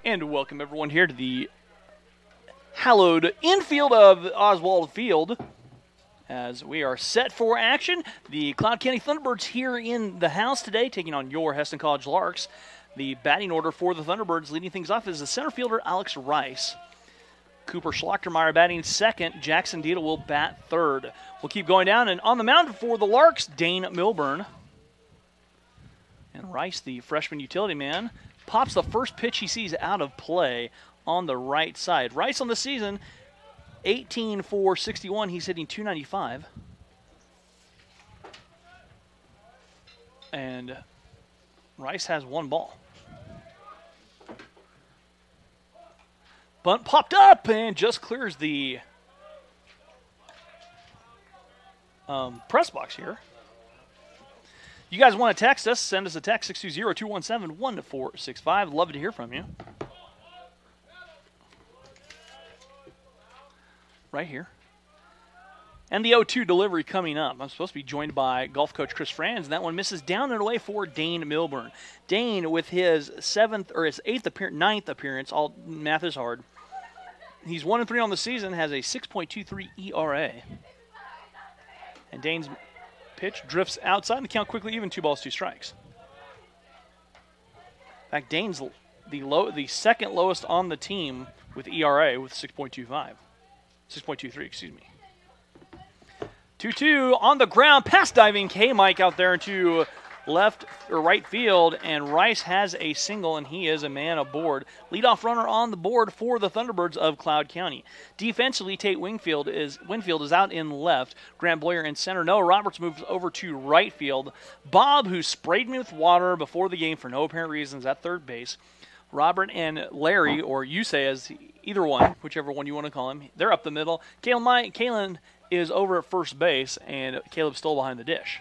And welcome everyone here to the hallowed infield of Oswald Field as we are set for action. The Cloud County Thunderbirds here in the house today taking on your Hesston College Larks. The batting order for the Thunderbirds leading things off is the center fielder Alex Rice. Cooper Schlachtermeyer batting second. Jackson Deedle will bat third. We'll keep going down, and on the mound for the Larks, Dane Milburn. And Rice, the freshman utility man, pops the first pitch he sees out of play on the right side. Rice on the season, 18 for 61. He's hitting .295. And Rice has one ball. Bunt popped up and just clears the press box here. You guys want to text us, send us a text, 620-217-1465. Love to hear from you. Right here. And the 0-2 delivery coming up. I'm supposed to be joined by golf coach Chris Franz, and that one misses down and away for Dane Milburn. Dane, with his ninth appearance, all math is hard. He's 1-3 on the season, has a 6.23 ERA. And Dane's pitch drifts outside, and the count quickly even, 2 balls, 2 strikes. In fact, Dane's the second lowest on the team with ERA with 6.23, excuse me. 2-2 on the ground, pass diving K-Mike out there into left or right field, and Rice has a single, and he is a man aboard. Leadoff runner on the board for the Thunderbirds of Cloud County. Defensively, Tate Winfield is out in left. Grant Boyer in center. Noah Roberts moves over to right field. Bob, who sprayed me with water before the game for no apparent reasons, at third base. Robert and Larry, or you say as either one, whichever one you want to call him, they're up the middle. Kalen is over at first base, and Caleb Stoll behind the dish.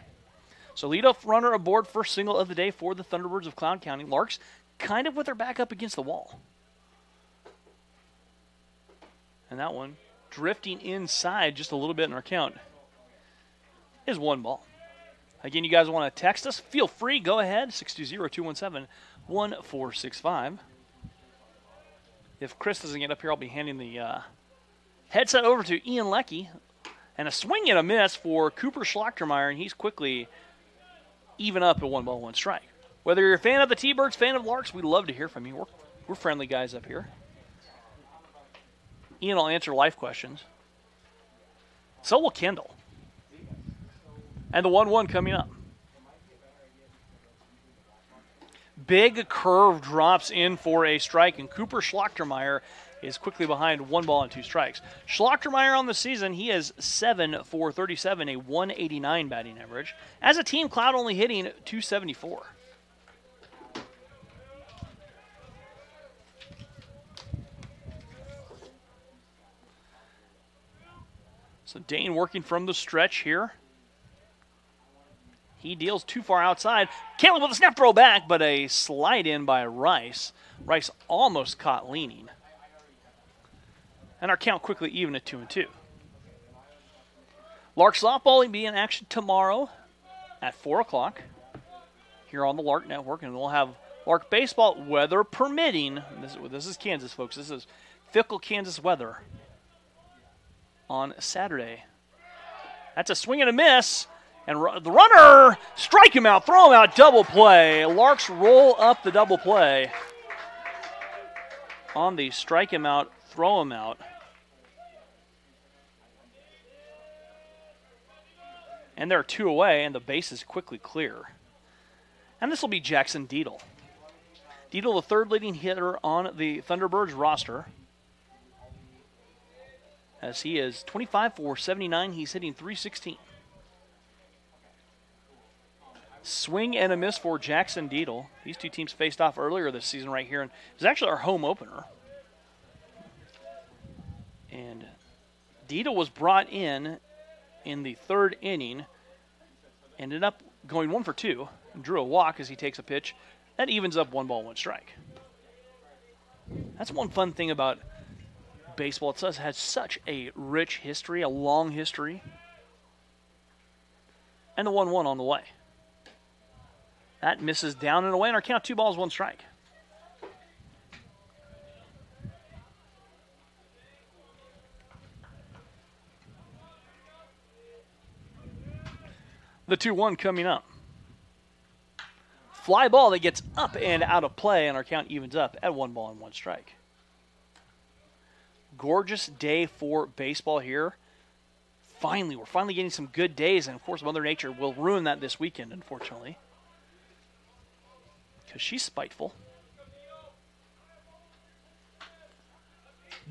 So leadoff runner aboard, first single of the day for the Thunderbirds of Cloud County. Larks kind of with their back up against the wall. And that one drifting inside just a little bit in our count is 1 ball. Again, you guys want to text us? Feel free. Go ahead. 620-217-1465. If Chris doesn't get up here, I'll be handing the headset over to Ian Leckie. And a swing and a miss for Cooper Schlachtermeyer, and he's quickly even up at 1 ball, 1 strike. Whether you're a fan of the T-Birds, fan of Larks, we'd love to hear from you. We're friendly guys up here. Ian will answer life questions. So will Kendall. And the 1-1 coming up. Big curve drops in for a strike, and Cooper Schlachtermeyer is quickly behind 1 ball and 2 strikes. Schlachtermeyer on the season, he is 7 for 37, a 189 batting average. As a team, Cloud only hitting .274. So Dane working from the stretch here. He deals too far outside. Caleb with a snap throw back, but a slide in by Rice. Rice almost caught leaning. And our count quickly even at 2-2. Lark softball will be in action tomorrow at 4 o'clock here on the Lark Network. And we'll have Lark baseball, weather permitting. This is Kansas, folks. This is fickle Kansas weather on Saturday. That's a swing and a miss. And the runner, strike him out, throw him out, double play. Larks roll up the double play on the strike him out, throw him out. And they're 2 away, and the base is quickly clear. And this will be Jackson Deedle. Deedle, the third leading hitter on the Thunderbirds roster. As he is 25 for 79, he's hitting .316. Swing and a miss for Jackson Deedle. These two teams faced off earlier this season right here, and it was actually our home opener. And Deedle was brought in the 3rd inning, ended up going 1 for 2, and drew a walk as he takes a pitch. That evens up 1 ball, 1 strike. That's one fun thing about baseball. It has such a rich history, a long history. And the 1-1 on the way. That misses down and away, and our count 2 balls, 1 strike. The 2-1 coming up. Fly ball that gets up and out of play, and our count evens up at 1 ball and 1 strike. Gorgeous day for baseball here. We're finally getting some good days, and of course Mother Nature will ruin that this weekend, unfortunately, because she's spiteful.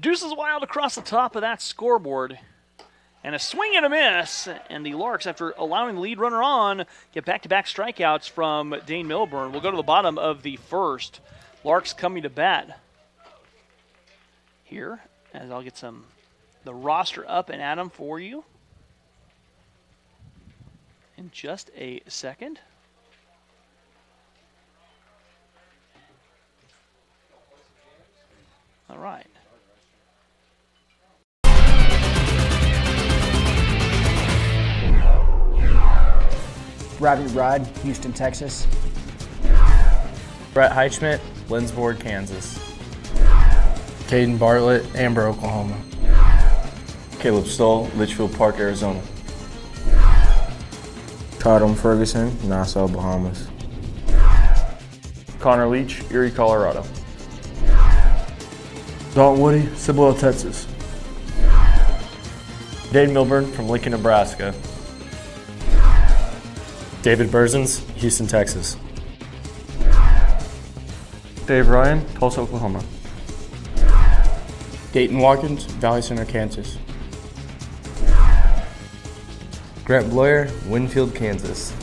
Deuces wild across the top of that scoreboard. And a swing and a miss, and the Larks, after allowing the lead runner on, get back-to-back strikeouts from Dane Milburn. We'll go to the bottom of the first. Larks coming to bat here, as I'll get the roster up and at 'em for you in just a second. All right. Robbie Rod, Houston, Texas. Brett Heichman, Lindsborg, Kansas. Caden Bartlett, Amber, Oklahoma. Caleb Stoll, Litchfield Park, Arizona. Todd Ferguson, Nassau, Bahamas. Connor Leach, Erie, Colorado. Dalton Woody, Cibolo, Texas. Dane Milburn from Lincoln, Nebraska. David Berzins, Houston, Texas. Dave Ryan, Tulsa, Oklahoma. Dayton Watkins, Valley Center, Kansas. Grant Bloyer, Winfield, Kansas.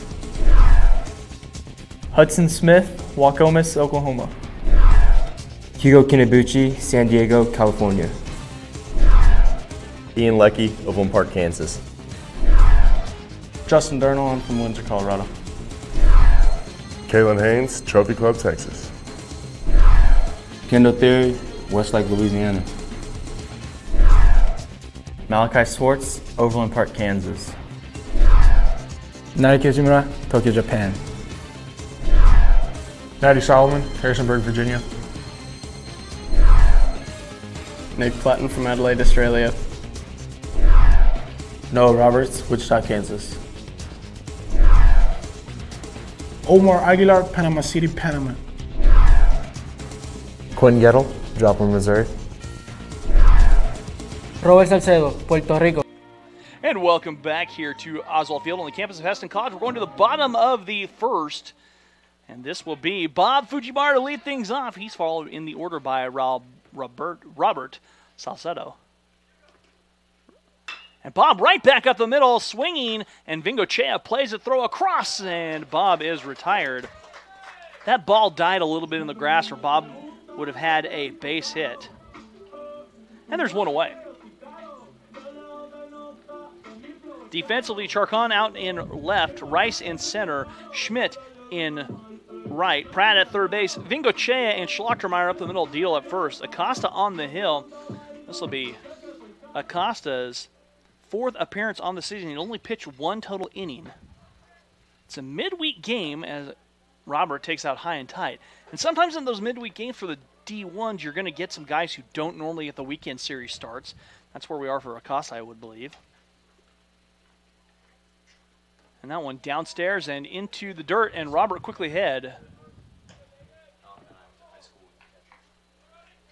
Hudson Smith, Waukomis, Oklahoma. Hugo Kinabuchi, San Diego, California. Ian Leckie of One Park, Kansas. Justin Durnall, I'm from Windsor, Colorado. Kalen Haynes, Trophy Club, Texas. Kendall Theory, Westlake, Louisiana. Malachi Swartz, Overland Park, Kansas. Nadia Kizumura, Tokyo, Japan. Natty Solomon, Harrisonburg, Virginia. Nick Platten from Adelaide, Australia. Noah Roberts, Wichita, Kansas. Omar Aguilar, Panama City, Panama. Quinn Gettle, Joplin, Missouri. Robert Salcedo, Puerto Rico. And welcome back here to Oswald Field on the campus of Hesston College. We're going to the bottom of the first, and this will be Bob Fujimara to lead things off. He's followed in the order by Robert Salcedo. And Bob right back up the middle, swinging, and Vingochea plays a throw across, and Bob is retired. That ball died a little bit in the grass, or Bob would have had a base hit. And there's one away. Defensively, Charcon out in left, Rice in center, Schmidt in right, Pratt at third base, Vingochea and Schlachtermeyer up the middle, deal at first. Acosta on the hill. This will be Acosta's 4th appearance on the season. He only pitched 1 total inning. It's a midweek game as Robert takes out high and tight. And sometimes in those midweek games for the D1s, you're going to get some guys who don't normally get the weekend series starts. That's where we are for Acosta, I would believe. And that one downstairs and into the dirt, and Robert quickly ahead.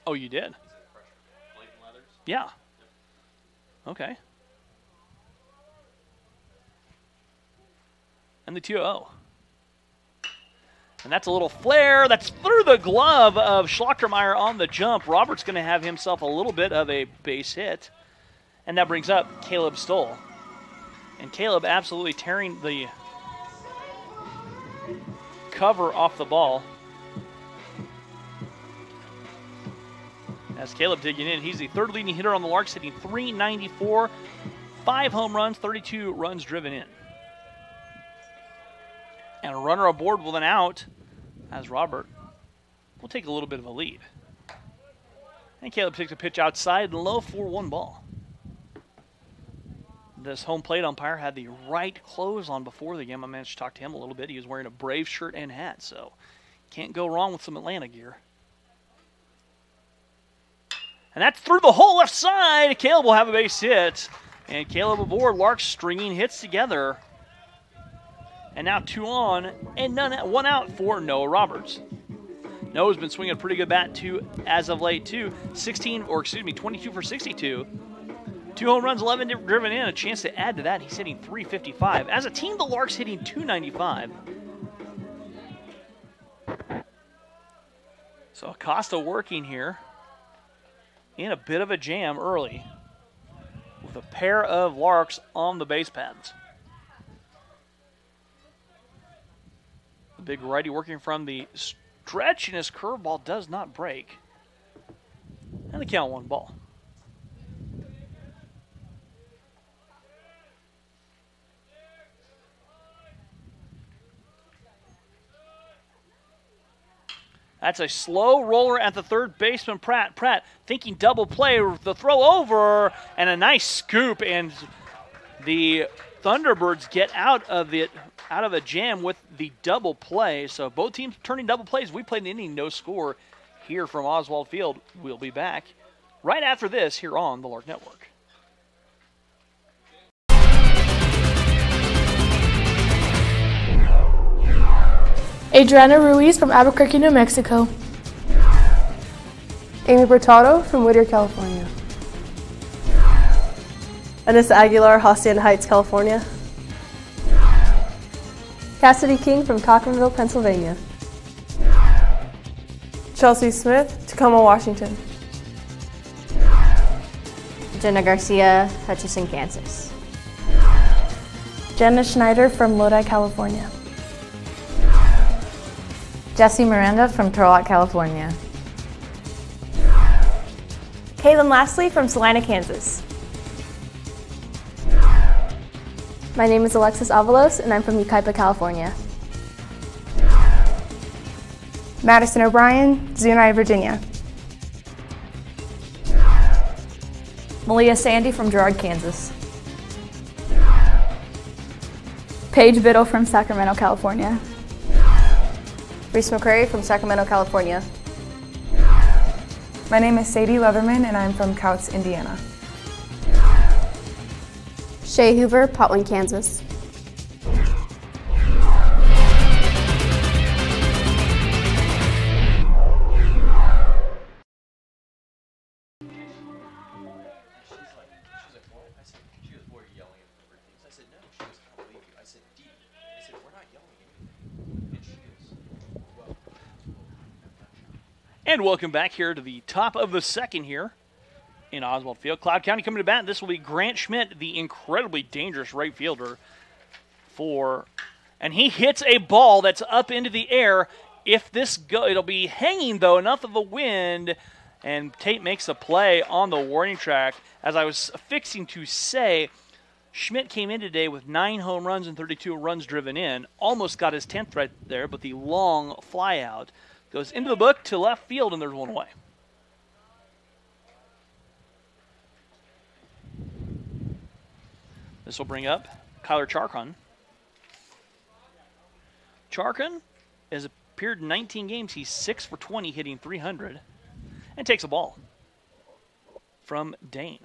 Oh, you did? Yeah. Okay. And the 2-0. And that's a little flare. That's through the glove of Schlachtermeyer on the jump. Robert's going to have himself a little bit of a base hit. And that brings up Caleb Stoll. And Caleb absolutely tearing the cover off the ball. As Caleb digging in, he's the 3rd leading hitter on the Larks, hitting .394, 5 home runs, 32 runs driven in. And a runner aboard with an out as Robert will take a little bit of a lead. And Caleb takes a pitch outside and low for 1 ball. This home plate umpire had the right clothes on before the game. I managed to talk to him a little bit. He was wearing a Brave shirt and hat, so can't go wrong with some Atlanta gear. And that's through the whole left side. Caleb will have a base hit. And Caleb aboard, Larks stringing hits together. And now 2 on and 1 out for Noah Roberts. Noah's been swinging a pretty good bat too as of late too. 22 for 62. 2 home runs, 11 driven in. A chance to add to that. He's hitting 355. As a team, the Larks hitting 295. So Acosta working here in a bit of a jam early with a pair of Larks on the base paths. The big righty working from the stretch, and his curveball does not break. And the count 1 ball. That's a slow roller at the third baseman, Pratt. Pratt thinking double play, the throw over, and a nice scoop, and the Thunderbirds get out of a jam with the double play. So both teams turning double plays. We played an inning, no score here from Oswald Field. We'll be back right after this here on the Lark Network. Adriana Ruiz from Albuquerque, New Mexico. Amy Bertado from Whittier, California. Anissa Aguilar, Hacienda Heights, California. Cassidy King from Cochranville, Pennsylvania. Chelsea Smith, Tacoma, Washington. Jenna Garcia, Hutchinson, Kansas. Jenna Schneider from Lodi, California. Jessie Miranda from Turlock, California. Caitlin Lastly from Salina, Kansas. My name is Alexis Avalos, and I'm from Yucaipa, California. Madison O'Brien, Zuni, Virginia. Malia Sandy from Girard, Kansas. Paige Biddle from Sacramento, California. Reese McCrary from Sacramento, California. My name is Sadie Leatherman, and I'm from Couts, Indiana. Shay Hoover, Potwin, Kansas. And welcome back here to the top of the second here in Oswald Field. Cloud County coming to bat. This will be Grant Schmidt, the incredibly dangerous right fielder and he hits a ball that's up into the air. If this it'll be hanging though, enough of a wind, and Tate makes a play on the warning track. As I was fixing to say, Schmidt came in today with 9 home runs and 32 runs driven in. Almost got his 10th right there, but the long fly out goes into the book to left field, and there's one away. This will bring up Kyler Charkon. Charkon has appeared in 19 games. He's 6 for 20, hitting 300, and takes a ball from Dane.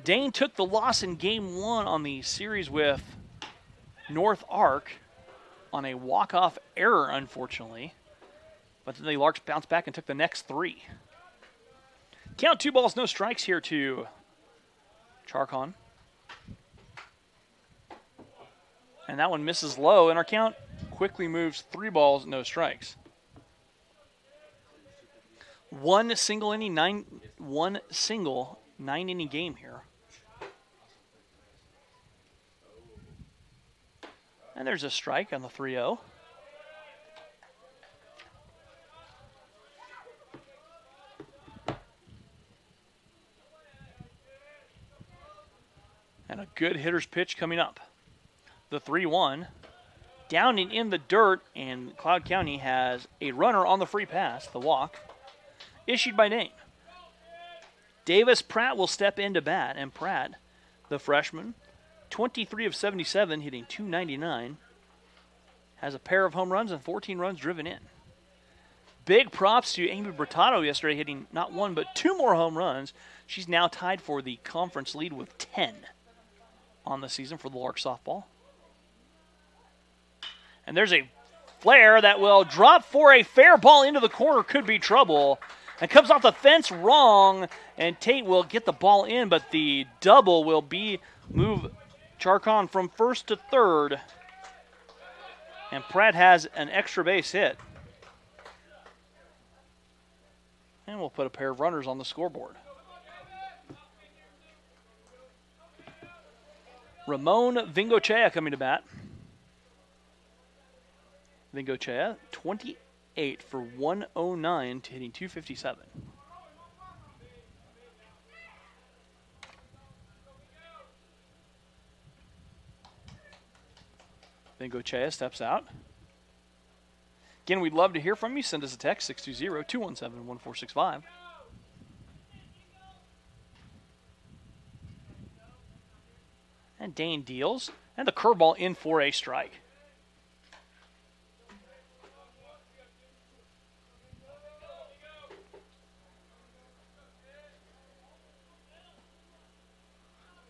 Dane took the loss in Game 1 on the series with North Ark on a walk-off error, unfortunately. But then the Larks bounced back and took the next 3. Count 2 balls, no strikes here to Charkon. And that one misses low, and our count quickly moves 3 balls, no strikes. One single 9-inning game here. And there's a strike on the 3-0. And a good hitter's pitch coming up. The 3-1. Down and in the dirt, and Cloud County has a runner on the free pass, the walk, issued by Dane. Davis Pratt will step into bat, and Pratt, the freshman, 23 of 77, hitting .299, has a pair of home runs and 14 runs driven in. Big props to Amy Bertado yesterday, hitting not 1 but 2 more home runs. She's now tied for the conference lead with 10 on the season for the Lark softball. And there's a flare that will drop for a fair ball into the corner. Could be trouble. And comes off the fence wrong. And Tate will get the ball in, but the double will move Charcon from first to third. And Pratt has an extra base hit. And we'll put a pair of runners on the scoreboard. Ramon Vingochea coming to bat. Vingochea, 28 for 109 to hitting 257. Vingochea steps out. Again, we'd love to hear from you. Send us a text, 620-217-1465. And Dane deals. And the curveball in for a strike.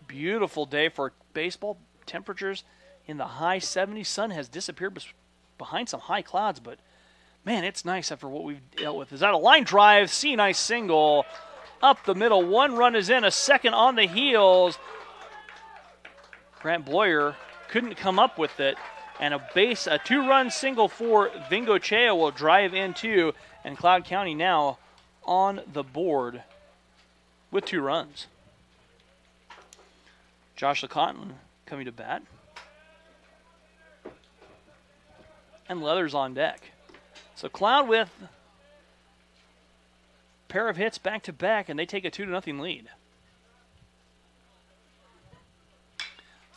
Beautiful day for baseball. Temperatures in the high 70s. Sun has disappeared behind some high clouds, but man, it's nice after what we've dealt with. Is that a line drive? See, nice single up the middle. One run is in, a second on the heels. Grant Bloyer couldn't come up with it, and a two-run single for Vingochea will drive in two, and Cloud County now on the board with 2 runs. Josh LeConte coming to bat. And Leathers on deck. So Cloud with a pair of hits back-to-back, and they take a 2-0 lead.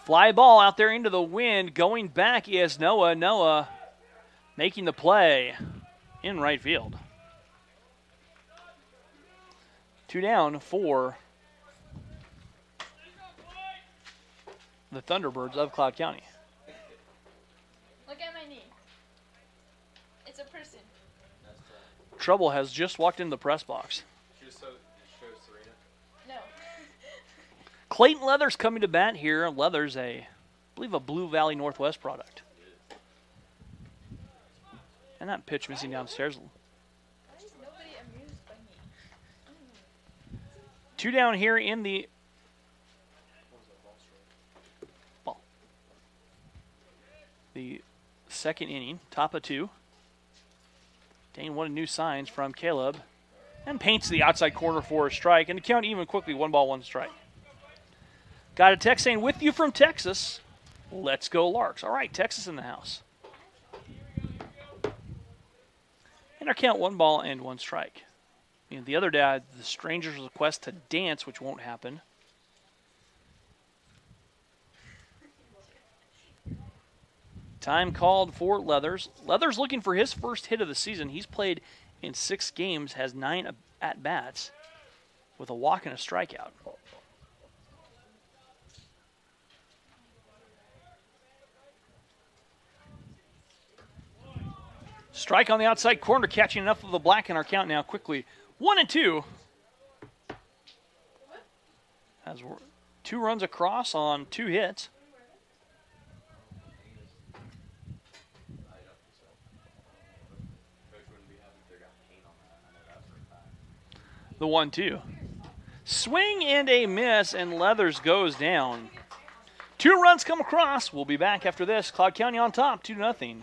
Fly ball out there into the wind. Going back is Noah. Noah making the play in right field. 2 down for the Thunderbirds of Cloud County. Look at my knee. It's a person. Trouble has just walked into the press box. No. Clayton Leathers coming to bat here. Leathers, I believe, a Blue Valley Northwest product. And that pitch missing downstairs. Why is nobody amused by me? 2 down here in the ball. The second inning, top of 2. Dane wanted new signs from Caleb and paints the outside corner for a strike, and the count even quickly, 1 ball, 1 strike. Got a text saying, with you from Texas, let's go Larks. All right, Texas in the house. And our count, 1 ball and 1 strike. You know, the other day, I had the Strangers' request to dance, which won't happen. Time called for Leathers. Leathers looking for his first hit of the season. He's played in 6 games, has 9 at-bats with a walk and a strikeout. Strike on the outside corner, catching enough of the black in our count now quickly. 1-2. As we're 2 runs across on 2 hits. The 1-2. Swing and a miss, and Leathers goes down. 2 runs come across. We'll be back after this. Cloud County on top, 2-0.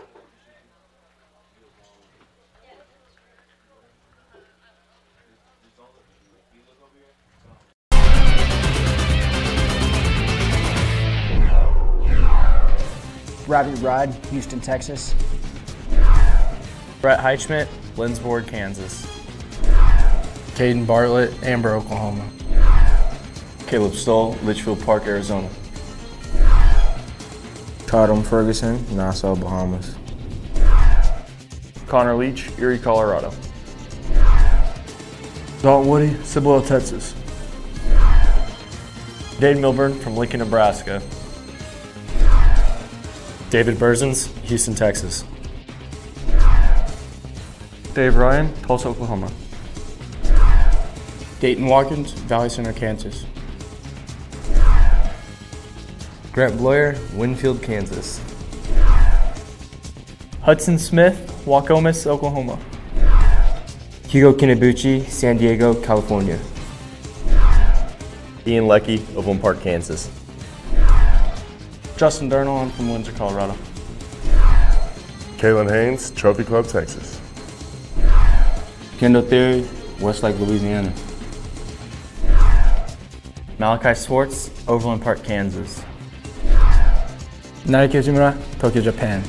Rabbit Rod, Houston, Texas. Brett Heichman, Lindsborg, Kansas. Caden Bartlett, Amber, Oklahoma. Caleb Stoll, Litchfield Park, Arizona. Todd Ferguson, Nassau, Bahamas. Connor Leach, Erie, Colorado. Dalton Woody, Cibolo, Texas. Dave Milburn from Lincoln, Nebraska. David Berzins, Houston, Texas. Dave Ryan, Tulsa, Oklahoma. Dayton Watkins, Valley Center, Kansas. Grant Bloyer, Winfield, Kansas. Hudson Smith, Waukomis, Oklahoma. Hugo Kinabuchi, San Diego, California. Ian Leckie, Overland Park, Kansas. Justin Durnall, I'm from Windsor, Colorado. Kalen Haynes, Trophy Club, Texas. Kendall Theory, Westlake, Louisiana. Malachi Swartz, Overland Park, Kansas. Naoki Izumura, Tokyo, Japan.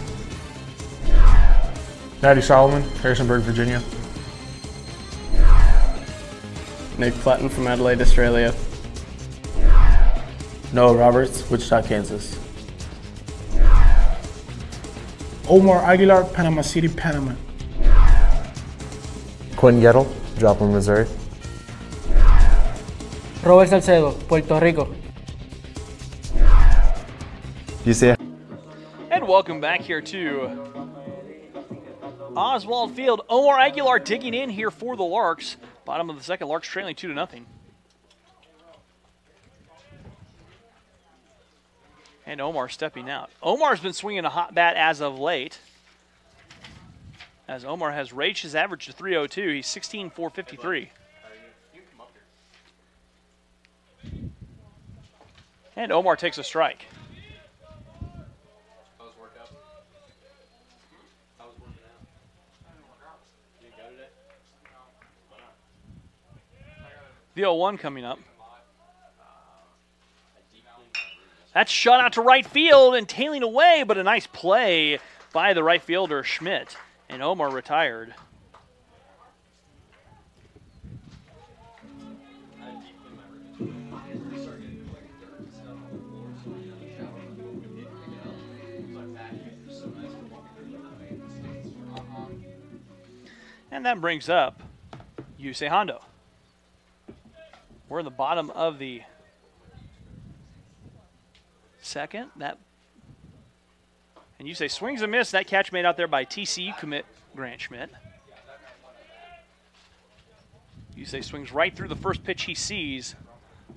Natty Solomon, Harrisonburg, Virginia. Nick Platten from Adelaide, Australia. Noah Roberts, Wichita, Kansas. Omar Aguilar, Panama City, Panama. Quinn Gettle, Joplin, Missouri. Robert Salcedo, Puerto Rico. And welcome back here to Oswald Field. Omar Aguilar digging in here for the Larks. Bottom of the second, Larks trailing 2-0. And Omar stepping out. Omar's been swinging a hot bat as of late, as Omar has raised his average to 302. He's 16,453. And Omar takes a strike. The 0-1 coming up. That's shot out to right field and tailing away, but a nice play by the right fielder, Schmidt. And Omar retired. And that brings up Yusei Hondo. We're in the bottom of the second. And Yusei swings a miss. That catch made out there by TCU commit Grant Schmidt. Yusei swings right through the first pitch he sees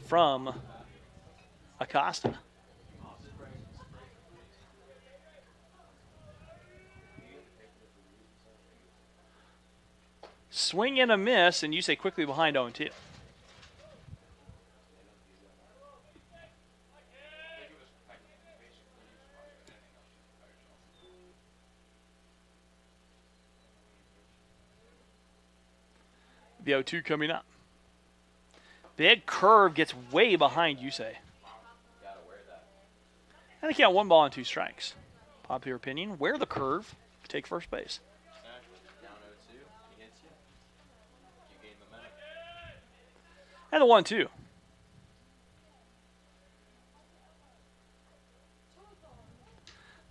from Acosta. Swing and a miss, and Yusei quickly behind 0-2. The 0-2 coming up. Big curve gets way behind Yusei. I think he got 1 ball and 2 strikes. Popular opinion, wear the curve, take first base. And the 1-2.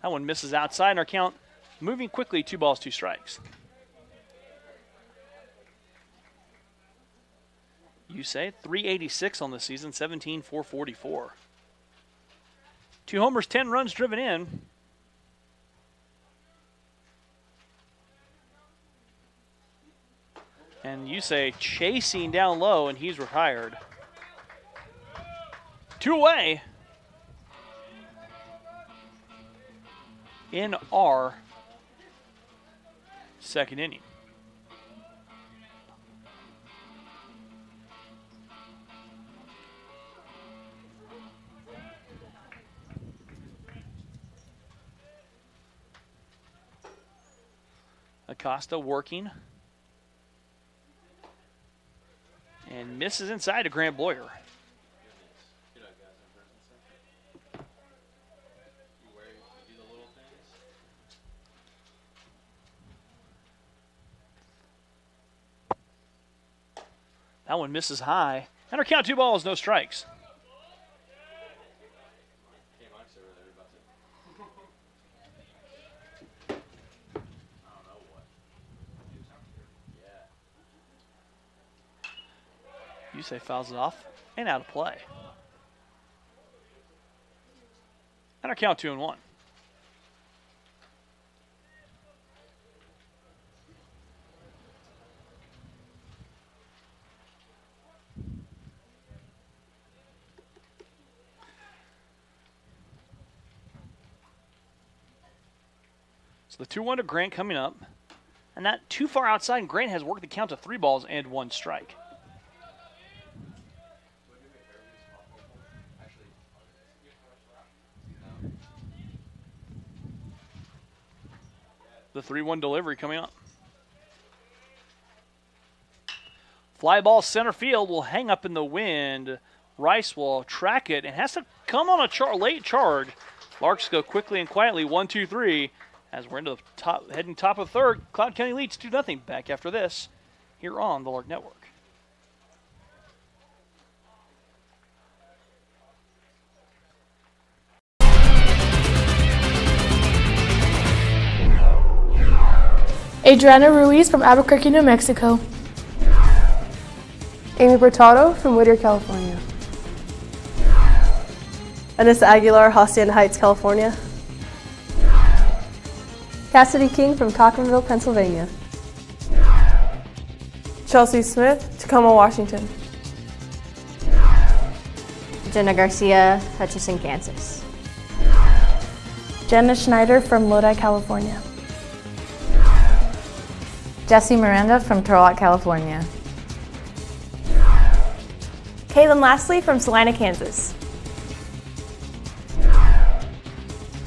That one misses outside, and our count moving quickly, 2 balls, 2 strikes. Yusei, 386 on the season, 17,444. 2 homers, 10 runs driven in. And Yusei chasing down low, and he's retired. 2 away in our second inning. Acosta working. And misses inside to Grant Boyer. That one misses high. And our count 2 balls, no strikes. Yusei fouls it off and out of play. And our count 2-1. So the 2-1 to Grant coming up. And not too far outside, and Grant has worked the count to 3 balls and 1 strike. The 3-1 delivery coming up. Fly ball center field will hang up in the wind. Rice will track it and has to come on a late charge. Larks go quickly and quietly, 1-2-3. As we're into the top, heading top of third, Cloud County leads 2-0. Back after this, here on the Lark Network. Adriana Ruiz from Albuquerque, New Mexico. Amy Bertado from Whittier, California. Anissa Aguilar, Hacienda Heights, California. Cassidy King from Cochranville, Pennsylvania. Chelsea Smith, Tacoma, Washington. Jenna Garcia, Hutchinson, Kansas. Jenna Schneider from Lodi, California. Jessie Miranda from Turlock, California. Kaylin Lastly from Salina, Kansas.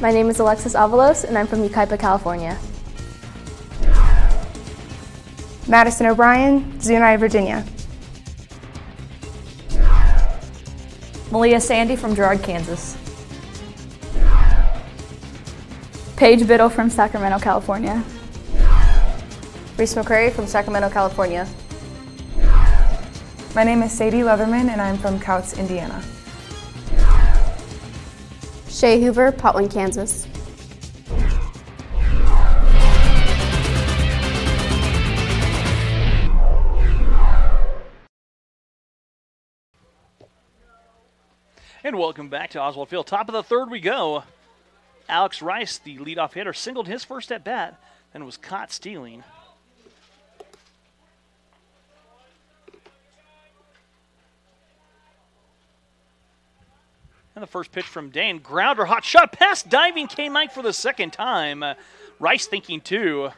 My name is Alexis Avalos, and I'm from Yucaipa, California. Madison O'Brien, Zuni, Virginia. Malia Sandy from Girard, Kansas. Paige Biddle from Sacramento, California. Reese McCrary from Sacramento, California. My name is Sadie Leatherman, and I'm from Couts, Indiana. Shay Hoover, Potwin, Kansas. And welcome back to Oswald Field. Top of the third we go. Alex Rice, the leadoff hitter, singled his first at bat, then was caught stealing. And the first pitch from Dane. Grounder, hot shot, past diving K. Mike for the second time. Rice thinking two.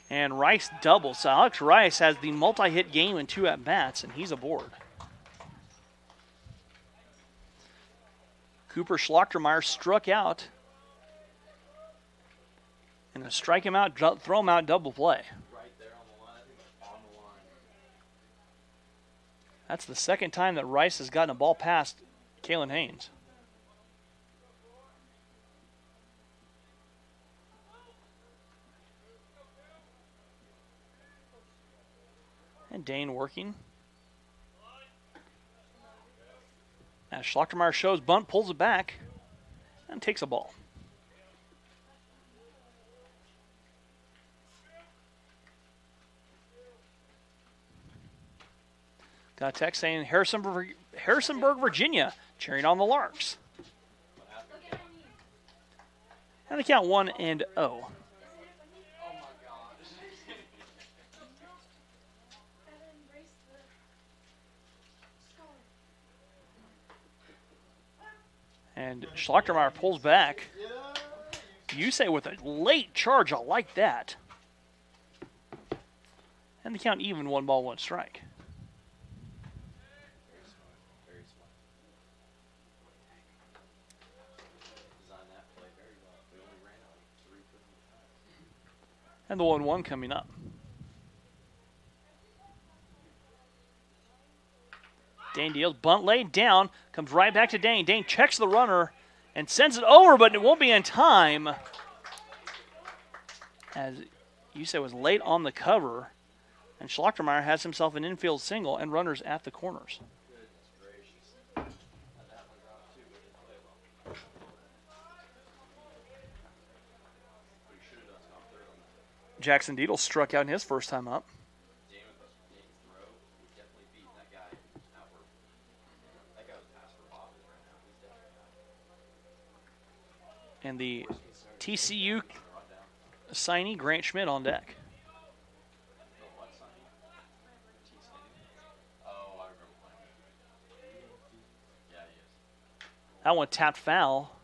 And Rice doubles. So Alex Rice has the multi-hit game in 2 at-bats, and he's aboard. Cooper Schlachtermeyer struck out. And a strike him out, throw him out, double play. That's the second time that Rice has gotten a ball past Kalen Haynes. And Dane working. As Schlachtermeyer shows bunt, pulls it back, and takes a ball. Got a text saying Harrisonburg, Virginia, cheering on the Larks. And they count 1-0. And Schlachtermeyer pulls back. You say with a late charge, I like that. And they count even, 1 ball, 1 strike. And the 1-1 coming up. Dane deals, bunt laid down, comes right back to Dane. Dane checks the runner and sends it over, but it won't be in time. As you said, was late on the cover, and Schlachtermeyer has himself an infield single and runners at the corners. Jackson Deedle struck out in his first time up. And the TCU signee, Grant Schmidt, on deck. That one tapped foul.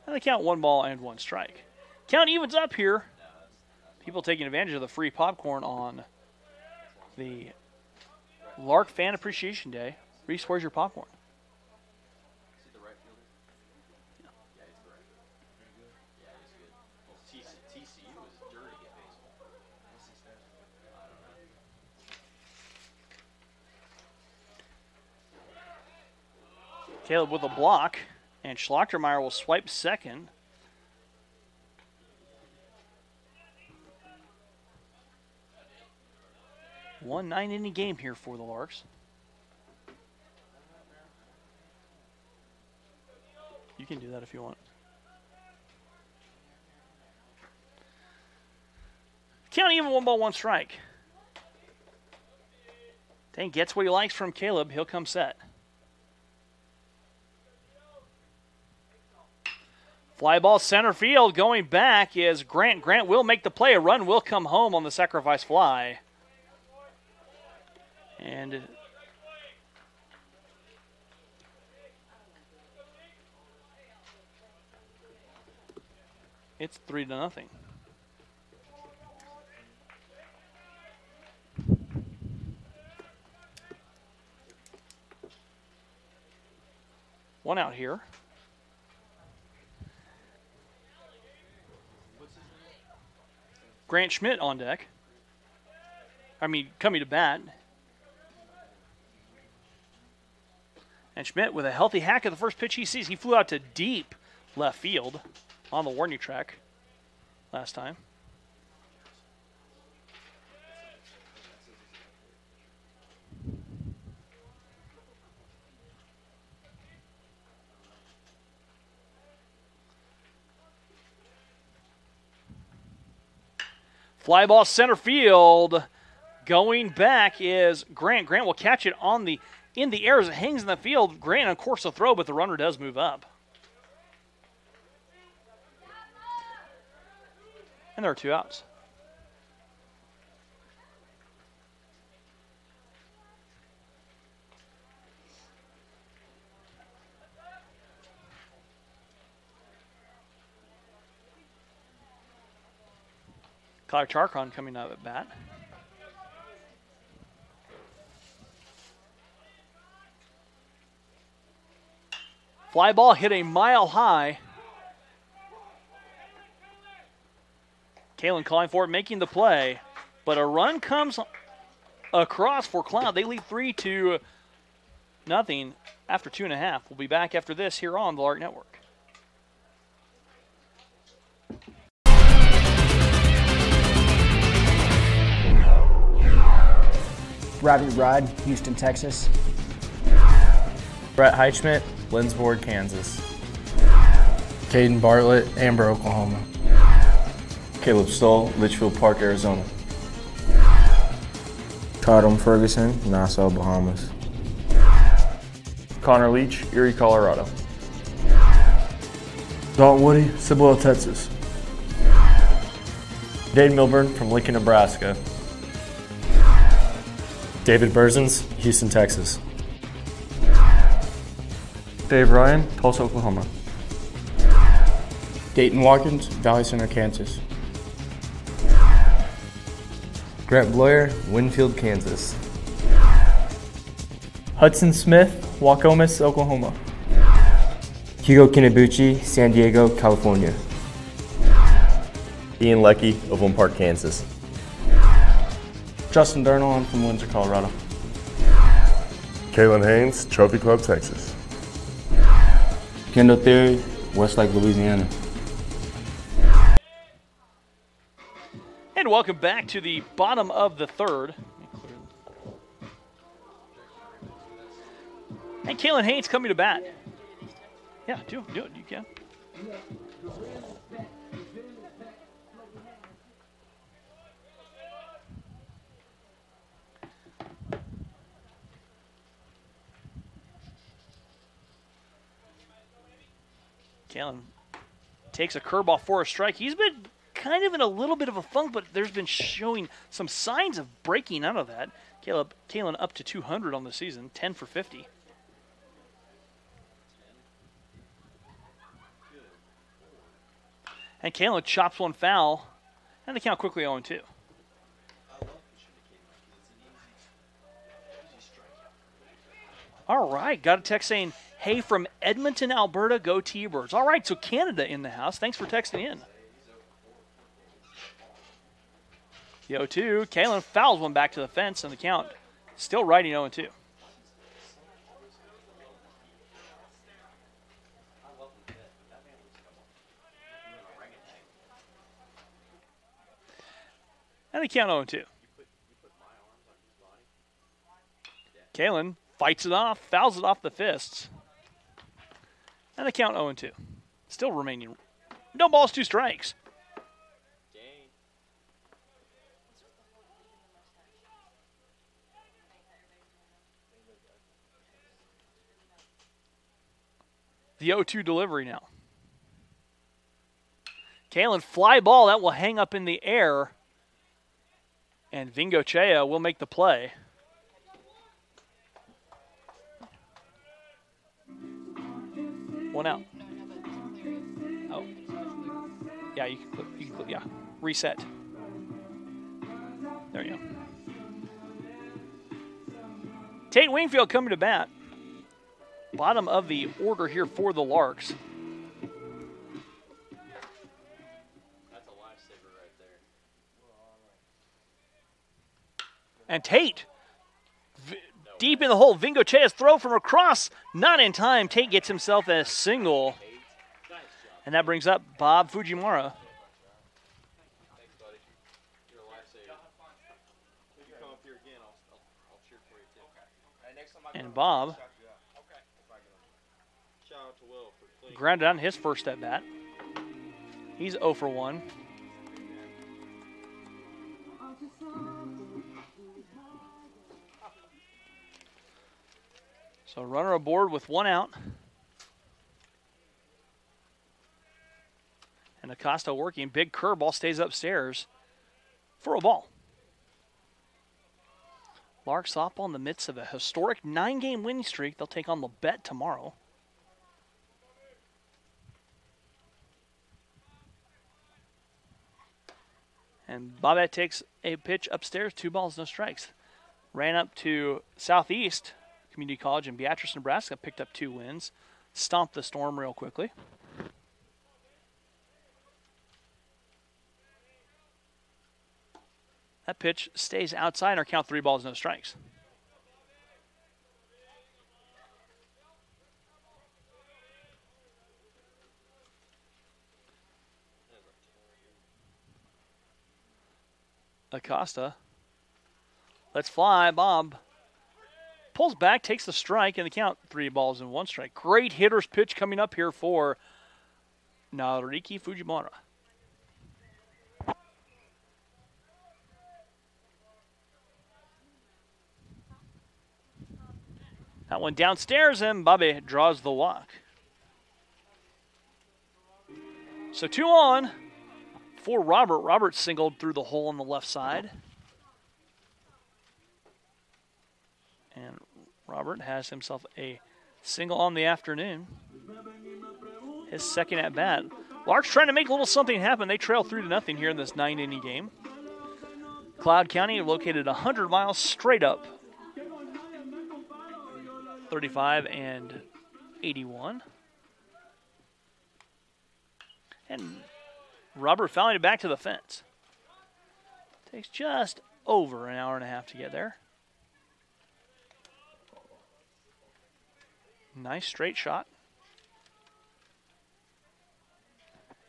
And they count 1 ball and 1 strike. Count evens up here. People taking advantage of the free popcorn on the Lark Fan Appreciation Day. Reese, where's your popcorn? Caleb with a block, and Schlachtermeyer will swipe second. One 9-inning game here for the Larks. You can do that if you want. Count even 1-1 strike. Tank gets what he likes from Caleb. He'll come set. Fly ball center field going back is Grant. Grant will make the play. A run will come home on the sacrifice fly. And it's 3-0. One out here. Grant Schmidt on deck. Coming to bat. And Schmidt with a healthy hack at the first pitch he sees. He flew out to deep left field on the warning track last time. Fly ball center field. Going back is Grant. Grant will catch it in the air as it hangs in the field. Grant on course to throw, but the runner does move up. And there are 2 outs. Kyle Charcon coming out at bat. Fly ball hit a mile high. Kalen calling for it, making the play. But a run comes across for Cloud. They lead 3-0 after 2.5. We'll be back after this here on the Lark Network. Robbie Rod, Houston, Texas. Brett Heichman, Lindsborg, Kansas. Caden Bartlett, Amber, Oklahoma. Caleb Stoll, Litchfield Park, Arizona. Tatum Ferguson, Nassau, Bahamas. Connor Leach, Erie, Colorado. Dalton Woody, Cibolo, Texas. Dade Milburn from Lincoln, Nebraska. David Berzins, Houston, Texas. Dave Ryan, Tulsa, Oklahoma. Dayton Watkins, Valley Center, Kansas. Grant Bloyer, Winfield, Kansas. Hudson Smith, Waukomis, Oklahoma. Hugo Kinabuchi, San Diego, California. Ian Leckie, Overland Park, Kansas. Justin Durnall, I'm from Windsor, Colorado. Kalen Haynes, Trophy Club, Texas. Kendall Theory, Westlake, Louisiana. And welcome back to the bottom of the third. And Kalen Haynes coming to bat. Yeah, do it. You can. Kalen takes a curveball for a strike. He's been kind of in a little bit of a funk, but there's been showing some signs of breaking out of that. Kalen up to 200 on the season, 10 for 50. And Kalen chops one foul, and the count quickly 0-2. All right, got a text saying, hey, from Edmonton, Alberta, go T-Birds. All right, so Canada in the house. Thanks for texting in. The 0-2, Kalen fouls one back to the fence, and the count still riding 0-2. And the count 0-2. Kalen fights it off, fouls it off the fists. And the count 0-2. Still remaining. No balls, 2 strikes. The 0-2 delivery now. Kalen fly ball, that will hang up in the air. And Vingochea will make the play. One out. Oh. Yeah, you can click, yeah. Reset. There you go. Tate Wingfield coming to bat. Bottom of the order here for the Larks. That's a lifesaver right there. And Tate, deep in the hole, Vingochea's throw from across, not in time. Tate gets himself a single. And that brings up Bob Fujimura. Thanks, buddy. You're a lifesaver. If you come up here again, I'll cheer for you too. And Bob grounded on his first at bat. He's 0 for 1. So runner aboard with 1 out. And Acosta working. Big curveball stays upstairs for a ball. Larks softball in the midst of a historic 9-game winning streak. They'll take on Labette tomorrow. And Bobette takes a pitch upstairs, 2 balls, no strikes. Ran up to Southeast Community College in Beatrice, Nebraska, picked up 2 wins. Stomped the Storm real quickly. That pitch stays outside our count, 3 balls, no strikes. Acosta. Let's fly. Bob pulls back, takes the strike, and the count 3 balls and 1 strike. Great hitter's pitch coming up here for Naruki Fujimura. That one downstairs, and Bobby draws the walk. So 2 on for Robert. Robert singled through the hole on the left side. And Robert has himself a single on the afternoon. His second at bat. Larks trying to make a little something happen. They trail 3-0 here in this 9-inning game. Cloud County located 100 miles straight up. 35 and 81. And Robert fouling it back to the fence. Takes just over an hour and a half to get there. Nice straight shot.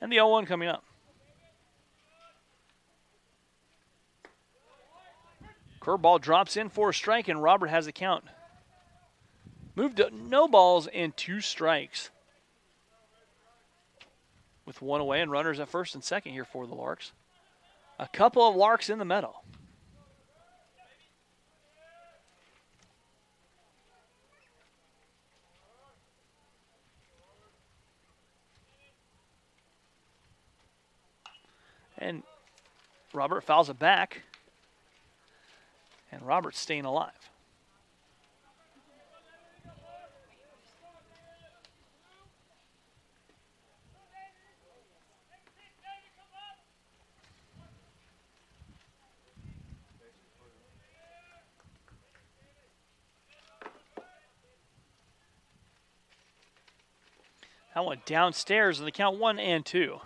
And the 0-1 coming up. Curveball drops in for a strike, and Robert has the count. Moved to no balls and 2 strikes. With 1 away and runners at first and second here for the Larks. A couple of Larks in the meadow. And Robert fouls it back. And Robert's staying alive. That went downstairs in the count 1-2.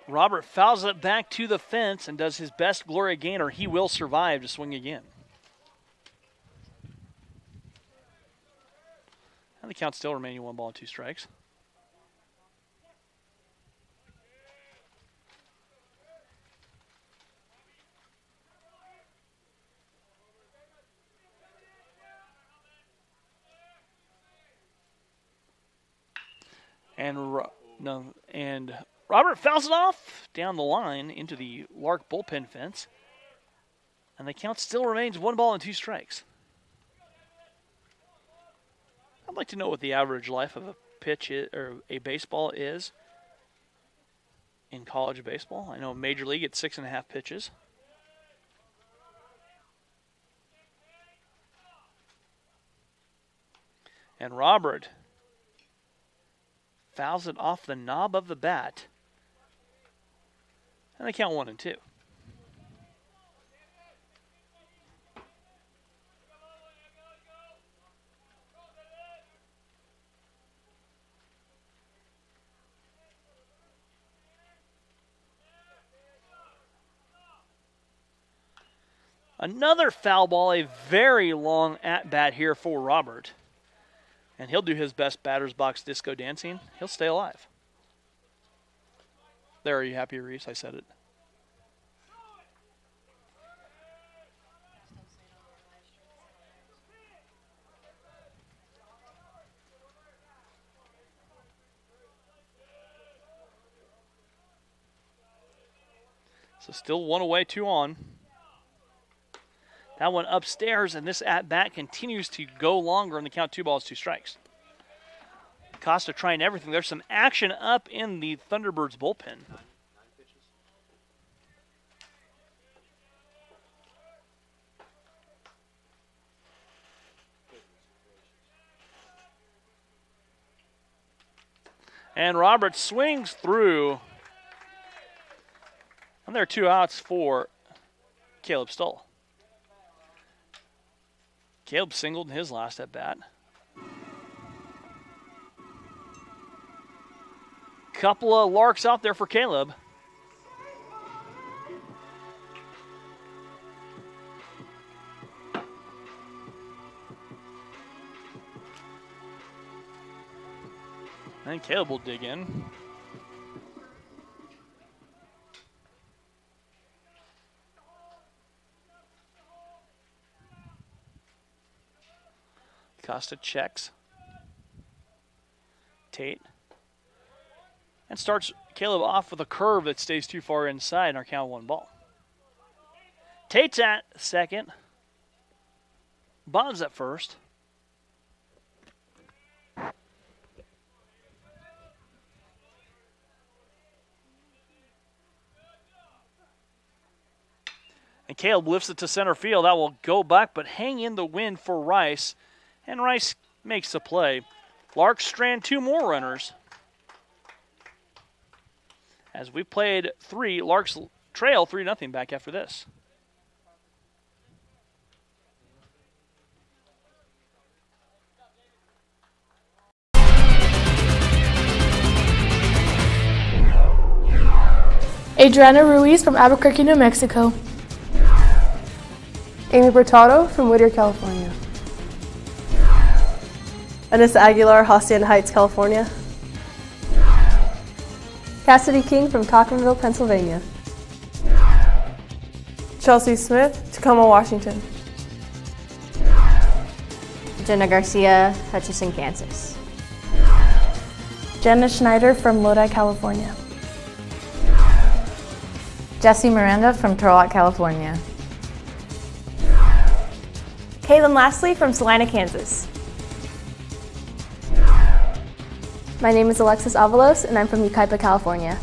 Robert fouls it back to the fence and does his best Gloria Gaynor. He will survive to swing again. And the count still remaining 1 ball and 2 strikes. And Robert fouls it off down the line into the Lark bullpen fence. And the count still remains 1 ball and 2 strikes. I'd like to know what the average life of a pitch is, or a baseball is in college baseball. I know Major League it's 6.5 pitches. And Robert fouls it off the knob of the bat. And they count 1-2. Another foul ball, a very long at-bat here for Robert. And he'll do his best batter's box disco dancing. He'll stay alive. There, are you happy, Reese? I said it. So still 1 away, 2 on. That one upstairs, and this at-bat continues to go longer in the count 2 balls, 2 strikes. Costa trying everything. There's some action up in the Thunderbirds bullpen. And Roberts swings through. And there are 2 outs for Caleb Stoll. Caleb singled in his last at bat. Couple of larks out there for Caleb. And Caleb will dig in. Costa checks. Tate. And starts Caleb off with a curve that stays too far inside in our count 1 ball. Tate's at second. Bob's at first. And Caleb lifts it to center field. That will go back, but hang in the wind for Rice. And Rice makes the play. Larks strand 2 more runners. As we played 3, Larks trail 3-0 back after this. Adriana Ruiz from Albuquerque, New Mexico. Amy Bertado from Whittier, California. Anissa Aguilar, Hacienda Heights, California. Cassidy King from Tocqueville, Pennsylvania. Chelsea Smith, Tacoma, Washington. Jenna Garcia, Hutchinson, Kansas. Jenna Schneider from Lodi, California. Jessie Miranda from Turlock, California. Kaylin Lastly from Salina, Kansas. My name is Alexis Avalos, and I'm from Yucaipa, California.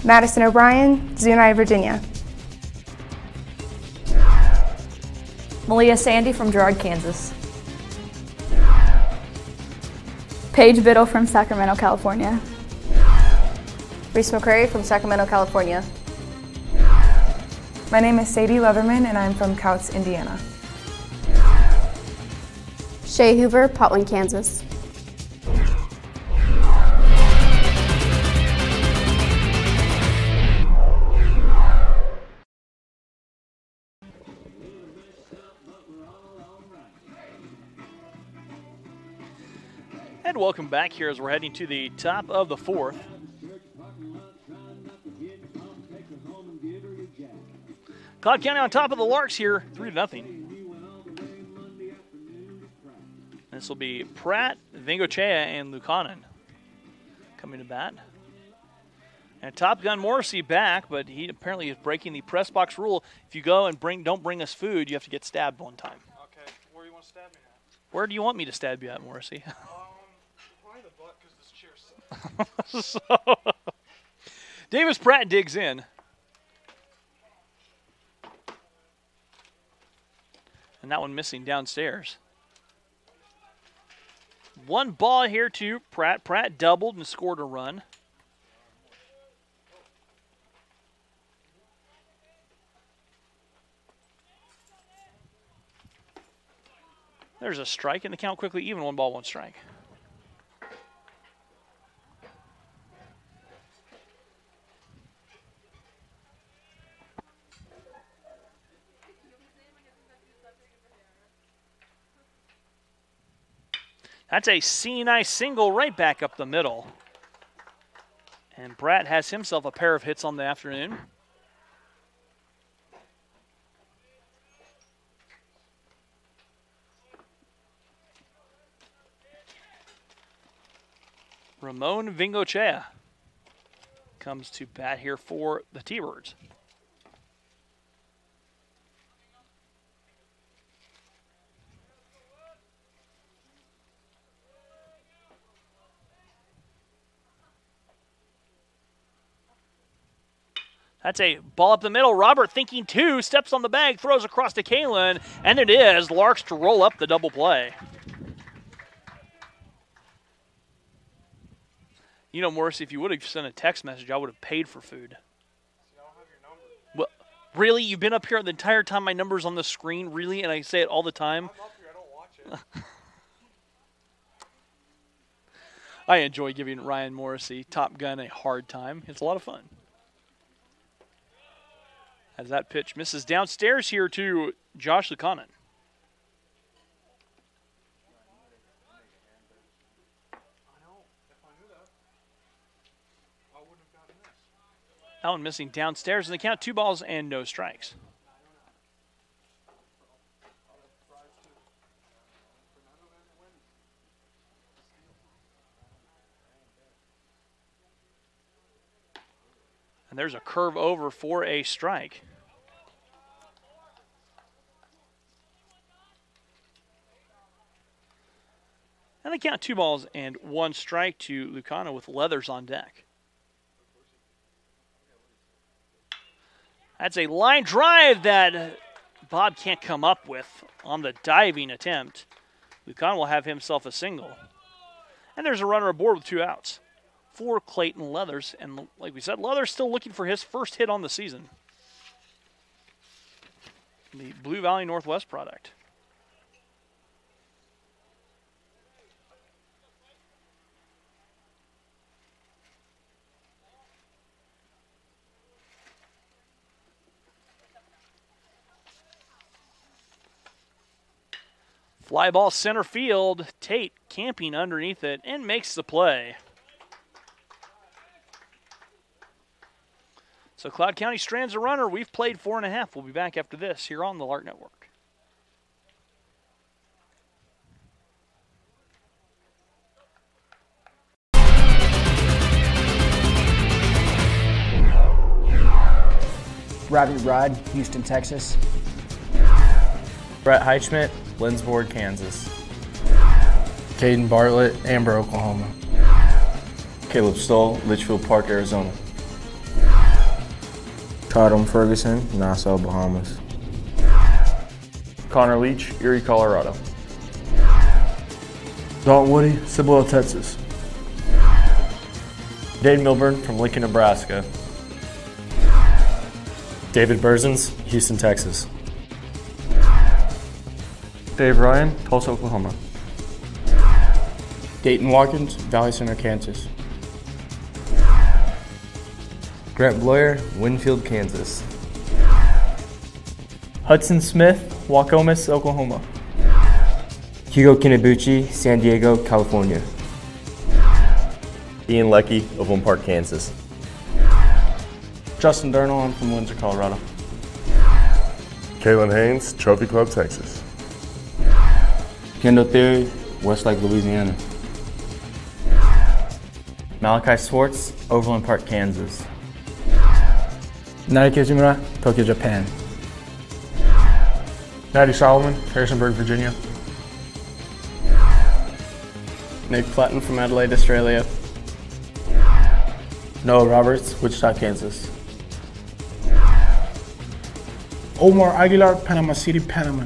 Madison O'Brien, Zuni, Virginia. Malia Sandy from Girard, Kansas. Paige Biddle from Sacramento, California. Reese McCrary from Sacramento, California. My name is Sadie Leatherman and I'm from Couts, Indiana. Shay Hoover, Potwin, Kansas. And welcome back here as we're heading to the top of the fourth. Cloud County on top of the Larks here, 3-0. This will be Pratt, Vingochea, and Lucanen coming to bat. And Top Gun Morrissey back, but he apparently is breaking the press box rule. If you go and don't bring us food, you have to get stabbed one time. Okay, where do you want to stab me at? Where do you want me to stab you at, Morrissey? Probably the butt because this chair sucks. So, Davis Pratt digs in. And that one missing downstairs. One ball here to Pratt. Pratt doubled and scored a run. There's a strike, and the count quickly even. 1 ball, 1 strike. That's a C-nice single right back up the middle. And Pratt has himself a pair of hits on the afternoon. Ramon Vingochea comes to bat here for the T-Birds. That's a ball up the middle. Robert thinking 2, steps on the bag, throws across to Kalen, and it is Larks to roll up the double play. You know, Morris, if you would have sent a text message, I would have paid for food. See, I don't have your number. Well, really? You've been up here the entire time my number's on the screen? Really? And I say it all the time? I'm up here. I don't watch it. I enjoy giving Ryan Morrissey, Top Gun, a hard time. It's a lot of fun. As that pitch misses downstairs here to Josh Lucanen. That one missing downstairs, and the count 2 balls and no strikes. And there's a curve over for a strike. And they count 2 balls and 1 strike to Lucanen with Leathers on deck. That's a line drive that Bob can't come up with on the diving attempt. Lucanen will have himself a single. And there's a runner aboard with 2 outs for Clayton Leathers. And like we said, Leathers still looking for his first hit on the season. The Blue Valley Northwest product. Fly ball center field. Tate camping underneath it and makes the play. So Cloud County strands a runner. We've played 4.5. We'll be back after this here on the Lark Network. Rabbit Rod, Houston, Texas. Brett Heichman, Lindsborg, Kansas. Caden Bartlett, Amber, Oklahoma. Caleb Stoll, Litchfield Park, Arizona. Tatum Ferguson, Nassau, Bahamas. Connor Leach, Erie, Colorado. Dalton Woody, Cibolo, Texas. Dave Milburn from Lincoln, Nebraska. David Berzins, Houston, Texas. Dave Ryan, Tulsa, Oklahoma. Dayton Watkins, Valley Center, Kansas. Grant Bloyer, Winfield, Kansas. Hudson Smith, Waukomis, Oklahoma. Hugo Kinabuchi, San Diego, California. Ian Leckie, Overland Park, Kansas. Justin Durnall, I'm from Windsor, Colorado. Kalen Haynes, Trophy Club, Texas. Kendall Theory, Westlake, Louisiana. Malachi Swartz, Overland Park, Kansas. Naoki Izumura, Tokyo, Japan. Natty Solomon, Harrisonburg, Virginia. Nick Platten from Adelaide, Australia. Noah Roberts, Wichita, Kansas. Omar Aguilar, Panama City, Panama.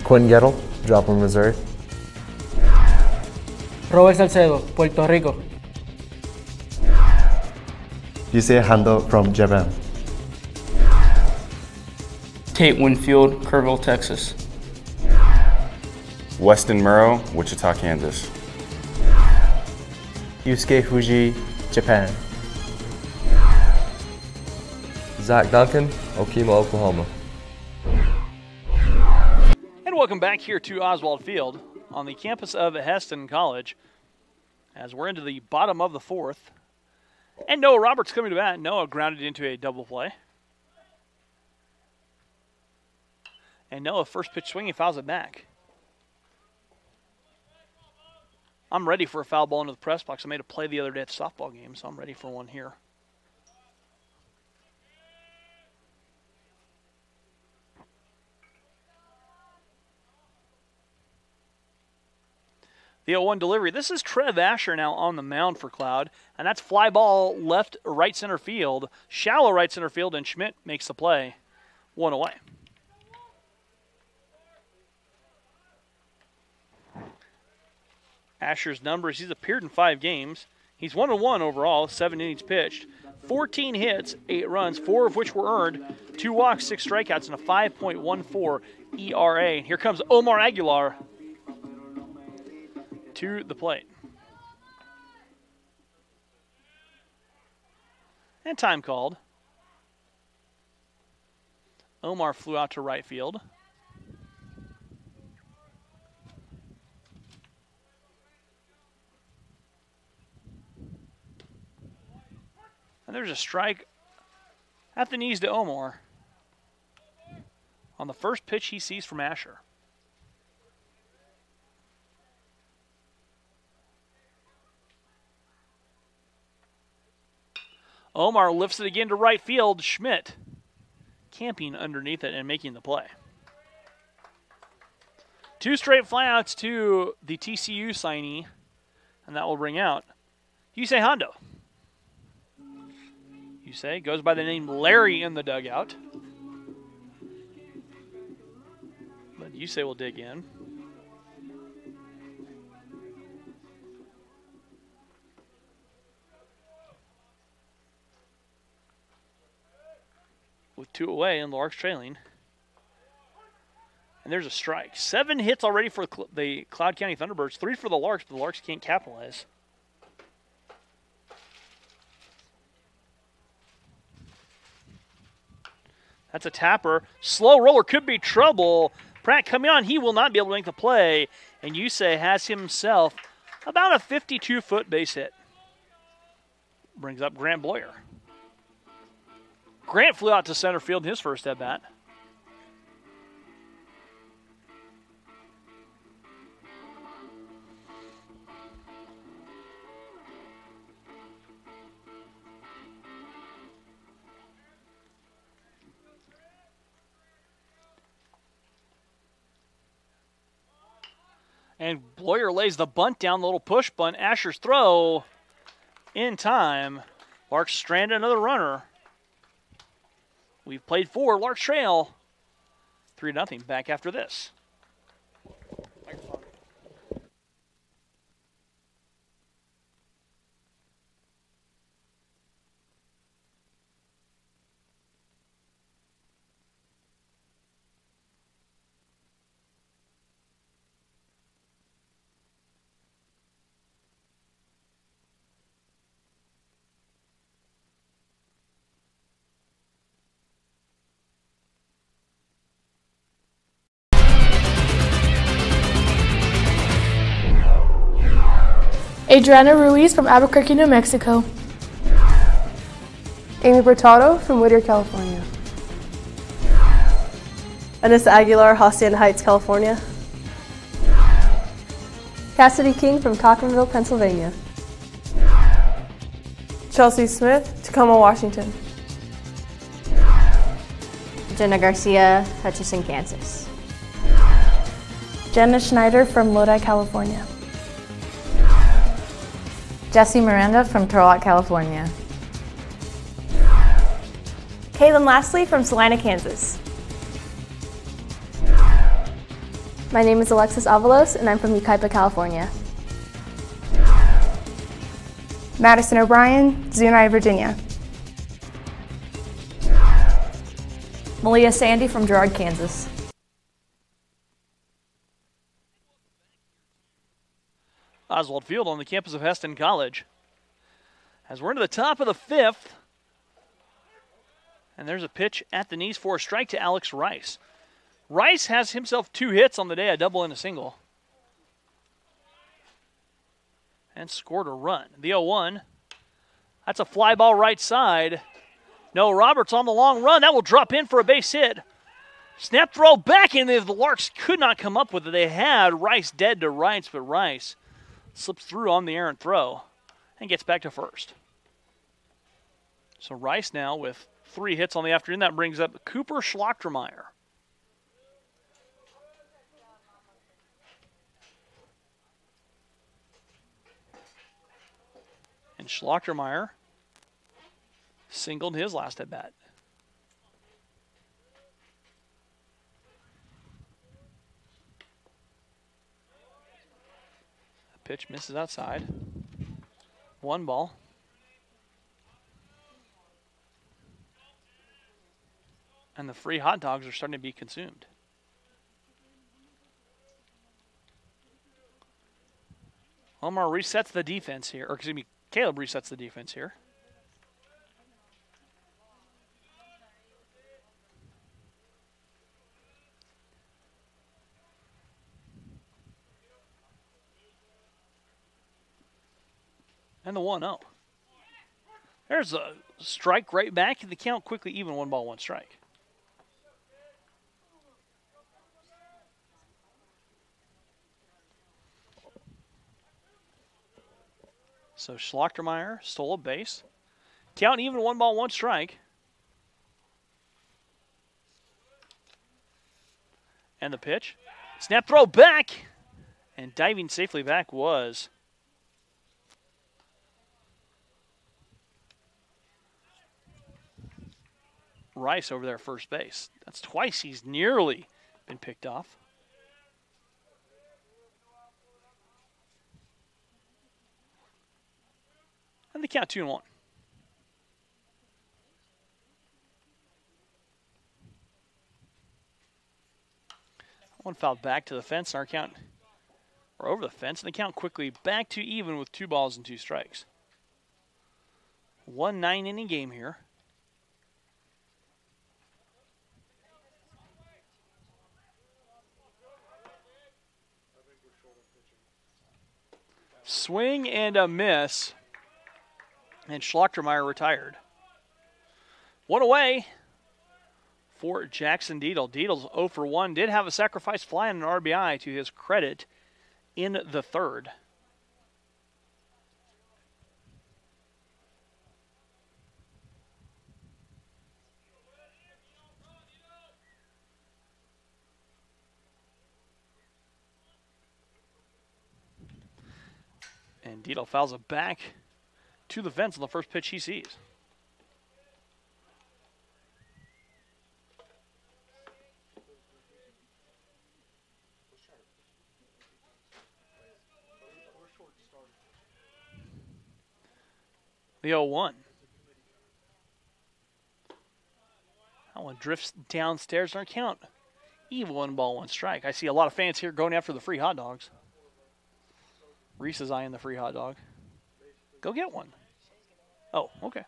Quinn Gettle, Joplin, Missouri. Robert Salcedo, Puerto Rico. Yusei Hando from Japan. Tate Winfield, Kerrville, Texas. Weston Murrow, Wichita, Kansas. Yusuke Fuji, Japan. Zach Duncan, Okima, Oklahoma. And welcome back here to Oswald Field on the campus of Hesston College as we're into the bottom of the fourth. And Noah Roberts coming to bat. Noah grounded into a double play. And Noah, first pitch swinging, fouls it back. I'm ready for a foul ball into the press box. I made a play the other day at the softball game, so I'm ready for one here. The 0-1 delivery. This is Trev Asher now on the mound for Cloud, and that's fly ball left right center field, shallow right center field, and Schmidt makes the play. One away. Asher's numbers, he's appeared in 5 games. He's 1-1 overall, 7 innings pitched, 14 hits, 8 runs, 4 of which were earned, 2 walks, 6 strikeouts, and a 5.14 ERA. And here comes Omar Aguilar to the plate. And time called. Omar flew out to right field. And there's a strike at the knees to Omar on the first pitch he sees from Asher. Omar lifts it again to right field. Schmidt camping underneath it and making the play. 2 straight flyouts to the TCU signee, and that will bring out Yusei Hondo. Yusei goes by the name Larry in the dugout. But Yusei will dig in. With 2 away and Larks trailing. And there's a strike. 7 hits already for the Cloud County Thunderbirds. 3 for the Larks, but the Larks can't capitalize. That's a tapper. Slow roller could be trouble. Pratt coming on. He will not be able to make the play. And Yusei has himself about a 52-foot base hit. Brings up Grant Bloyer. Grant flew out to center field in his first at-bat. And Bloyer lays the bunt down, the little push bunt. Asher's throw in time. Larks stranded another runner. We've played 4. Larks trail 3-0. Back after this. Adriana Ruiz from Albuquerque, New Mexico. Amy Bertado from Whittier, California. Anissa Aguilar, Hacienda Heights, California. Cassidy King from Cochranville, Pennsylvania. Chelsea Smith, Tacoma, Washington. Jenna Garcia, Hutchinson, Kansas. Jenna Schneider from Lodi, California. Jessie Miranda from Turlock, California. Kaylin Lastly from Salina, Kansas. My name is Alexis Avalos, and I'm from Yucaipa, California. Madison O'Brien, Zuni, Virginia. Malia Sandy from Girard, Kansas. Oswald Field on the campus of Heston College. As we're into the top of the 5th, and there's a pitch at the knees for a strike to Alex Rice. Rice has himself 2 hits on the day, a double and a single. And scored a run. The 0-1. That's a fly ball right side. No, Roberts on the long run. That will drop in for a base hit. Snap throw back in. The Larks could not come up with it. They had Rice dead to rights, but Rice slips through on the errant throw and gets back to first. So Rice now with 3 hits on the afternoon. That brings up Cooper Schlachtermeyer. And Schlachtermeyer singled his last at bat. The pitch misses outside. 1 ball. And the free hot dogs are starting to be consumed. Omar resets the defense here, or excuse me, Caleb resets the defense here. And the 1-0. There's a strike right back. The count quickly even, 1 ball, 1 strike. So Schlachtermeyer stole a base. Count even, 1 ball, 1 strike. And the pitch. Snap throw back. And diving safely back was Rice over there at first base. That's twice he's nearly been picked off. And the count 2-1. One foul back to the fence. Our count, or over the fence, and the count quickly back to even with 2 balls and 2 strikes. 1 9-inning game here. Swing and a miss. And Schlachtermeyer retired. 1 away for Jackson Deedle. Deedle's 0 for 1. Did have a sacrifice fly and an RBI to his credit in the 3rd. And Deedle fouls it back to the fence on the first pitch he sees. The 0-1. That one drifts downstairs in our count. Even 1 ball, 1 strike. I see a lot of fans here going after the free hot dogs. Reese is eyeing the free hot dog. Go get one. Oh, okay.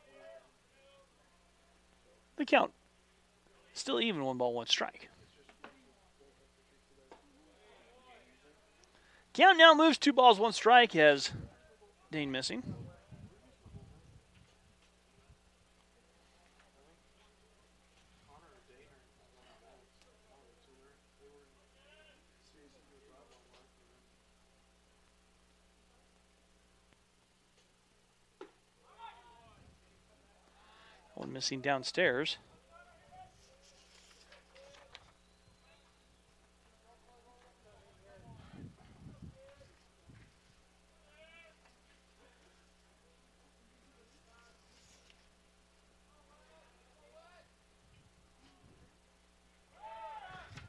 The count. Still even 1 ball, 1 strike. Count now moves 2 balls, 1 strike as Dane missing. One missing downstairs.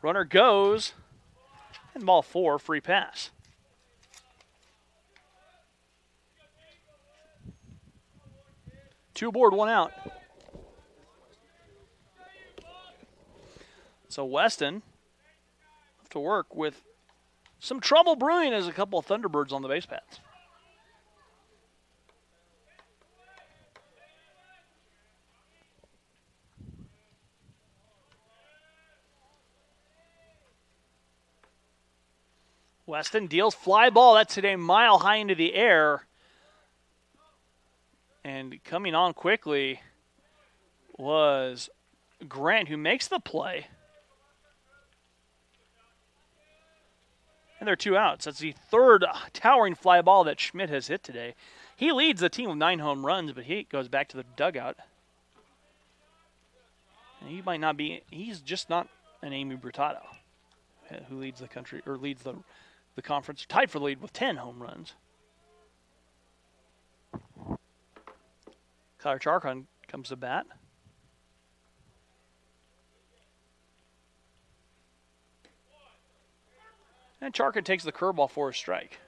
Runner goes, and ball 4, free pass. Two aboard, 1 out. So Weston have to work with some trouble brewing as a couple of Thunderbirds on the base paths. Weston deals fly ball. That's today mile high into the air. And coming on quickly was Grant, who makes the play. And there are 2 outs. That's the 3rd towering fly ball that Schmidt has hit today. He leads the team with 9 home runs, but he goes back to the dugout. And he might not be, he's just not an Amy Brutato, who leads the country, or leads the conference, tied for the lead with 10 home runs. Kyler Charcon comes to bat. And Charcon takes the curveball for a strike.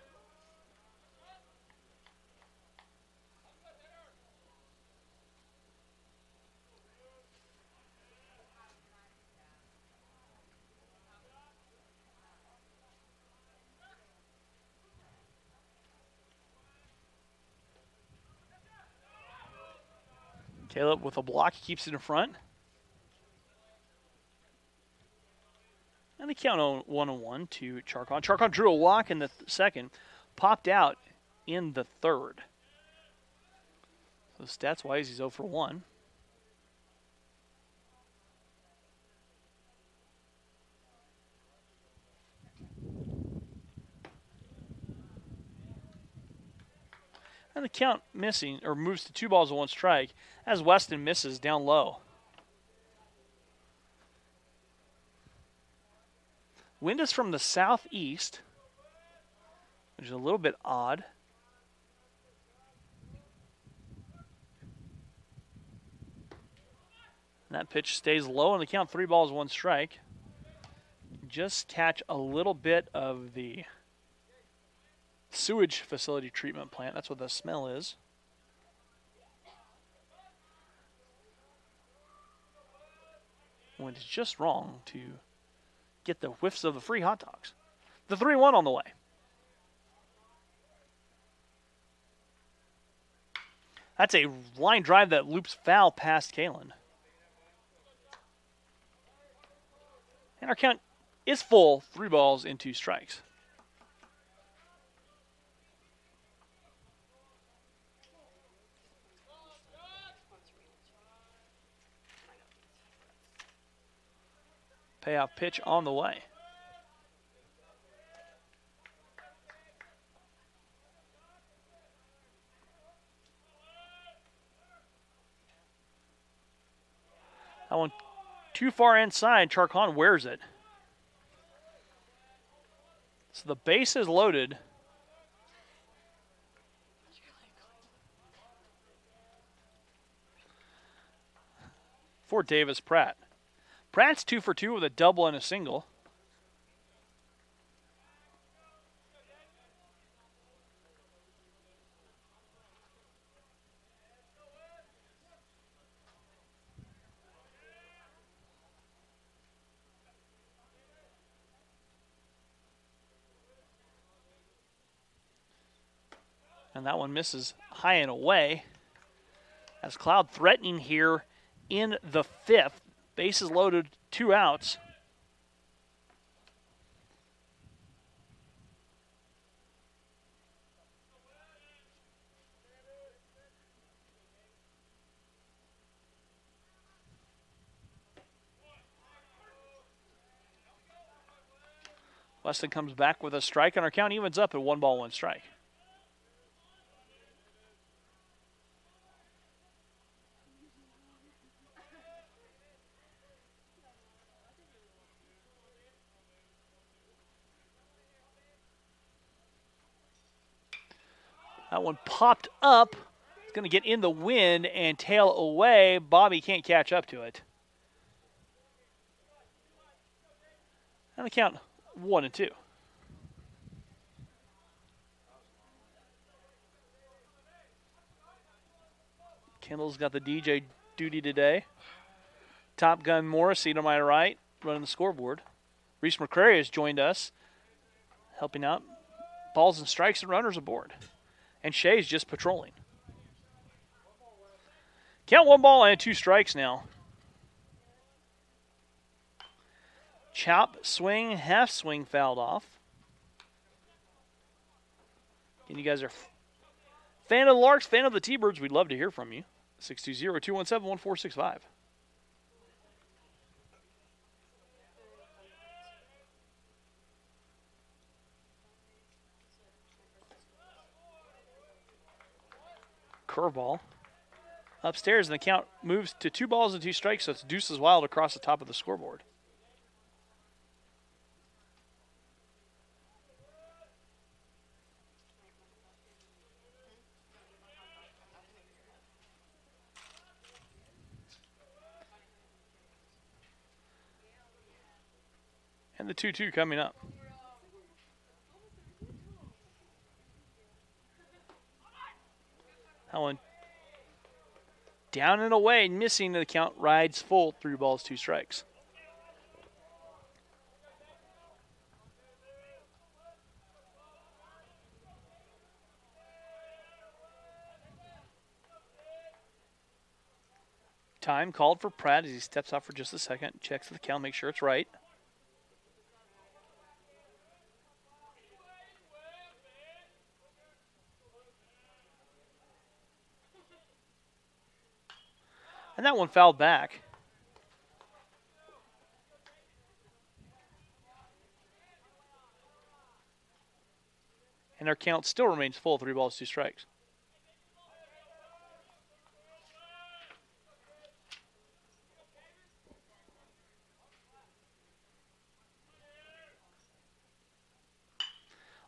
Caleb with a block, he keeps it in front. And the count 1-1 to Charcon. Charcon drew a walk in the second, popped out in the 3rd. So stats-wise, he's 0 for 1. And the count missing, or moves to 2 balls and 1 strike, as Weston misses down low. Wind is from the southeast, which is a little bit odd. And that pitch stays low on the count, 3 balls, 1 strike. Just catch a little bit of the sewage facility treatment plant. That's what the smell is. Wind is just wrong to get the whiffs of the free hot dogs. The 3-1 on the way. That's a line drive that loops foul past Kalen. And our count is full, 3 balls and 2 strikes. Payoff pitch on the way. That one too far inside. Charcon wears it. So the base is loaded. For Davis Pratt. Pratt's 2 for 2 with a double and a single. And that one misses high and away. As Cloud threatening here in the 5th. Bases loaded, 2 outs. Weston comes back with a strike, and our count evens up at 1 ball, 1 strike. That one popped up. It's going to get in the wind and tail away. Bobby can't catch up to it. And the count 1-2. Kendall's got the DJ duty today. Top Gun Morrissey to my right, running the scoreboard. Reese McCrary has joined us, helping out. Balls and strikes and runners aboard. And Shea's just patrolling. Count 1 ball and 2 strikes now. Chop, swing, half swing fouled off. And you guys are fan of the Larks, fan of the T-Birds, we'd love to hear from you. 620-217-1465. Curveball. Upstairs, and the count moves to 2 balls and 2 strikes, so it's Deuces Wild across the top of the scoreboard. And the 2-2 coming up. That one down and away, missing. The count rides full, 3 balls, 2 strikes. Time called for Pratt as he steps off for just a second, checks the count, make sure it's right. And that one fouled back. And our count still remains full, 3 balls, 2 strikes.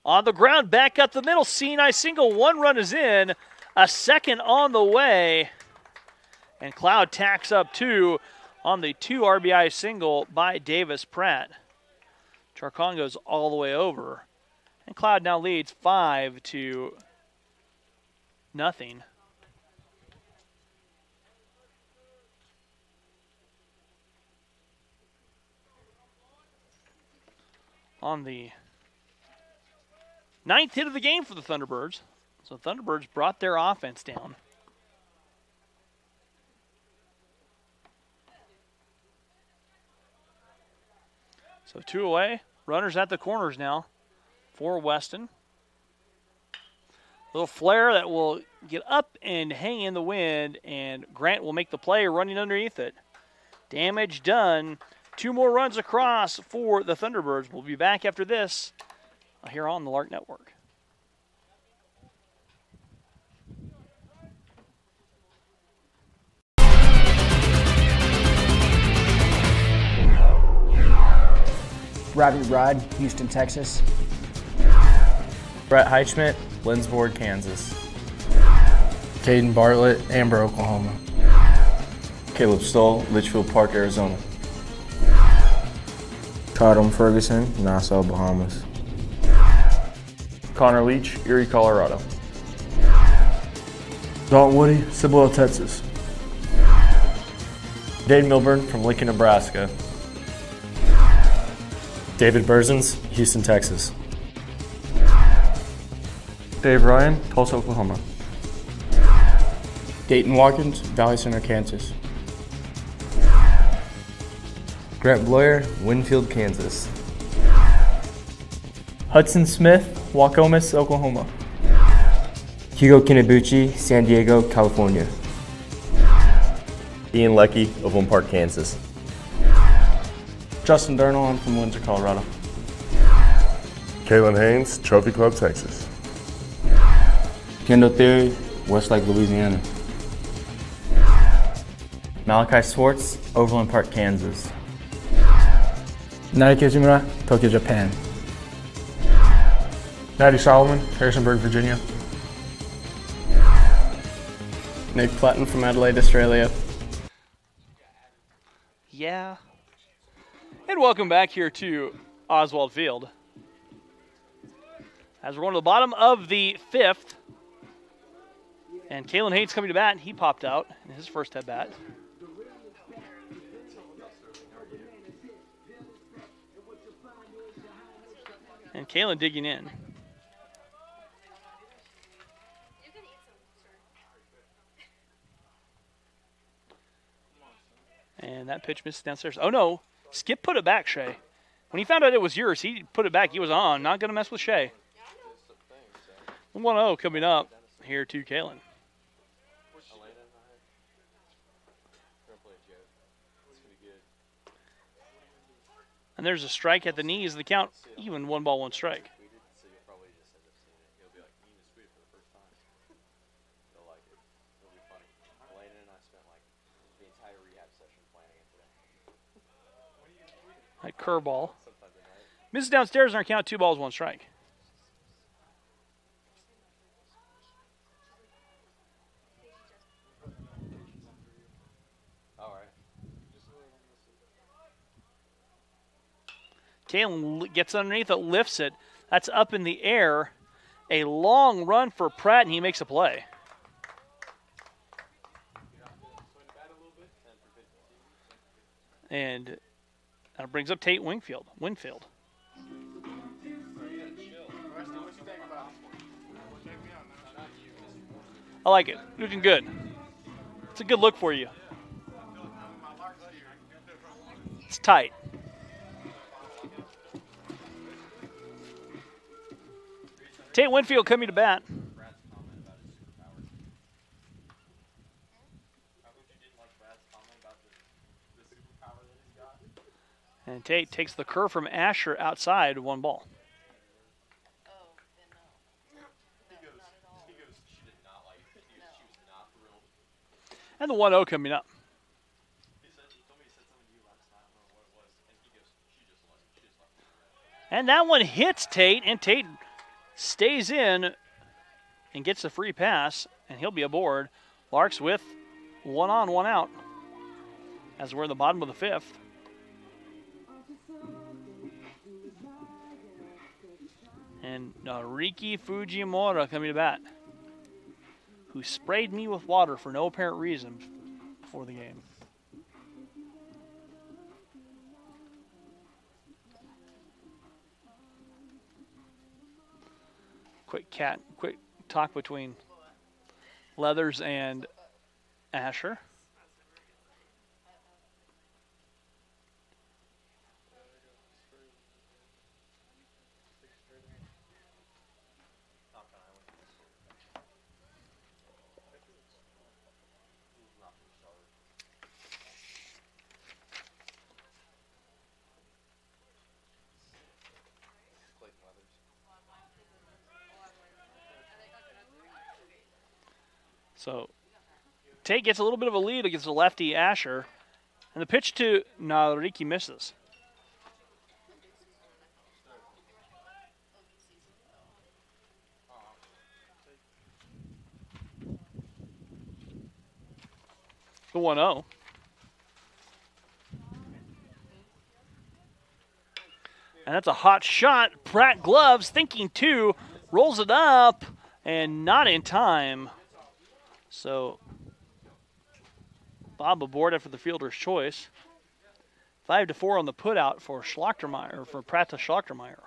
On the ground, back up the middle, Sinai single, 1 run is in, a second on the way. And Cloud tacks up 2 on the 2 RBI single by Davis Pratt. Charcon goes all the way over. And Cloud now leads 5-0. On the 9th hit of the game for the Thunderbirds. So Thunderbirds brought their offense down. So 2 away. Runners at the corners now for Weston. Little flare that will get up and hang in the wind, and Grant will make the play running underneath it. Damage done. 2 more runs across for the Thunderbirds. We'll be back after this here on the Lark Network. Robbie Rod, Houston, Texas. Brett Heichman, Lindsborg, Kansas. Caden Bartlett, Amber, Oklahoma. Caleb Stoll, Litchfield Park, Arizona. Tatum Ferguson, Nassau, Bahamas. Connor Leach, Erie, Colorado. Dalton Woody, Cibolo, Texas. Dave Milburn from Lincoln, Nebraska. David Berzins, Houston, Texas. Dave Ryan, Tulsa, Oklahoma. Dayton Watkins, Valley Center, Kansas. Grant Bloyer, Winfield, Kansas. Hudson Smith, Waukomis, Oklahoma. Hugo Kinabuchi, San Diego, California. Ian Leckie, Overland Park, Kansas. Justin Durnall, I'm from Windsor, Colorado. Kalen Haynes, Trophy Club, Texas. Kendall Theory, Westlake, Louisiana. Malachi Swartz, Overland Park, Kansas. Naoki Izumura, Tokyo, Japan. Natty Solomon, Harrisonburg, Virginia. Nick Platten from Adelaide, Australia. Yeah. And welcome back here to Oswald Field. As we're going to the bottom of the 5th. And Kalen Haynes coming to bat. He popped out in his first at bat. And Kalen digging in. And that pitch missed downstairs. Oh, no. Skip put it back, Shay. When he found out it was yours, he put it back. He was on. Not going to mess with Shay. 1-0 coming up here to Kalen. And there's a strike at the knees. The count even 1 ball, 1 strike. That curveball. Misses downstairs, and our count 2 balls, 1 strike. Kalen gets underneath it, lifts it. That's up in the air. A long run for Pratt, and he makes a play. And that brings up Tate Winfield. I like it. Looking good. It's a good look for you. It's tight. Tate Winfield coming to bat. And Tate takes the curve from Asher outside, 1 ball. And the 1-0 coming up. And that one hits Tate, and Tate stays in and gets a free pass, and he'll be aboard. Larks with 1 on, 1 out as we're in the bottom of the 5th. And Riki Fujimura coming to bat, who sprayed me with water for no apparent reason before the game. Quick talk between Leathers and Asher. So Tate gets a little bit of a lead against the lefty Asher. And the pitch to Nariki misses. The 1-0. And that's a hot shot. Pratt gloves, thinking 2, rolls it up, and not in time. So Bob aboard after the fielder's choice. 5-4 on the putout for Schlachtermeyer, for Pratt to Schlachtermeyer.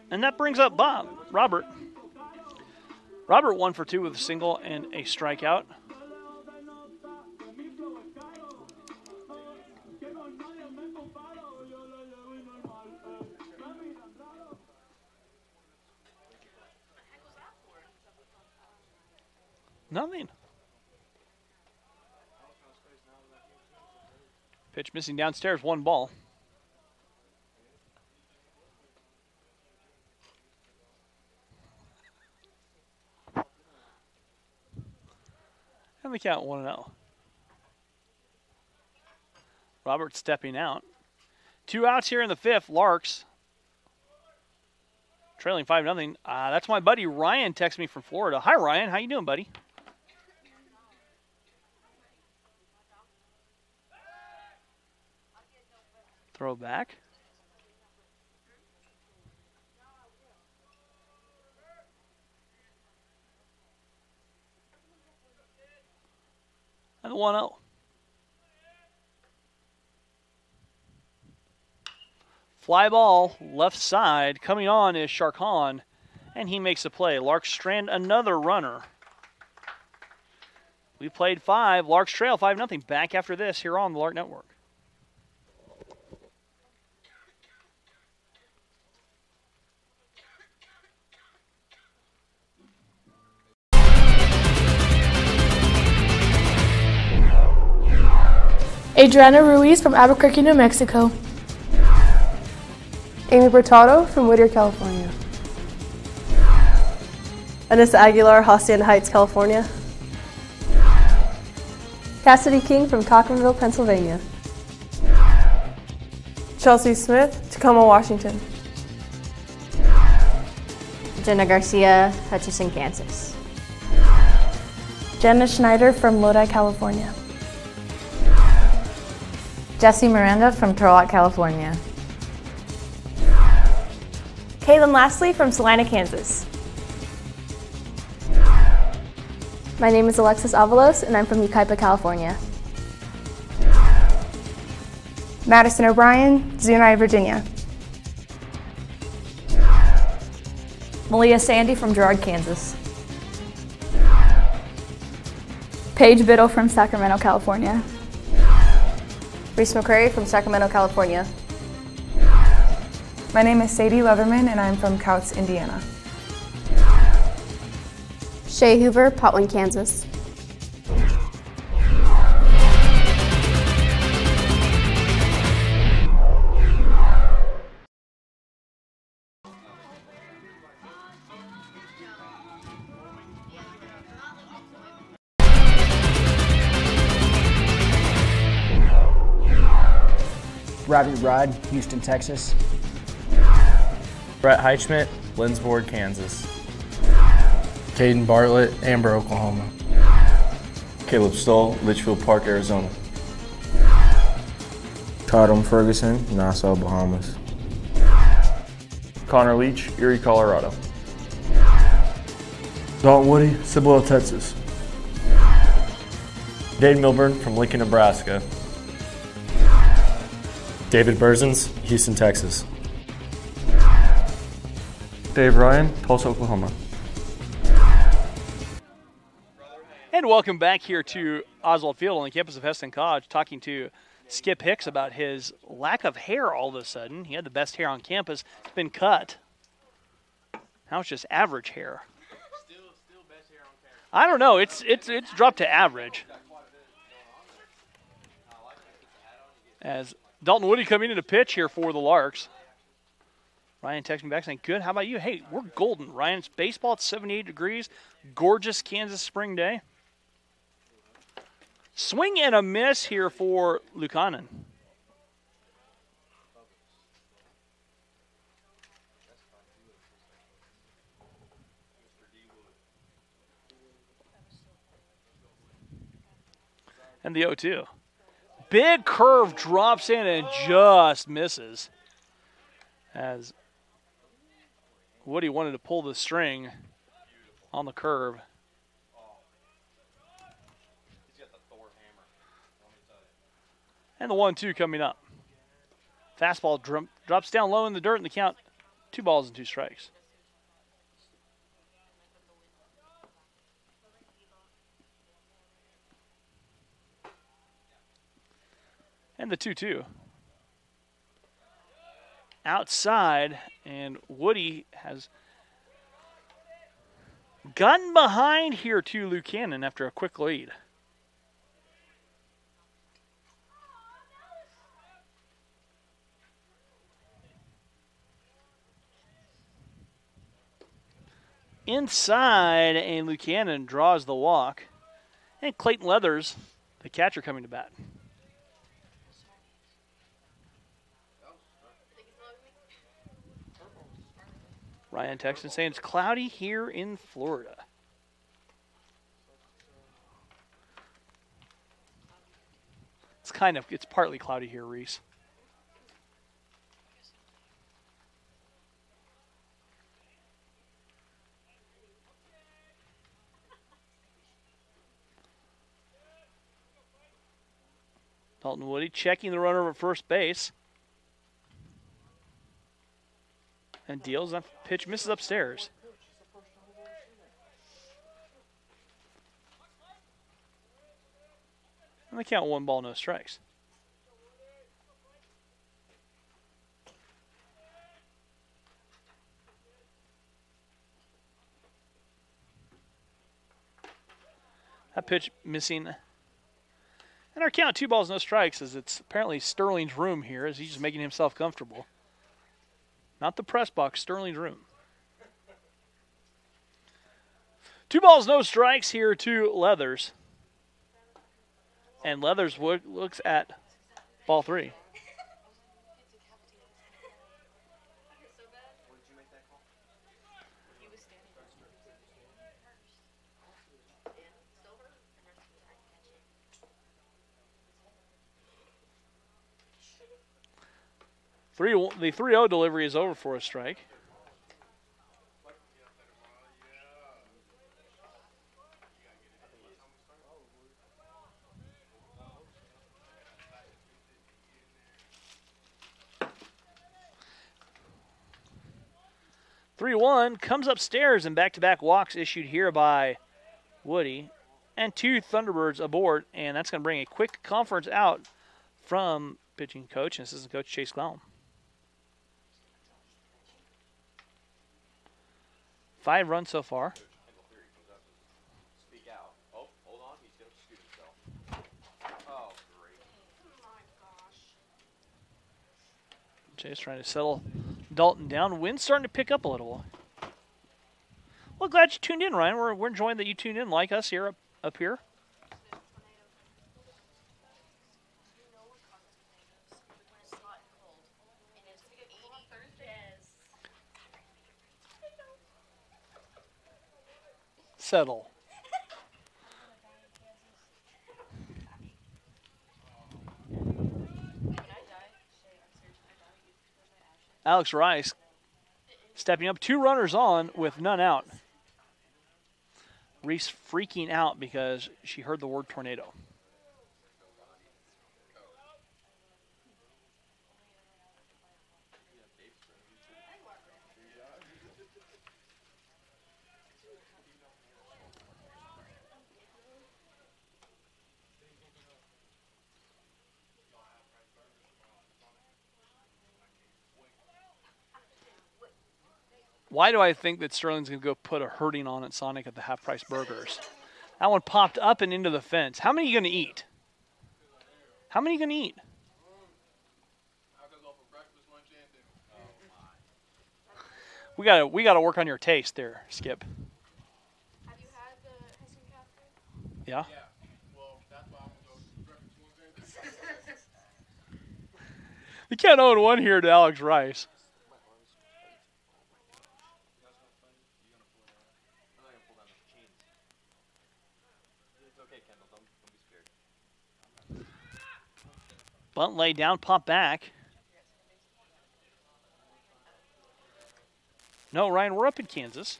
And that brings up Robert. Robert 1 for 2 with a single and a strikeout. Nothing. Pitch missing downstairs, 1 ball. And the count 1-0. Robert stepping out. 2 outs here in the 5th. Larks trailing 5-0. That's my buddy Ryan texted me from Florida. Hi, Ryan. How you doing, buddy? Throw back. And 1-0. Fly ball, left side. Coming on is Sharkhan, and he makes a play. Larks strand another runner. We played 5. Larks trail 5-0. Back after this here on the Lark Network. Adriana Ruiz from Albuquerque, New Mexico. Amy Bertado from Whittier, California. Anissa Aguilar, Hacienda Heights, California. Cassidy King from Cochranville, Pennsylvania. Chelsea Smith, Tacoma, Washington. Jenna Garcia, Hutchinson, Kansas. Jenna Schneider from Lodi, California. Jessie Miranda from Turlock, California. Kaylin Lastly from Salina, Kansas. My name is Alexis Avalos, and I'm from Yucaipa, California. Madison O'Brien, Zuni, Virginia. Malia Sandy from Girard, Kansas. Paige Biddle from Sacramento, California. Reese McCrary from Sacramento, California. My name is Sadie Leatherman, and I'm from Couts, Indiana. Shay Hoover, Potwin, Kansas. Robbie Rod, Houston, Texas. Brett Heichman, Lindsborg, Kansas. Caden Bartlett, Amber, Oklahoma. Caleb Stoll, Litchfield Park, Arizona. Tatum Ferguson, Nassau, Bahamas. Connor Leach, Erie, Colorado. Dalton Woody, Cibolo, Texas. Dave Milburn from Lincoln, Nebraska. David Berzins, Houston, Texas. Dave Ryan, Tulsa, Oklahoma. And welcome back here to Oswald Field on the campus of Hesston College, talking to Skip Hicks about his lack of hair all of a sudden. He had the best hair on campus. It's been cut. Now it's just average hair. Still best hair on campus. I don't know. It's dropped to average. As Dalton Woody coming in to pitch here for the Larks. Ryan texting me back saying, good, how about you? Hey, we're golden, Ryan. It's baseball at 78 degrees. Gorgeous Kansas spring day. Swing and a miss here for Lukanen. And the 0-2. Big curve drops in and just misses. As Woody wanted to pull the string on the curve. And the 1-2 coming up. Fastball drops down low in the dirt, and the count 2 balls and 2 strikes. And the 2-2. Outside, and Woody has gotten behind here to Lucannon after a quick lead. Inside, and Lucannon draws the walk. And Clayton Leathers, the catcher, coming to bat. Ryan Texan saying it's cloudy here in Florida. It's partly cloudy here, Reese. Dalton Woody checking the runner over at first base. And deals that pitch, misses upstairs. And they count 1 ball, no strikes. That pitch missing. And our count 2 balls, no strikes, as it's apparently Sterling's room here, as he's just making himself comfortable. Not the press box, Sterling's room. 2 balls, no strikes here to Leathers. And Leathers looks at ball 3. The 3-0 delivery is over for a strike. "3-1 comes upstairs, and back-to-back walks issued here by Woody, and 2 Thunderbirds aboard, and that's going to bring a quick conference out from pitching coach and assistant coach Chase Clown. 5 runs so far. Speak out. Oh, hold on. He's going to scoot himself. Oh, great. Oh, my gosh. Chase trying to settle Dalton down. Wind's starting to pick up a little. Well, glad you tuned in, Ryan. We're enjoying that you tuned in like us here up here. Settle. Alex Rice stepping up, 2 runners on with none out. Reese freaking out because she heard the word tornado. Why do I think that Sterling's going to go put a hurting on at Sonic at the half-price burgers? That one popped up and into the fence. How many are you going to eat? How many are you going to eat? We gotta work on your taste there, Skip. Have you had the Hessian cat food? Yeah? Yeah. Well, that's why I'm going to go breakfast one thing. You can't own one here to Alex Rice. Bunt laid down, pop back. No, Ryan, we're up in Kansas.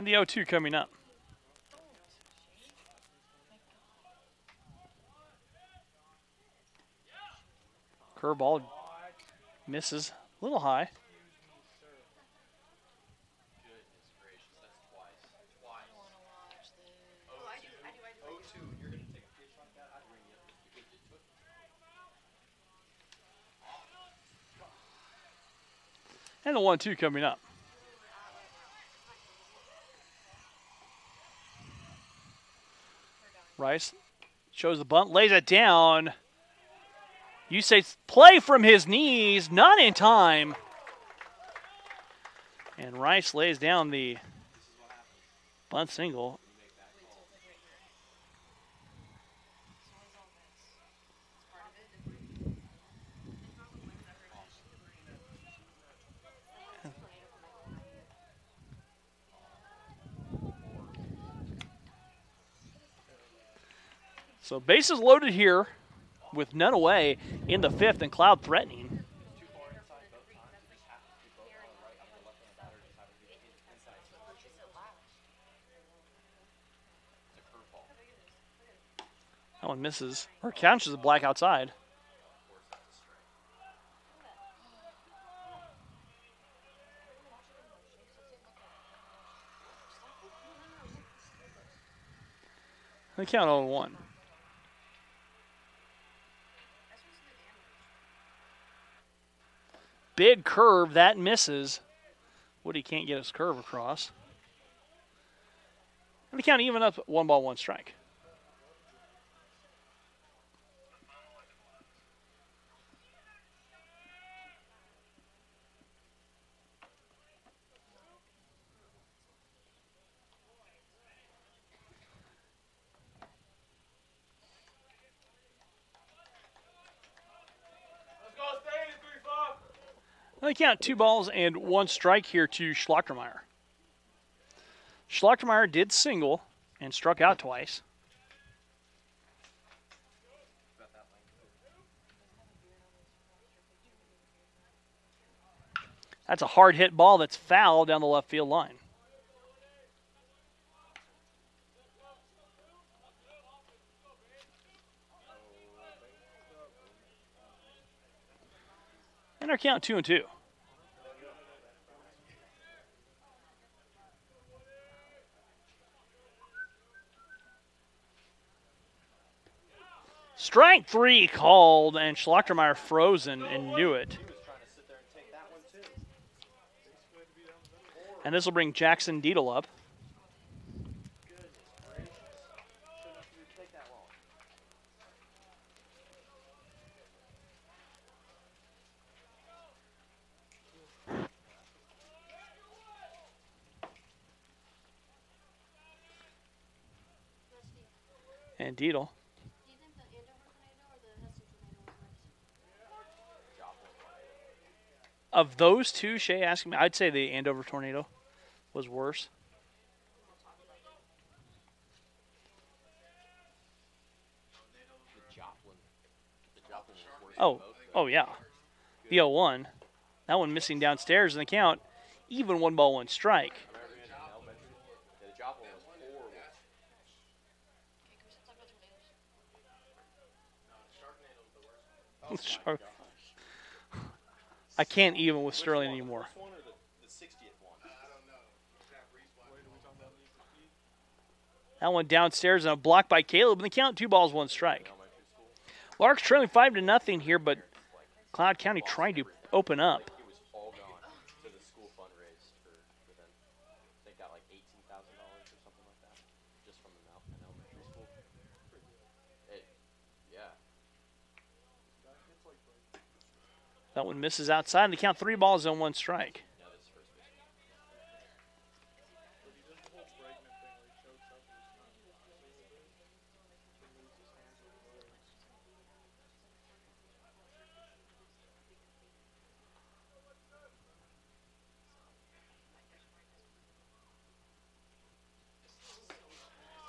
And the 0-2 coming up. Curveball misses a little high. And the 1-2 coming up. Rice shows the bunt, lays it down. You say play from his knees, not in time. And Rice lays down the bunt single. So bases loaded here with none away in the 5th and Cloud threatening. That one misses, or counts as a black outside. The count 0-1. Big curve, that misses. Woody can't get his curve across. And the count even up, 1 ball, 1 strike. They count 2 balls and 1 strike here to Schlachtermeyer. Schlachtermeyer did single and struck out twice. That's a hard hit ball that's foul down the left field line. And our count 2-2. Strike 3 called, and Schlachtermeyer frozen and knew it. And this will bring Jackson Deedle up. And Deedle. Of those two, Shay asking me, I'd say the Andover Tornado was worse. Oh yeah. The 0-1. That one missing downstairs in the count. Even 1 ball, 1 strike. I can't even with Sterling anymore. That one downstairs and a block by Caleb, and the count 2 balls, 1 strike. Larks trailing 5-0 here, but Cloud County trying to open up. That one misses outside, and the count 3 balls and 1 strike.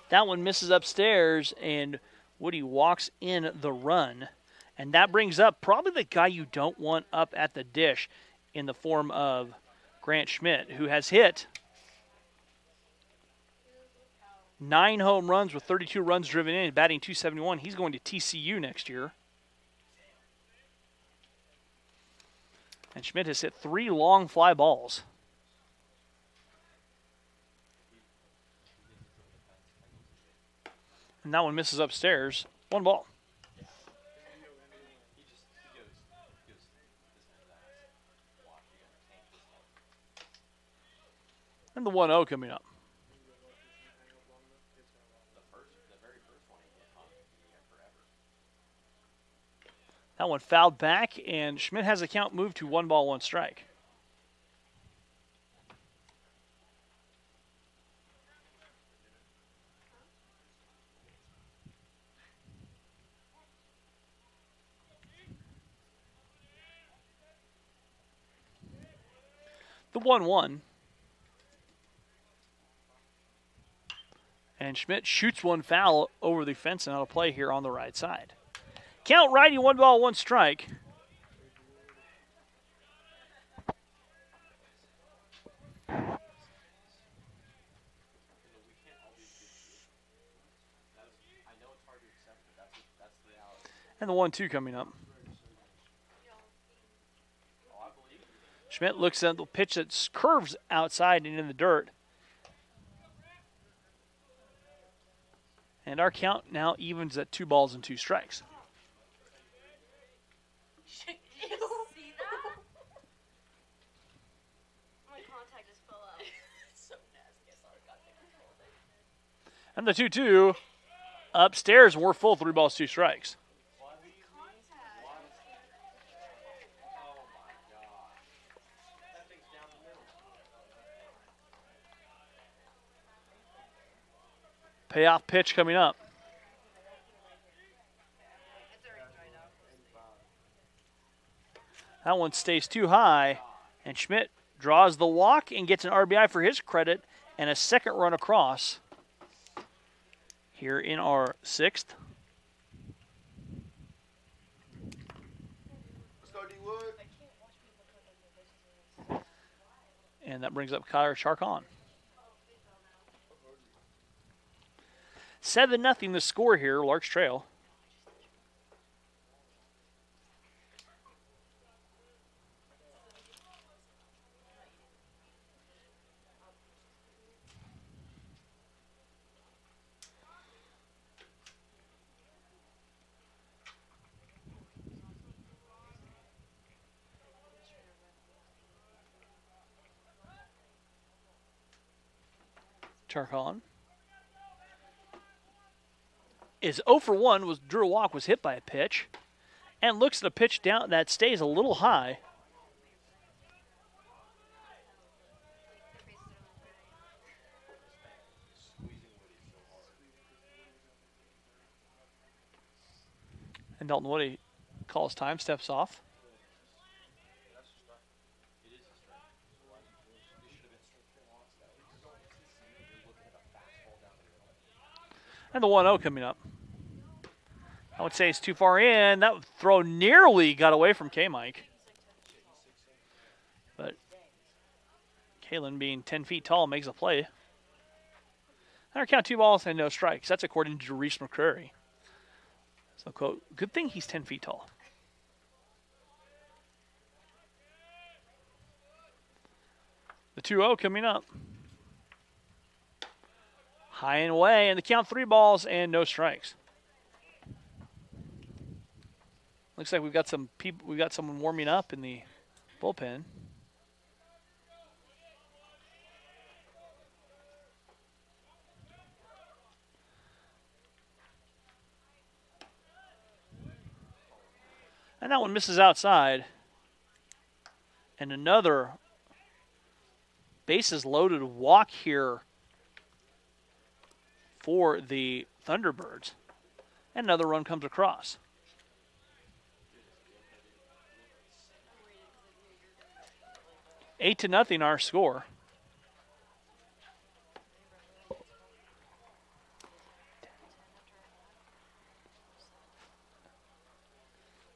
That one misses upstairs, and Woody walks in the run. And that brings up probably the guy you don't want up at the dish in the form of Grant Schmidt, who has hit 9 home runs with 32 runs driven in, batting .271. He's going to TCU next year. And Schmidt has hit 3 long fly balls. And that one misses upstairs. 1 ball. And the 1-0 coming up. That one fouled back, and Schmidt has the count moved to 1 ball, 1 strike. The 1-1. And Schmidt shoots one foul over the fence and out of play here on the right side. Count righty, 1 ball, 1 strike. And the 1-2 coming up. Schmidt looks at the pitch that curves outside and in the dirt. And our count now evens at 2 balls and 2 strikes. And the 2-2 upstairs, we're full, 3 balls, 2 strikes. Payoff pitch coming up. That one stays too high, and Schmidt draws the walk and gets an RBI for his credit and a 2nd run across here in our 6th. And that brings up Kyler Charcon. 7-0 the score here, Larks trail. Charcon is 0 for 1, drew a walk, was hit by a pitch, and looks at a pitch down that stays a little high. And Dalton Woody calls time, steps off. And the 1-0 coming up. I would say it's too far in. That throw nearly got away from K-Mike. But Kalen, being 10 feet tall, makes a play. Our count 2 balls and no strikes. That's according to Reese McCrary. So, quote, good thing he's 10 feet tall. The 2-0 coming up. High and away, and the count 3 balls and no strikes. Looks like we've got some people. We've got someone warming up in the bullpen. And that one misses outside. And another bases loaded walk here for the Thunderbirds. And another run comes across. Eight to nothing our score.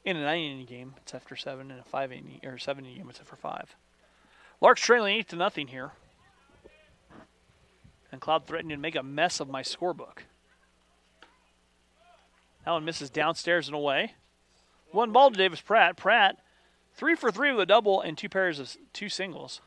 In a 9-inning game, it's after 7, and a 5-inning or 7-inning game, it's after 5. Larks trailing 8 to nothing here. And Cloud threatening to make a mess of my scorebook. That one misses downstairs and away. One ball to Davis Pratt. Pratt, 3 for 3 with a double and 2 pairs of 2 singles.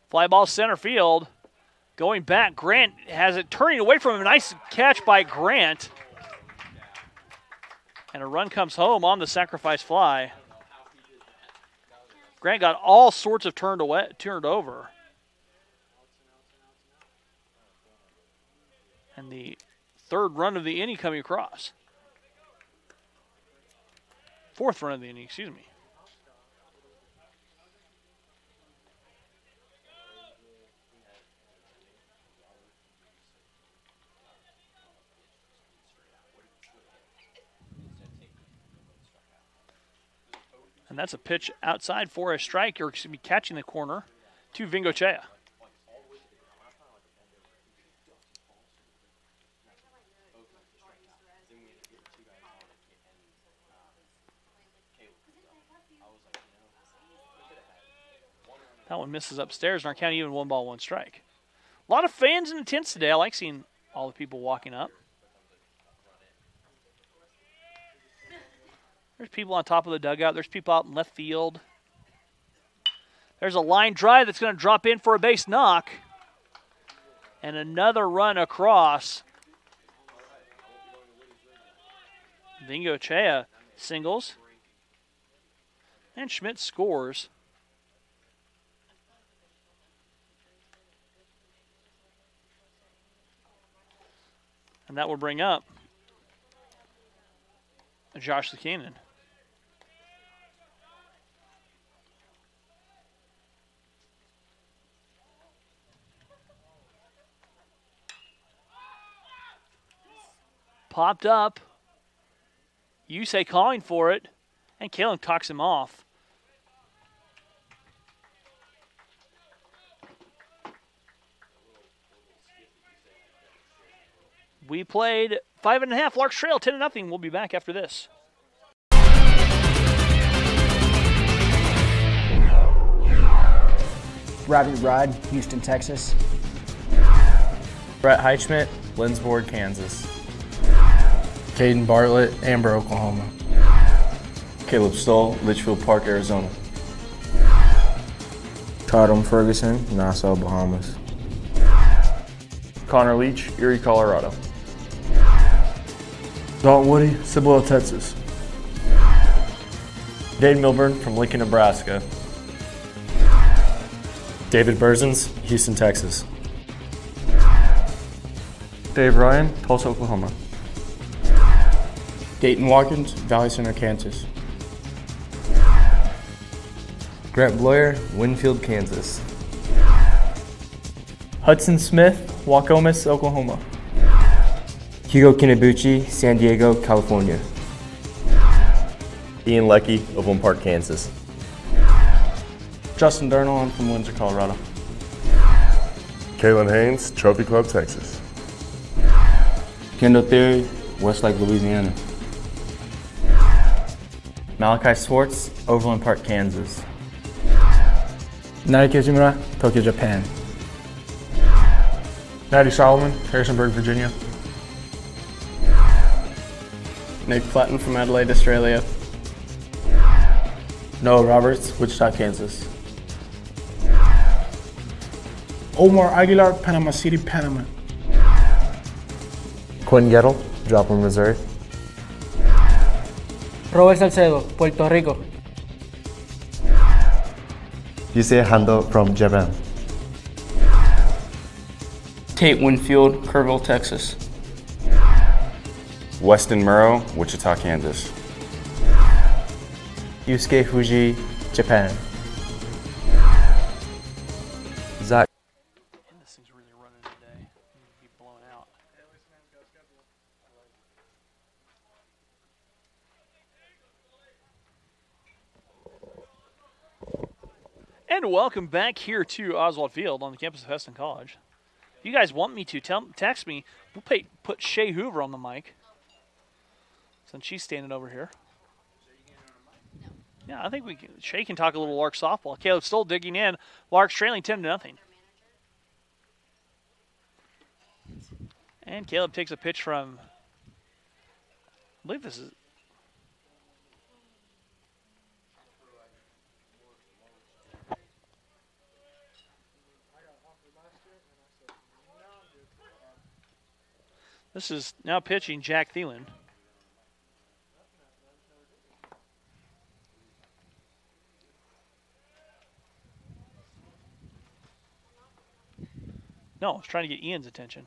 Fly ball center field. Going back, Grant has it turning away from him. Nice catch by Grant. And a run comes home on the sacrifice fly. Grant got all sorts of turned over. And the third run of the inning coming across. Fourth run of the inning, excuse me. And that's a pitch outside for a strike, or excuse me, catching the corner to Vingochea. That one misses upstairs, and our county even 1 ball, 1 strike. A lot of fans in attendance today. I like seeing all the people walking up. There's people on top of the dugout. There's people out in left field. There's a line drive that's going to drop in for a base knock. And another run across. Vingochea singles. And Schmidt scores. And that will bring up Josh Lukanen. Popped up. Yusei calling for it. And Kalen talks him off. We played 5.5. Larks trail 10-0. We'll be back after this. Rabbit Rod, Houston, Texas. Brett Heichman, Lindsborg, Kansas. Caden Bartlett, Amber, Oklahoma. Caleb Stoll, Litchfield Park, Arizona. Tatum Ferguson, Nassau, Bahamas. Connor Leach, Erie, Colorado. Dalton Woody, Cibolo, Texas. Dade Milburn from Lincoln, Nebraska. David Berzins, Houston, Texas. Dave Ryan, Tulsa, Oklahoma. Dayton Watkins, Valley Center, Kansas. Grant Bloyer, Winfield, Kansas. Hudson Smith, Waukomis, Oklahoma. Hugo Kinabuchi, San Diego, California. Ian Leckie, Overland Park, Kansas. Justin Durnall, I'm from Windsor, Colorado. Kalen Haynes, Trophy Club, Texas. Kendall Theory, Westlake, Louisiana. Malachi Swartz, Overland Park, Kansas. Naoki Kizumura, Tokyo, Japan. Maddie Solomon, Harrisonburg, Virginia. Nick Platten from Adelaide, Australia. Noah Roberts, Wichita, Kansas. Omar Aguilar, Panama City, Panama. Quinn Gettle, Joplin, Missouri. Robert Salcedo, Puerto Rico. Yusei Hando from Japan. Tate Winfield, Kerrville, Texas. Weston Murrow, Wichita, Kansas. Yusuke Fuji, Japan. Zach. This thing's really running today. Be blown out. And welcome back here to Oswald Field on the campus of Hesston College. If you guys want me to, text me. We'll put Shay Hoover on the mic. Since she's standing over here. Yeah, I think we can. Shay can talk a little Lark softball. Caleb Stoll digging in. Lark's trailing 10-0. And Caleb takes a pitch from, I believe this is. This is now pitching Jack Thielen. No, I was trying to get Ian's attention.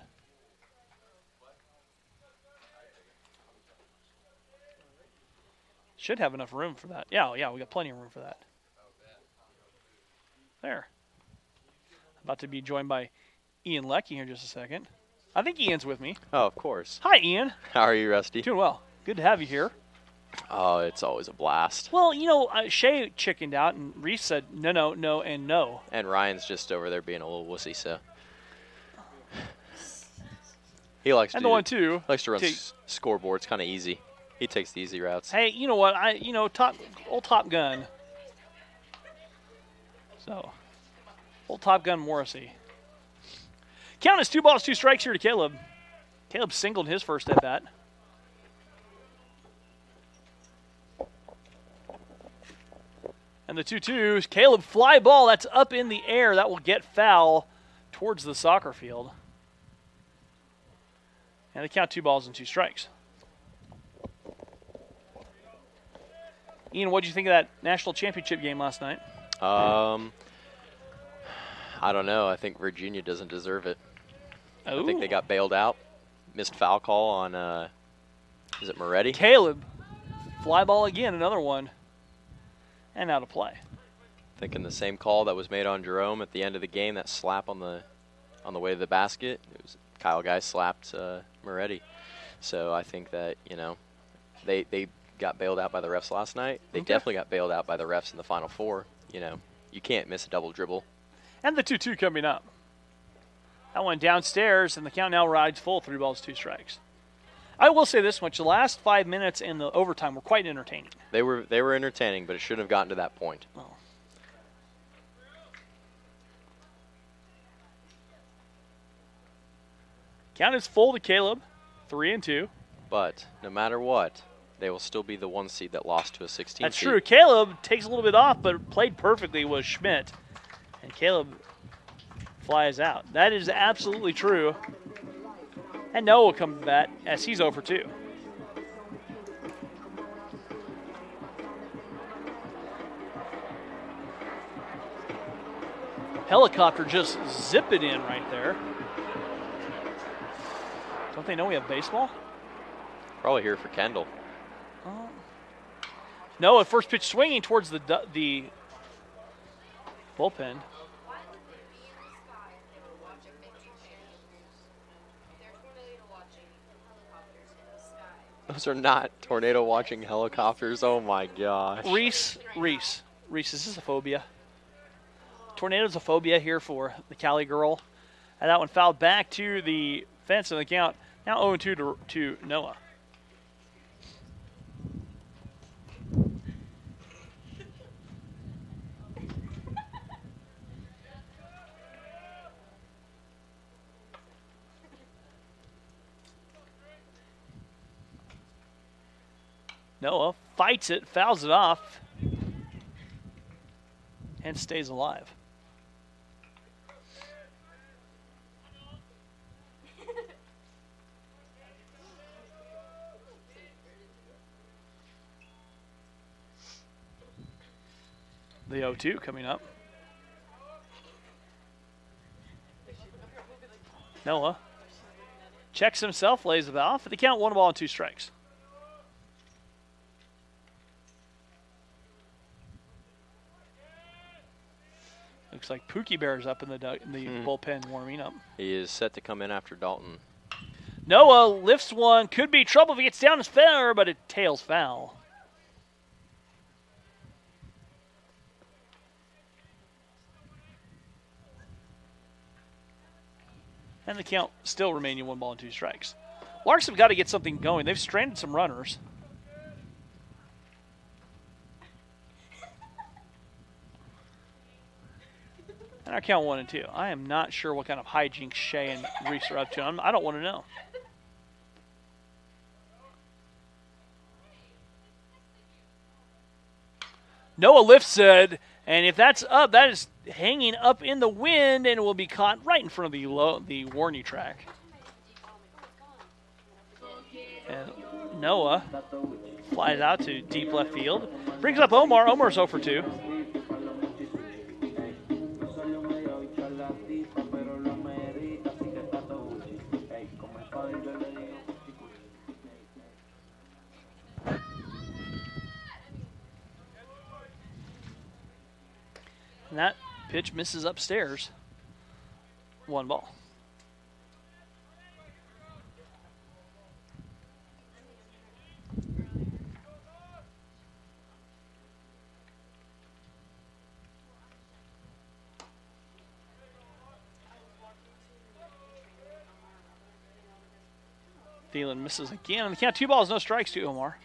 Should have enough room for that. Yeah, we got plenty of room for that. There. About to be joined by Ian Leckie here in just a second. I think Ian's with me. Oh, of course. Hi, Ian. How are you, Rusty? Doing well. Good to have you here. Oh, it's always a blast. Well, you know, Shay chickened out, and Reese said no, no, no, and no. And Ryan's just over there being a little wussy, so. He likes to. And the one, too. Likes to run scoreboards, kind of easy. He takes the easy routes. Hey, you know what? Old Top Gun. So, old Top Gun Morrissey. Count is 2 balls, 2 strikes here to Caleb. Caleb singled his first at bat. And the 2-2, Caleb fly ball. That's up in the air. That will get foul towards the soccer field. And they count 2 balls and 2 strikes. Ian, what did you think of that national championship game last night? I don't know. I think Virginia doesn't deserve it. Ooh. I think they got bailed out. Missed foul call on, is it Moretti? Caleb, fly ball again, another one. And out of play. Thinking the same call that was made on Jerome at the end of the game, that slap on the way to the basket. It was Kyle Guy slapped Moretti. So I think that, you know, they got bailed out by the refs last night. They definitely got bailed out by the refs in the Final Four. You know, you can't miss a double dribble. And the 2-2 coming up. That one downstairs, and the count now rides full, 3 balls, 2 strikes. I will say this much: the last 5 minutes in the overtime were quite entertaining. They were entertaining, but it shouldn't have gotten to that point. Oh. Count is full to Caleb, 3-2. But no matter what, they will still be the 1 seed that lost to a 16 That's seed. true. Caleb takes a little bit off, but played perfectly with Schmidt. And Caleb flies out. That is absolutely true. And Noah will come to bat as he's over 2. Helicopter just zip it in right there. Don't they know we have baseball? Probably here for Kendall. Noah, first pitch swinging towards the bullpen. Those are not tornado watching helicopters. Oh my gosh. Reese, is this a phobia? Tornado's a phobia here for the Cali girl. And that one fouled back to the fence in the count. Now 0-2 to Noah. Noah fights it, fouls it off, and stays alive. The 0-2 coming up. Noah checks himself, lays it off. At the count, 1 ball and 2 strikes. Looks like Pookie Bear's up in the bullpen warming up. He is set to come in after Dalton. Noah lifts one. Could be trouble if he gets down as fair, but it tails foul. And the count still remaining 1 ball and 2 strikes. Larks have got to get something going. They've stranded some runners. And I count 1 and 2. I am not sure what kind of hijinks Shea and Reese are up to. I don't want to know. Noah lifts it, and if that's up, that is hanging up in the wind and will be caught right in front of the warning track. And Noah flies out to deep left field. Brings up Omar. Omar's 0 for 2. And that pitch misses upstairs. 1 ball. Thielen misses again. On the count, 2 balls, no strikes to Omar.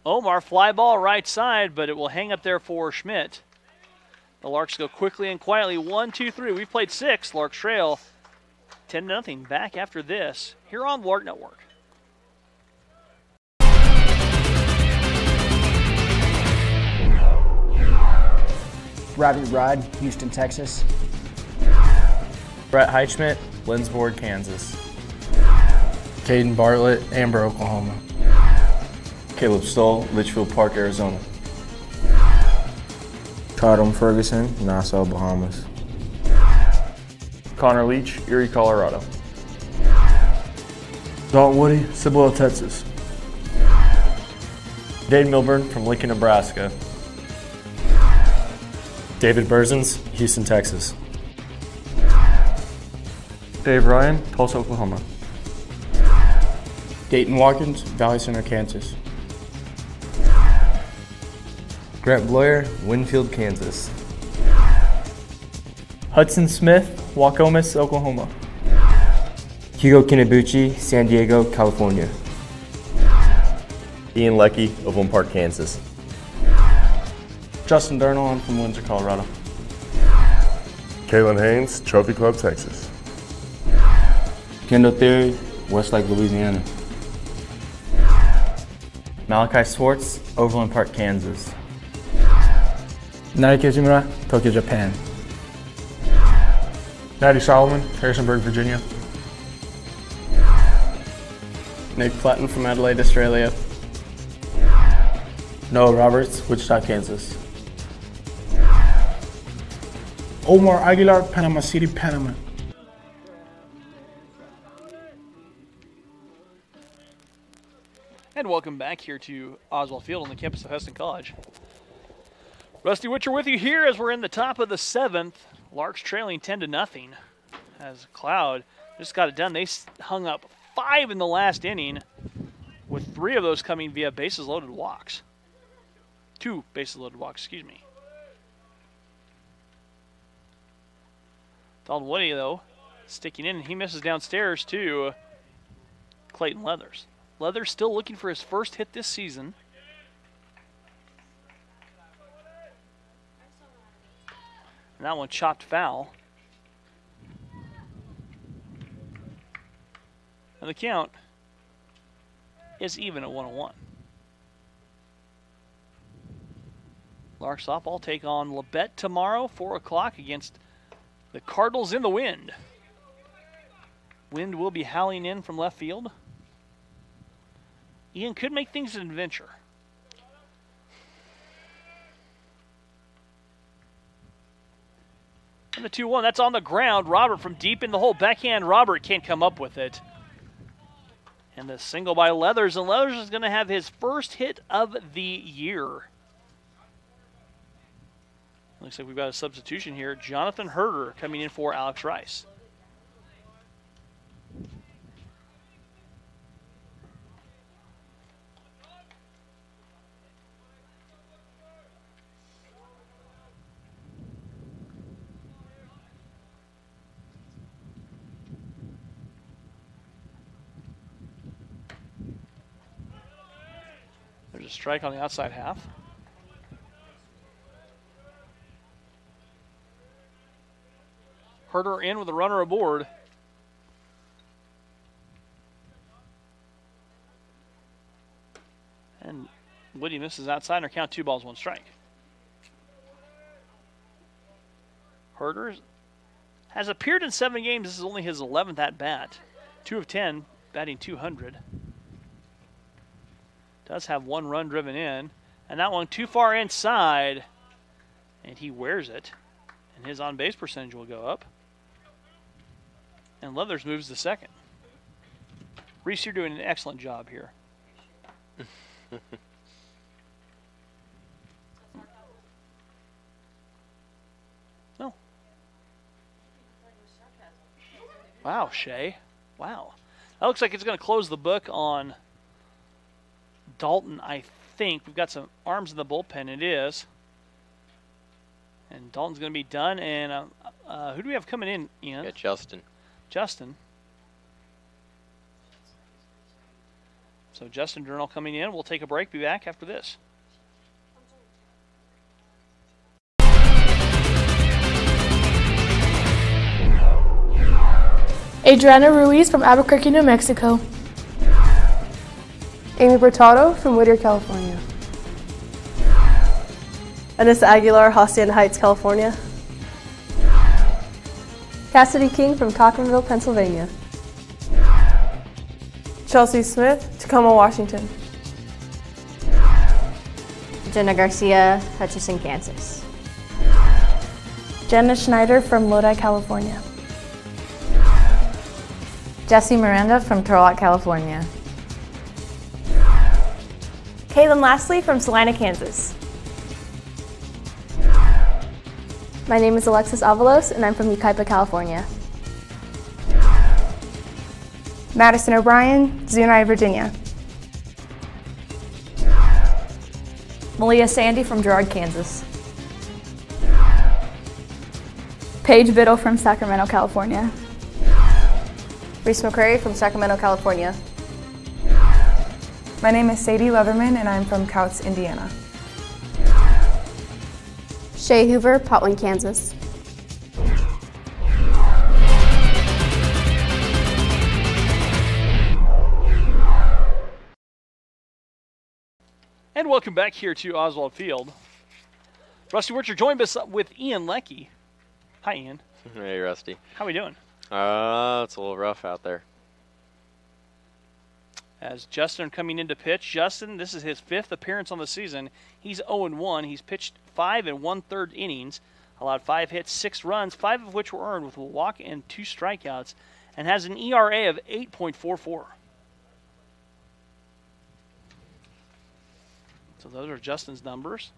Omar, fly ball right side, but it will hang up there for Schmidt. The Larks go quickly and quietly. 1, 2, 3. We've played 6. Larks trail 10-0. Back after this here on the Lark Network. Robbie Rudd, Houston, Texas. Brett Heitschmidt, Lindsborg, Kansas. Caden Bartlett, Amber, Oklahoma. Caleb Stoll, Litchfield Park, Arizona. Tatum Ferguson, Nassau, Bahamas. Connor Leach, Erie, Colorado. Dalton Woody, Cibolo, Texas. Dade Milburn from Lincoln, Nebraska. David Berzins, Houston, Texas. Dave Ryan, Tulsa, Oklahoma. Dayton Watkins, Valley Center, Kansas. Grant Bloyer, Winfield, Kansas. Hudson Smith, Waukomis, Oklahoma. Hugo Kinabuchi, San Diego, California. Ian Leckie, Overland Park, Kansas. Justin Durnall, I'm from Windsor, Colorado. Kalen Haynes, Trophy Club, Texas. Kendall Theory, Westlake, Louisiana. Malachi Swartz, Overland Park, Kansas. Naoki Izumura, Tokyo, Japan. Natty Solomon, Harrisonburg, Virginia. Nick Platten from Adelaide, Australia. Noah Roberts, Wichita, Kansas. Omar Aguilar, Panama City, Panama. And welcome back here to Oswald Field on the campus of Hesston College. Rusty Witcher with you here as we're in the top of the 7th. Larks trailing 10-0 as Cloud just got it done. They hung up 5 in the last inning, with 3 of those coming via bases loaded walks. 2 bases loaded walks, excuse me. Dalton Woody, though, sticking in, and he misses downstairs to Clayton Leathers. Leathers still looking for his first hit this season. And that one chopped foul. And the count is even at 1-1. Lark softball take on Labette tomorrow, 4 o'clock against the Cardinals in the wind. Wind will be howling in from left field. Ian could make things an adventure. And the 2-1, that's on the ground. Robert from deep in the hole. Backhand Robert can't come up with it. And the single by Leathers, and Leathers is going to have his first hit of the year. Looks like we've got a substitution here. Jonathan Herder coming in for Alex Rice. a strike on the outside half. Herder in with a runner aboard. And Woody misses outside and our count 2 balls, 1 strike. Herder has appeared in 7 games. This is only his 11th at bat. 2 of 10, batting .200. Does have 1 run driven in. And that one too far inside. And he wears it. And his on-base percentage will go up. And Leathers moves to second. Reese, you're doing an excellent job here. No. Wow, Shay. Wow. That looks like it's going to close the book on Dalton, I think. We've got some arms in the bullpen. It is. And Dalton's going to be done. And who do we have coming in, Ian? Yeah, Justin. Justin. So Justin Durnall coming in. We'll take a break. Be back after this. Adriana Ruiz from Albuquerque, New Mexico. Amy Bertado from Whittier, California. Anissa Aguilar, Hacienda Heights, California. Cassidy King from Cochranville, Pennsylvania. Chelsea Smith, Tacoma, Washington. Jenna Garcia, Hutchinson, Kansas. Jenna Schneider from Lodi, California. Jessie Miranda from Turlock, California. Caitlin Lastly from Salina, Kansas. My name is Alexis Avalos, and I'm from Yucaipa, California. Madison O'Brien, Zuni, Virginia. Malia Sandy from Girard, Kansas. Paige Biddle from Sacramento, California. Reese McCrary from Sacramento, California. My name is Sadie Leatherman, and I'm from Couts, Indiana. Shay Hoover, Potwin, Kansas. And welcome back here to Oswald Field. Rusty Wirtzer joined us with Ian Leckie. Hi, Ian. Hey, Rusty. How we doing? It's a little rough out there. As Justin coming into pitch. Justin, this is his 5th appearance on the season. He's 0-1. He's pitched 5 1/3 innings, allowed 5 hits, 6 runs, 5 of which were earned with a walk and 2 strikeouts, and has an ERA of 8.44. So those are Justin's numbers.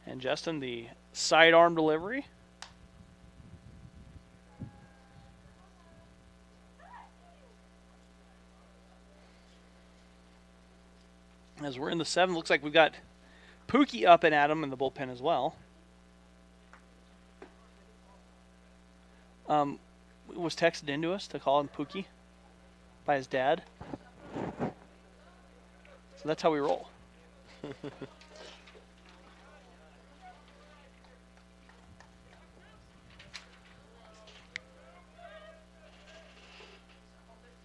And Justin, the sidearm delivery. As we're in the 7th, looks like we've got Pookie up and at him in the bullpen as well. Was texted into us to call him Pookie by his dad. So that's how we roll.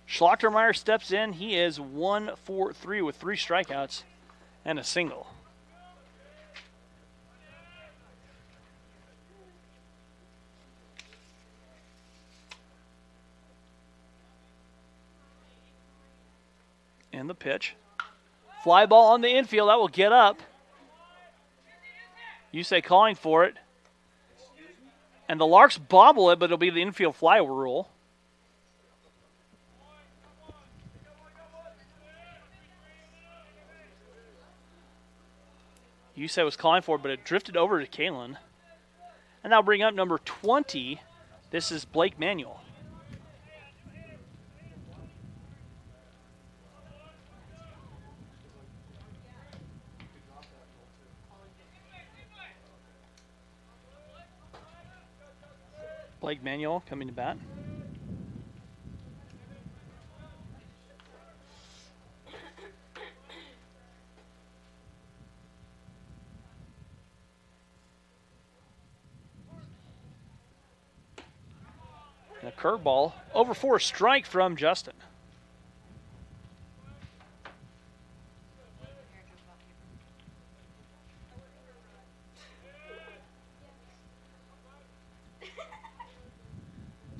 Schlachtermeyer steps in. He is 1 for 3 with 3 strikeouts and a single. And the pitch. Fly ball on the infield. That will get up. You say calling for it. And the Larks bobble it, but it'll be the infield fly rule. You said was calling for it, but it drifted over to Kalen. And that'll bring up number 20. This is Blake Manuel. Blake Manuel coming to bat. Curveball over for a strike from Justin.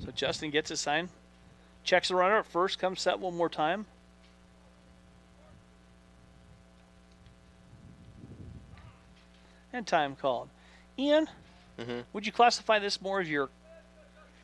So Justin gets his sign, checks the runner at first, comes set one more time. And time called. Ian, would you classify this more as your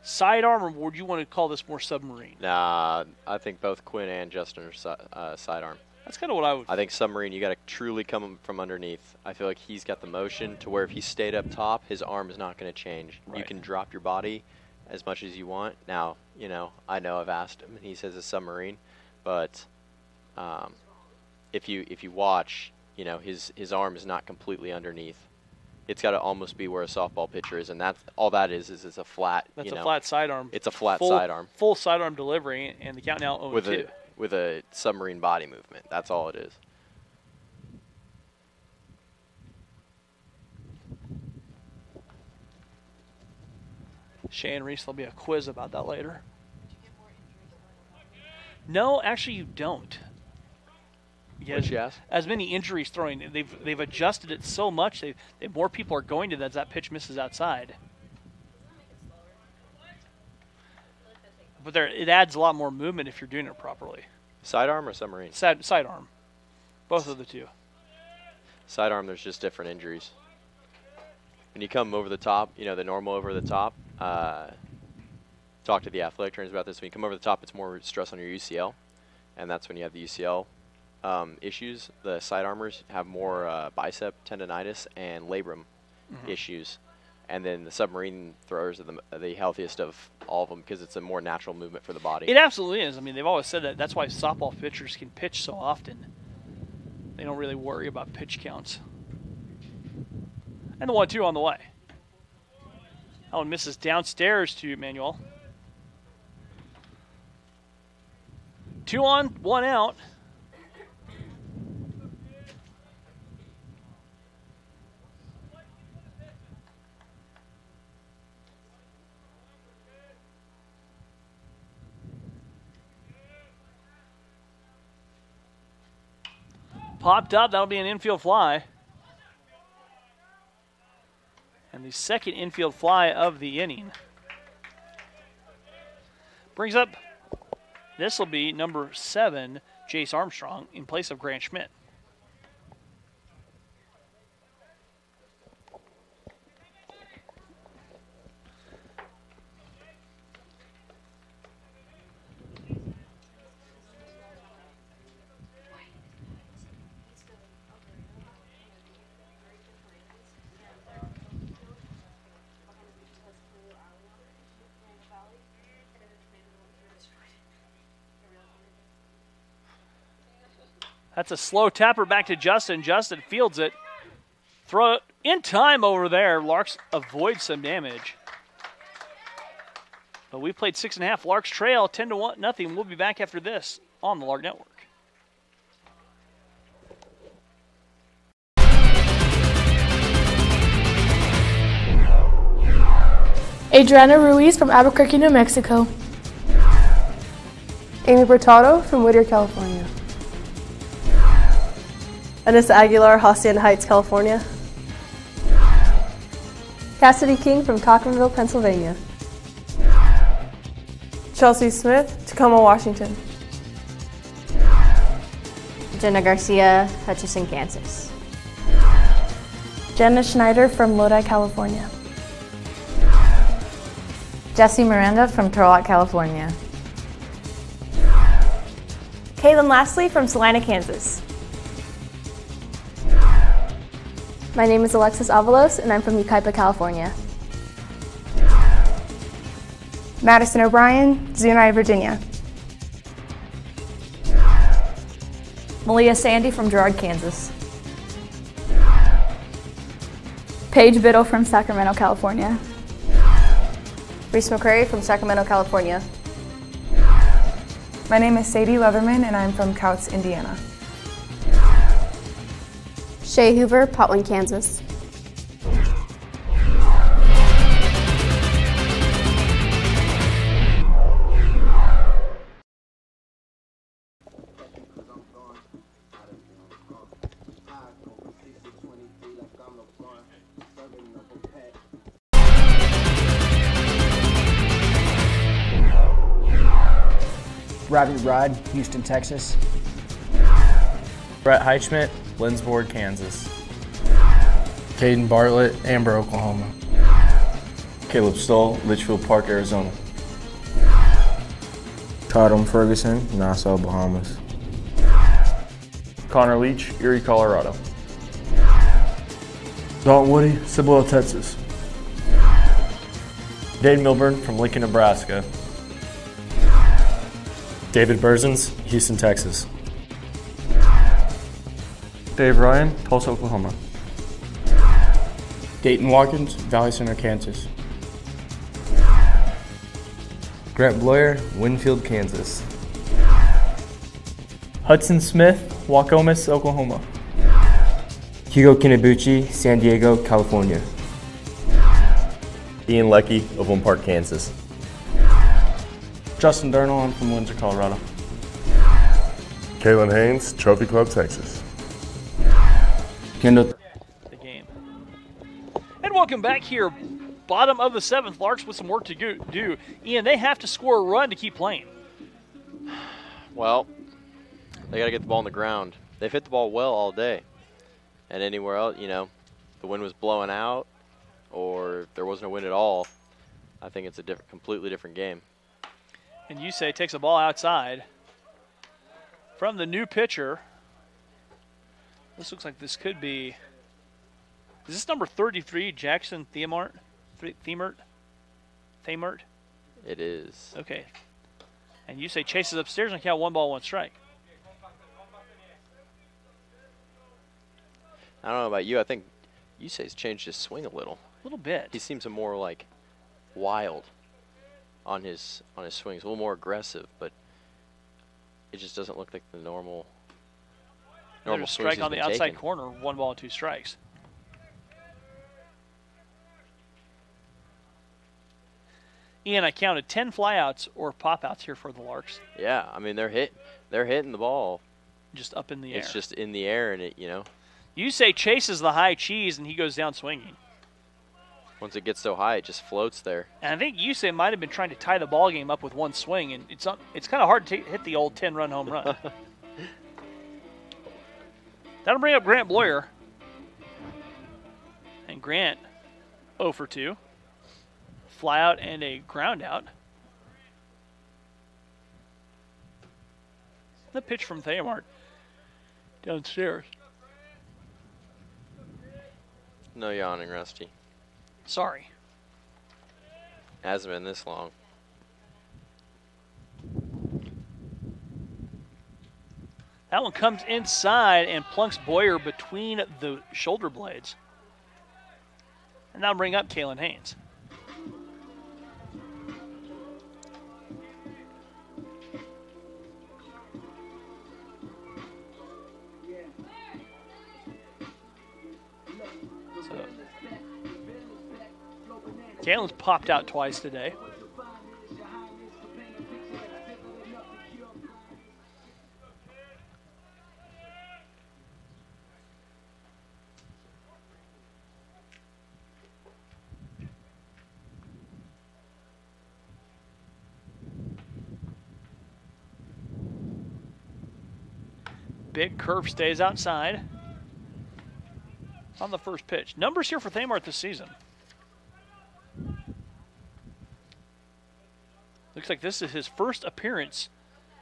sidearm, or would you want to call this more submarine? Nah, I think both Quinn and Justin are sidearm. That's kind of what I would. I think submarine, you got to truly come from underneath. I feel like he's got the motion to where if he stayed up top, his arm is not going to change. Right. You can drop your body as much as you want. Now, you know, I know I've asked him, and he says it's submarine, but if you watch, you know, his arm is not completely underneath. It's got to almost be where a softball pitcher is, and that's all that is it's a flat. That's a flat sidearm. It's a flat sidearm. Full sidearm delivery, and the count now 0-2. With a submarine body movement. That's all it is. Shane Reese, there'll be a quiz about that later. No, actually you don't. What'd you ask? As many injuries throwing, they've adjusted it so much. More people are going to that pitch misses outside. But it adds a lot more movement if you're doing it properly. Sidearm or submarine? Sidearm. Both of the two. Sidearm, there's just different injuries. When you come over the top, you know, the normal over the top, talk to the athletic trainers about this. When you come over the top, it's more stress on your UCL, and that's when you have the UCL issues. The sidearmers have more bicep tendonitis and labrum issues. And then the submarine throwers are the healthiest of all of them because it's a more natural movement for the body. It absolutely is. I mean, they've always said that. That's why softball pitchers can pitch so often. They don't really worry about pitch counts. And the 1-2 on the way. That one misses downstairs to Emmanuel. 2 on, 1 out. Popped up, that'll be an infield fly. And the second infield fly of the inning. Brings up, this will be number 7, Jace Armstrong, in place of Grant Schmidt. That's a slow tapper back to Justin. Justin fields it. Throw it in time over there. Larks avoid some damage. But we played 6.5. Larks trail 10-1. We'll be back after this on the Lark Network. Adriana Ruiz from Albuquerque, New Mexico. Amy Bertado from Whittier, California. Anissa Aguilar, Hacienda Heights, California. Cassidy King from Cochranville, Pennsylvania. Chelsea Smith, Tacoma, Washington. Jenna Garcia, Hutchinson, Kansas. Jenna Schneider from Lodi, California. Jessie Miranda from Turlock, California. Kaylin Lastly from Salina, Kansas. My name is Alexis Avalos, and I'm from Yucaipa, California. Madison O'Brien, Zuni, Virginia. Malia Sandy from Girard, Kansas. Paige Biddle from Sacramento, California. Reese McCrary from Sacramento, California. My name is Sadie Leatherman, and I'm from Couts, Indiana. Shay Hoover, Potwin, Kansas. Ravi Rod, Houston, Texas. Brett Heichman, Lindsborg, Kansas. Caden Bartlett, Amber, Oklahoma. Caleb Stoll, Litchfield Park, Arizona. Todd Ferguson, Nassau, Bahamas. Connor Leach, Erie, Colorado. Dalton Woody, Cibolo, Texas. Dade Milburn from Lincoln, Nebraska. David Berzins, Houston, Texas. Dave Ryan, Tulsa, Oklahoma. Dayton Watkins, Valley Center, Kansas. Grant Bloyer, Winfield, Kansas. Hudson Smith, Waukomis, Oklahoma. Hugo Kinabuchi, San Diego, California. Ian Leckie of One Park, Kansas. Justin Durnall, I'm from Windsor, Colorado. Kalen Haynes, Trophy Club, Texas. Kendall. The game. And welcome back here. Bottom of the 7th, Larks with some work to do. Ian, they have to score a run to keep playing. Well, they got to get the ball on the ground. They've hit the ball well all day. And anywhere else, you know, the wind was blowing out or if there wasn't a wind at all, I think it's a completely different game. And Yusei takes a ball outside from the new pitcher. This looks like this could be, is this number 33, Jackson Thiemert? Thiemert? It is. Okay. And Yusei chases upstairs and count 1 ball, 1 strike. I don't know about you. I think Yusei's changed his swing a little. A little bit. He seems more like wild on his swings, a little more aggressive, but it just doesn't look like the normal. There's a strike on the outside corner, 1 ball, 2 strikes. Ian, I counted 10 flyouts or pop-outs here for the Larks. Yeah, I mean they're hitting the ball just up in the air. It's just in the air, and it, you know. Yusei chases the high cheese and he goes down swinging. Once it gets so high, it just floats there. And I think Yusei might have been trying to tie the ball game up with 1 swing, and it's kind of hard to hit the old 10-run home run. That'll bring up Grant Bloyer. And Grant 0 for 2. Fly out and a ground out. The pitch from Thiemert downstairs. No yawning, Rusty. Sorry. Hasn't been this long. That one comes inside and plunks Boyer between the shoulder blades. And that'll bring up Kalen Haynes. Kalen's popped out twice today. Big curve stays outside on the first pitch. Numbers here for Thiemert this season. Looks like this is his first appearance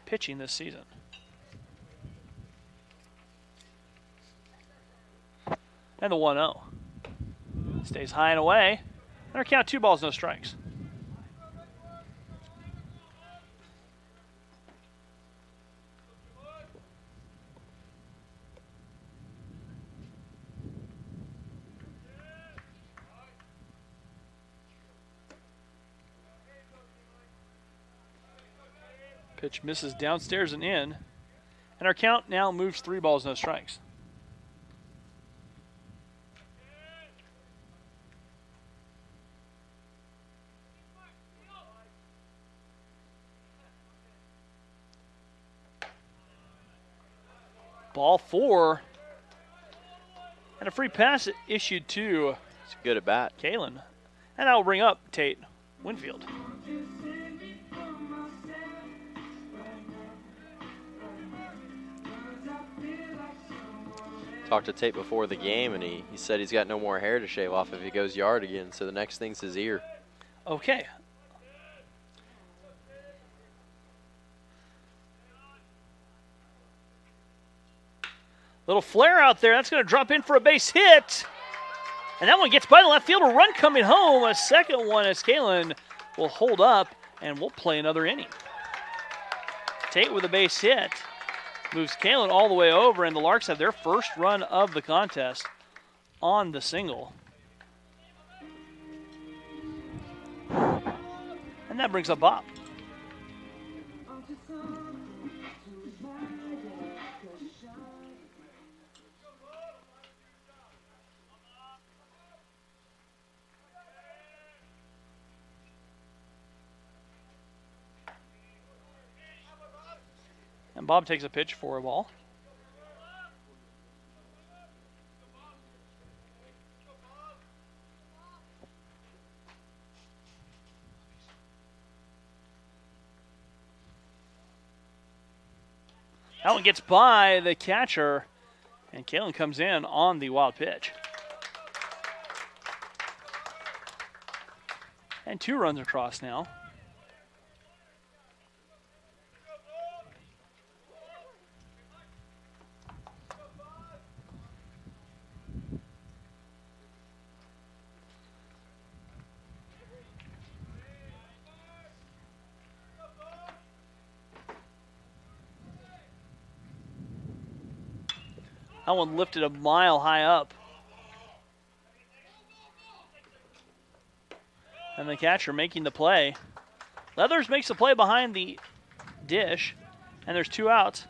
pitching this season. And the 1-0. Stays high and away. And our count 2 balls, no strikes. Pitch misses downstairs and in. And our count now moves 3 balls, no strikes. Ball 4. And a free pass issued to it's good at bat. Kalen. And that will bring up Tate Winfield. talked to Tate before the game, and he said he's got no more hair to shave off if he goes yard again, so the next thing's his ear. Okay. Little flare out there. That's going to drop in for a base hit. And that one gets by the left fielder. Run coming home. A second one as Kalen will hold up, and we'll play another inning. Tate with a base hit moves Kalen all the way over, and the Larks have their first run of the contest on the single. And that brings up Bob. And Bob takes a pitch for a ball. That one gets by the catcher, and Kalen comes in on the wild pitch. And 2 runs across now. That one lifted a mile high up. And the catcher making the play. Leathers makes the play behind the dish, and there's 2 outs.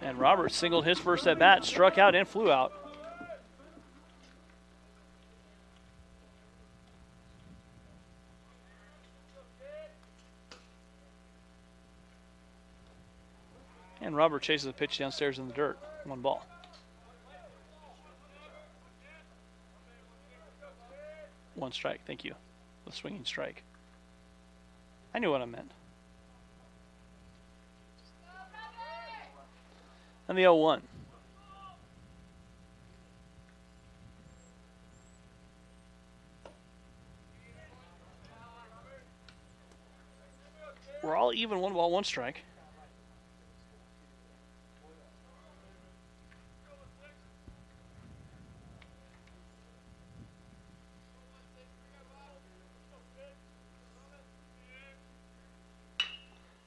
And Roberts singled his first at bat, struck out and flew out. And Robert chases a pitch downstairs in the dirt. 1 ball. One strike, thank you. The swinging strike. I knew what I meant. And the 0-1. We're all even, 1 ball, 1 strike.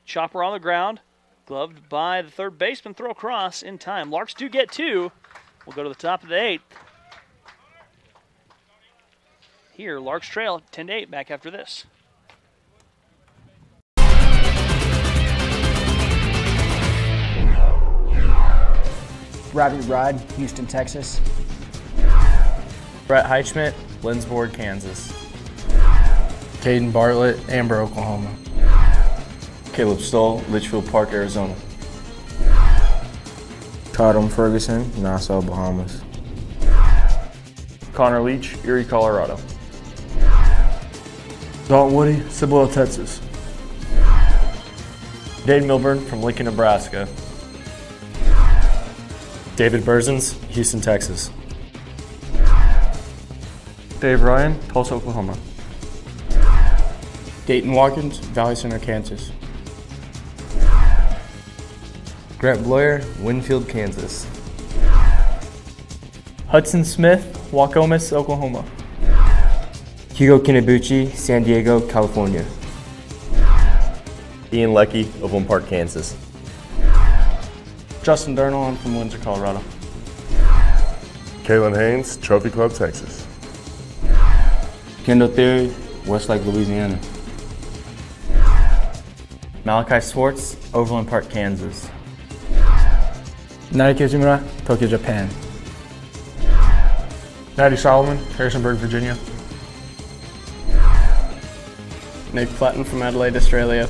Chopper on the ground, gloved by the third baseman, throw across in time. Larks do get 2. We'll go to the top of the 8th. Here, Larks trail 10-8 back after this. Robbie Rod, Houston, Texas. Brett Heichman, Lindsborg, Kansas. Caden Bartlett, Amber, Oklahoma. Caleb Stoll, Litchfield Park, Arizona. Tatum Ferguson, Nassau, Bahamas. Connor Leach, Erie, Colorado. Dalton Woody, Cibolo, Texas. Dade Milburn from Lincoln, Nebraska. David Berzins, Houston, Texas. Dave Ryan, Tulsa, Oklahoma. Dayton Watkins, Valley Center, Kansas. Grant Bloyer, Winfield, Kansas. Hudson Smith, Waukomis, Oklahoma. Hugo Kinabuchi, San Diego, California. Ian Leckie of One Park, Kansas. Justin Durnall, I'm from Windsor, Colorado. Kalen Haynes, Trophy Club, Texas. Kendall Theory, Westlake, Louisiana. Malachi Swartz, Overland Park, Kansas. Naoki Izumura, Tokyo, Japan. Natty Solomon, Harrisonburg, Virginia. Nick Platten from Adelaide, Australia.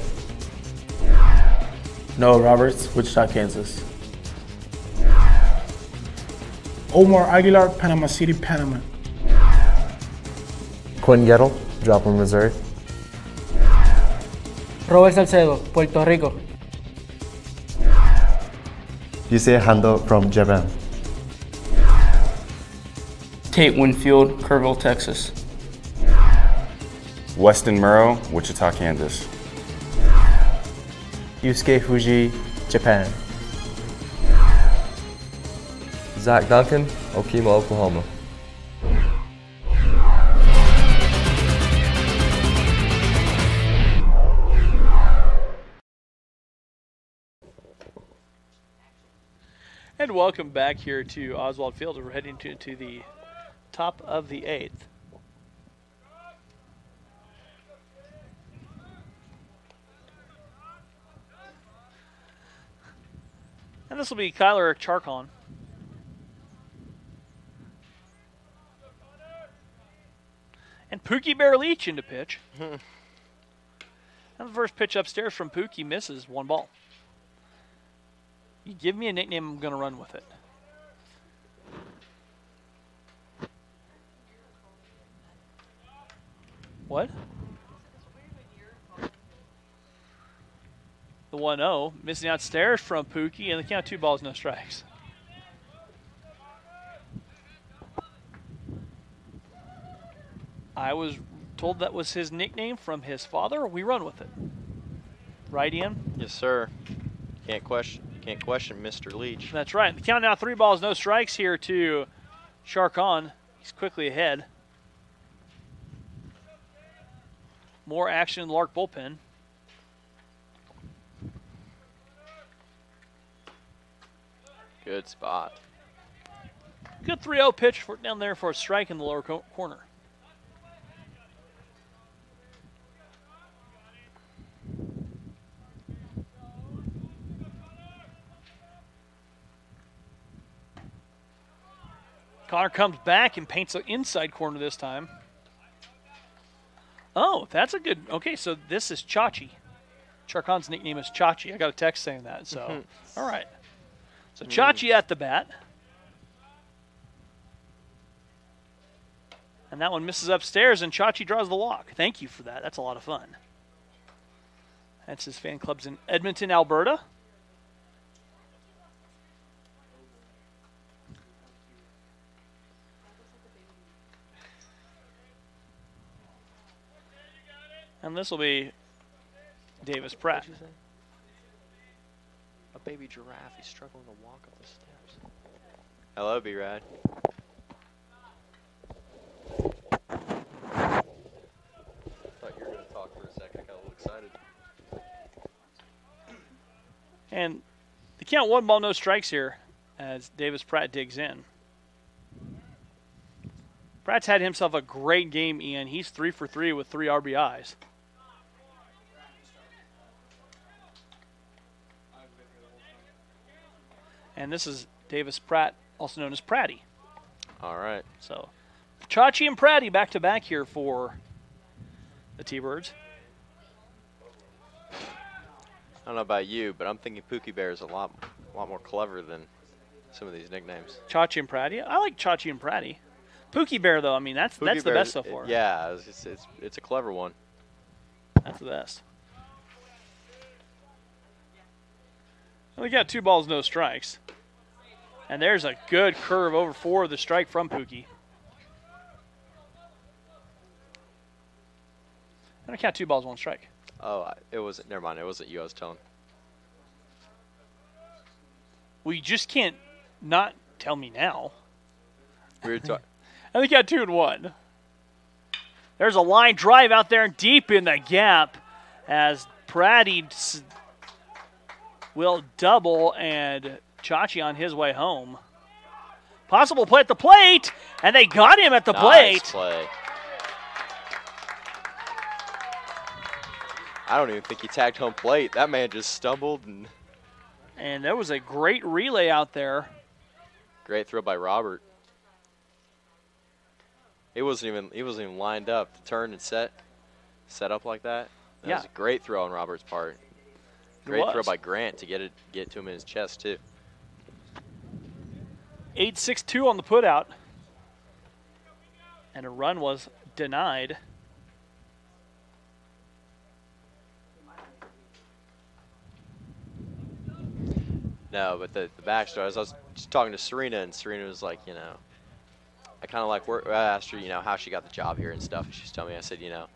Noah Roberts, Wichita, Kansas. Omar Aguilar, Panama City, Panama. Quinn Gettle, Joplin, Missouri. Robert Salcedo, Puerto Rico. Yusei Hando from Japan. Tate Winfield, Kerrville, Texas. Weston Murrow, Wichita, Kansas. Yusuke Fuji, Japan. Zach Duncan, Okima, Oklahoma. And welcome back here to Oswald Field. We're heading to the top of the 8th. And this will be Kyler Charcon. And Pookie Bear Leach into pitch. And the first pitch upstairs from Pookie misses, 1 ball. You give me a nickname, I'm going to run with it. What? The 1-0, missing outstairs from Pookie, and the count 2 balls, no strikes. I was told that was his nickname from his father. We run with it. Right, Ian? Yes, sir. Can't question Mr. Leach. That's right. The count now 3 balls, no strikes here to Charcon. He's quickly ahead. More action in the Lark bullpen. Good spot. Good 3-0 pitch down there for a strike in the lower corner. Connor comes back and paints the inside corner this time. Oh, that's a good... Okay, so this is Chachi. Charcon's nickname is Chachi. I got a text saying that, so... All right. So Chachi at the bat. And that one misses upstairs, and Chachi draws the walk. Thank you for that. That's a lot of fun. That's his fan club's in Edmonton, Alberta. And this will be Davis Pratt. A baby giraffe. He's struggling to walk up the steps. Hello, B-Rad. Thought you were going to talk for a second. I got a little excited. And the count 1 ball, no strikes here as Davis Pratt digs in. Pratt's had himself a great game, Ian. He's 3 for 3 with 3 RBIs. And this is Davis Pratt, also known as Pratty. All right. So, Chachi and Pratty back-to-back here for the T-Birds. I don't know about you, but I'm thinking Pookie Bear is a lot more clever than some of these nicknames. Chachi and Pratty? I like Chachi and Pratty. Pookie Bear, though, I mean, that's the best so far. Yeah, it's a clever one. That's the best. Well, we got 2 balls, no strikes. And there's a good curve over for the strike from Pookie. And I count 2 balls, 1 strike. Oh, it wasn't. Never mind. It wasn't you I was telling. Well, you just can't not tell me now. We were talking. And we got 2-1. There's a line drive out there deep in the gap as Pratty will double and Chachi on his way home. Possible play at the plate, and they got him at the plate. Nice play. I don't even think he tagged home plate. That man just stumbled and there was a great relay out there. Great throw by Robert. He wasn't even lined up to turn and set up like that. That was a great throw on Robert's part. Great throw by Grant to get to him in his chest too. 8-6-2 on the putout. And a run was denied. No, but the backstory, I was just talking to Serena, and Serena was like, you know, I kind of like, I asked her, you know, how she got the job here and stuff. And she was telling me, I said, you know,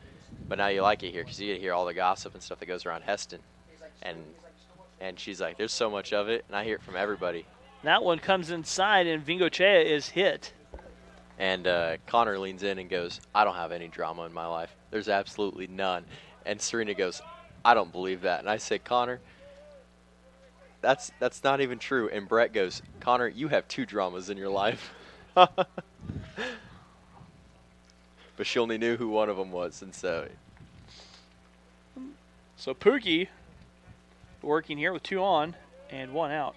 but now you like it here because you get to hear all the gossip and stuff that goes around Heston. And she's like, there's so much of it, and I hear it from everybody. That one comes inside, and Vingochea is hit. And Connor leans in and goes, I don't have any drama in my life. There's absolutely none. And Serena goes, I don't believe that. And I say, Connor, that's not even true. And Brett goes, Connor, you have 2 dramas in your life. But she only knew who one of them was, and so Pookie working here with 2 on and 1 out.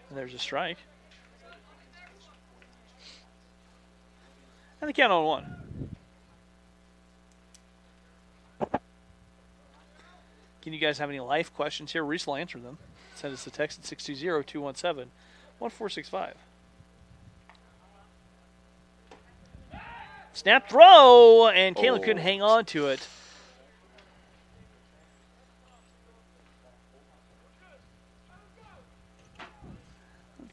And there's a strike. And the count on 1. Can you guys have any life questions here? Reese will answer them. Send us a text at 620-217-1465. Snap throw, and Caleb couldn't hang on to it.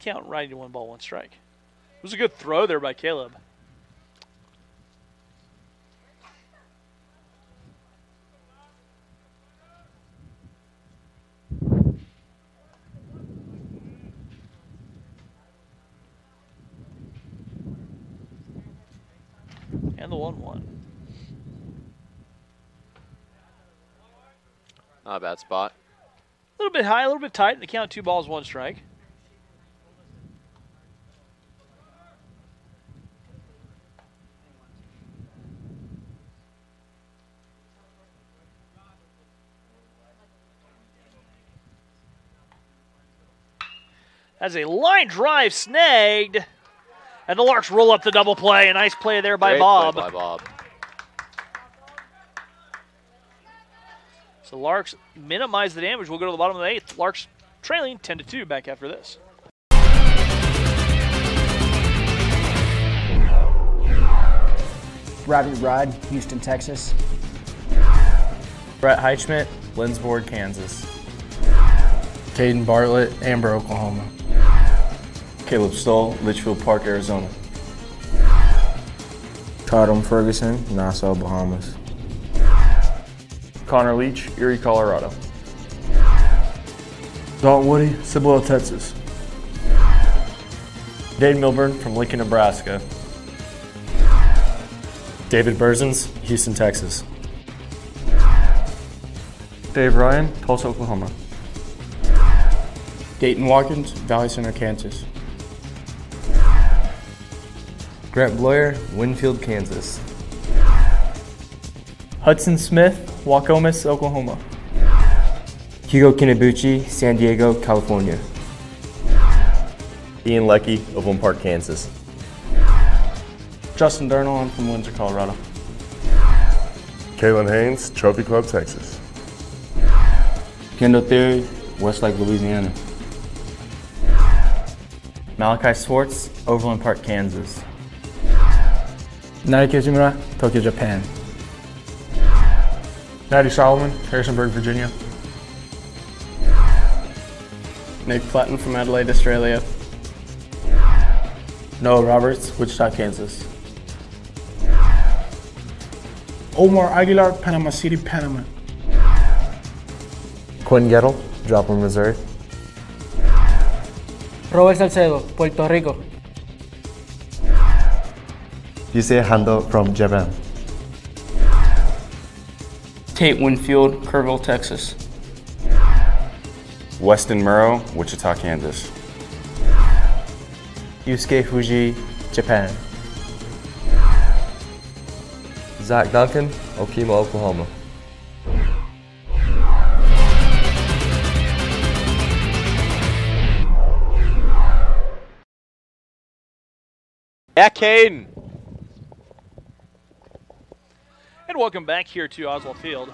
Count right into 1 ball, 1 strike. It was a good throw there by Caleb. And the 1-1. Not a bad spot. A little bit high, a little bit tight. The count 2 balls, 1 strike. As a line drive snagged. And the Larks roll up the double play. A nice play there by Bob. Great play by Bob. So Larks minimize the damage. We'll go to the bottom of the 8th. Larks trailing 10-2 back after this. Robbie Rudd, Houston, Texas. Brett Heichman, Lindsborg, Kansas. Caden Bartlett, Amber, Oklahoma. Caleb Stoll, Litchfield Park, Arizona. Todd Ferguson, Nassau, Bahamas. Connor Leach, Erie, Colorado. Dalton Woody, Cibolo, Texas. Dave Milburn from Lincoln, Nebraska. David Berzins, Houston, Texas. Dave Ryan, Tulsa, Oklahoma. Dayton Watkins, Valley Center, Kansas. Grant Bloyer, Winfield, Kansas. Hudson Smith, Waukomis, Oklahoma. Hugo Kinabuchi, San Diego, California. Ian Leckie, Overland Park, Kansas. Justin Durnall, I'm from Windsor, Colorado. Kalen Haynes, Trophy Club, Texas. Kendall Theory, Westlake, Louisiana. Malachi Swartz, Overland Park, Kansas. Naoki Kizumura, Tokyo, Japan. Natty Solomon, Harrisonburg, Virginia. Nick Platten from Adelaide, Australia. Noah Roberts, Wichita, Kansas. Omar Aguilar, Panama City, Panama. Quinn Gettle, Joplin, Missouri. Robert Salcedo, Puerto Rico. Yusei Hando from Japan. Tate Winfield, Kerrville, Texas. Weston Murrow, Wichita, Kansas. Yusuke Fuji, Japan. Zach Duncan, Okima, Oklahoma. Yeah, Caden. And welcome back here to Oswald Field.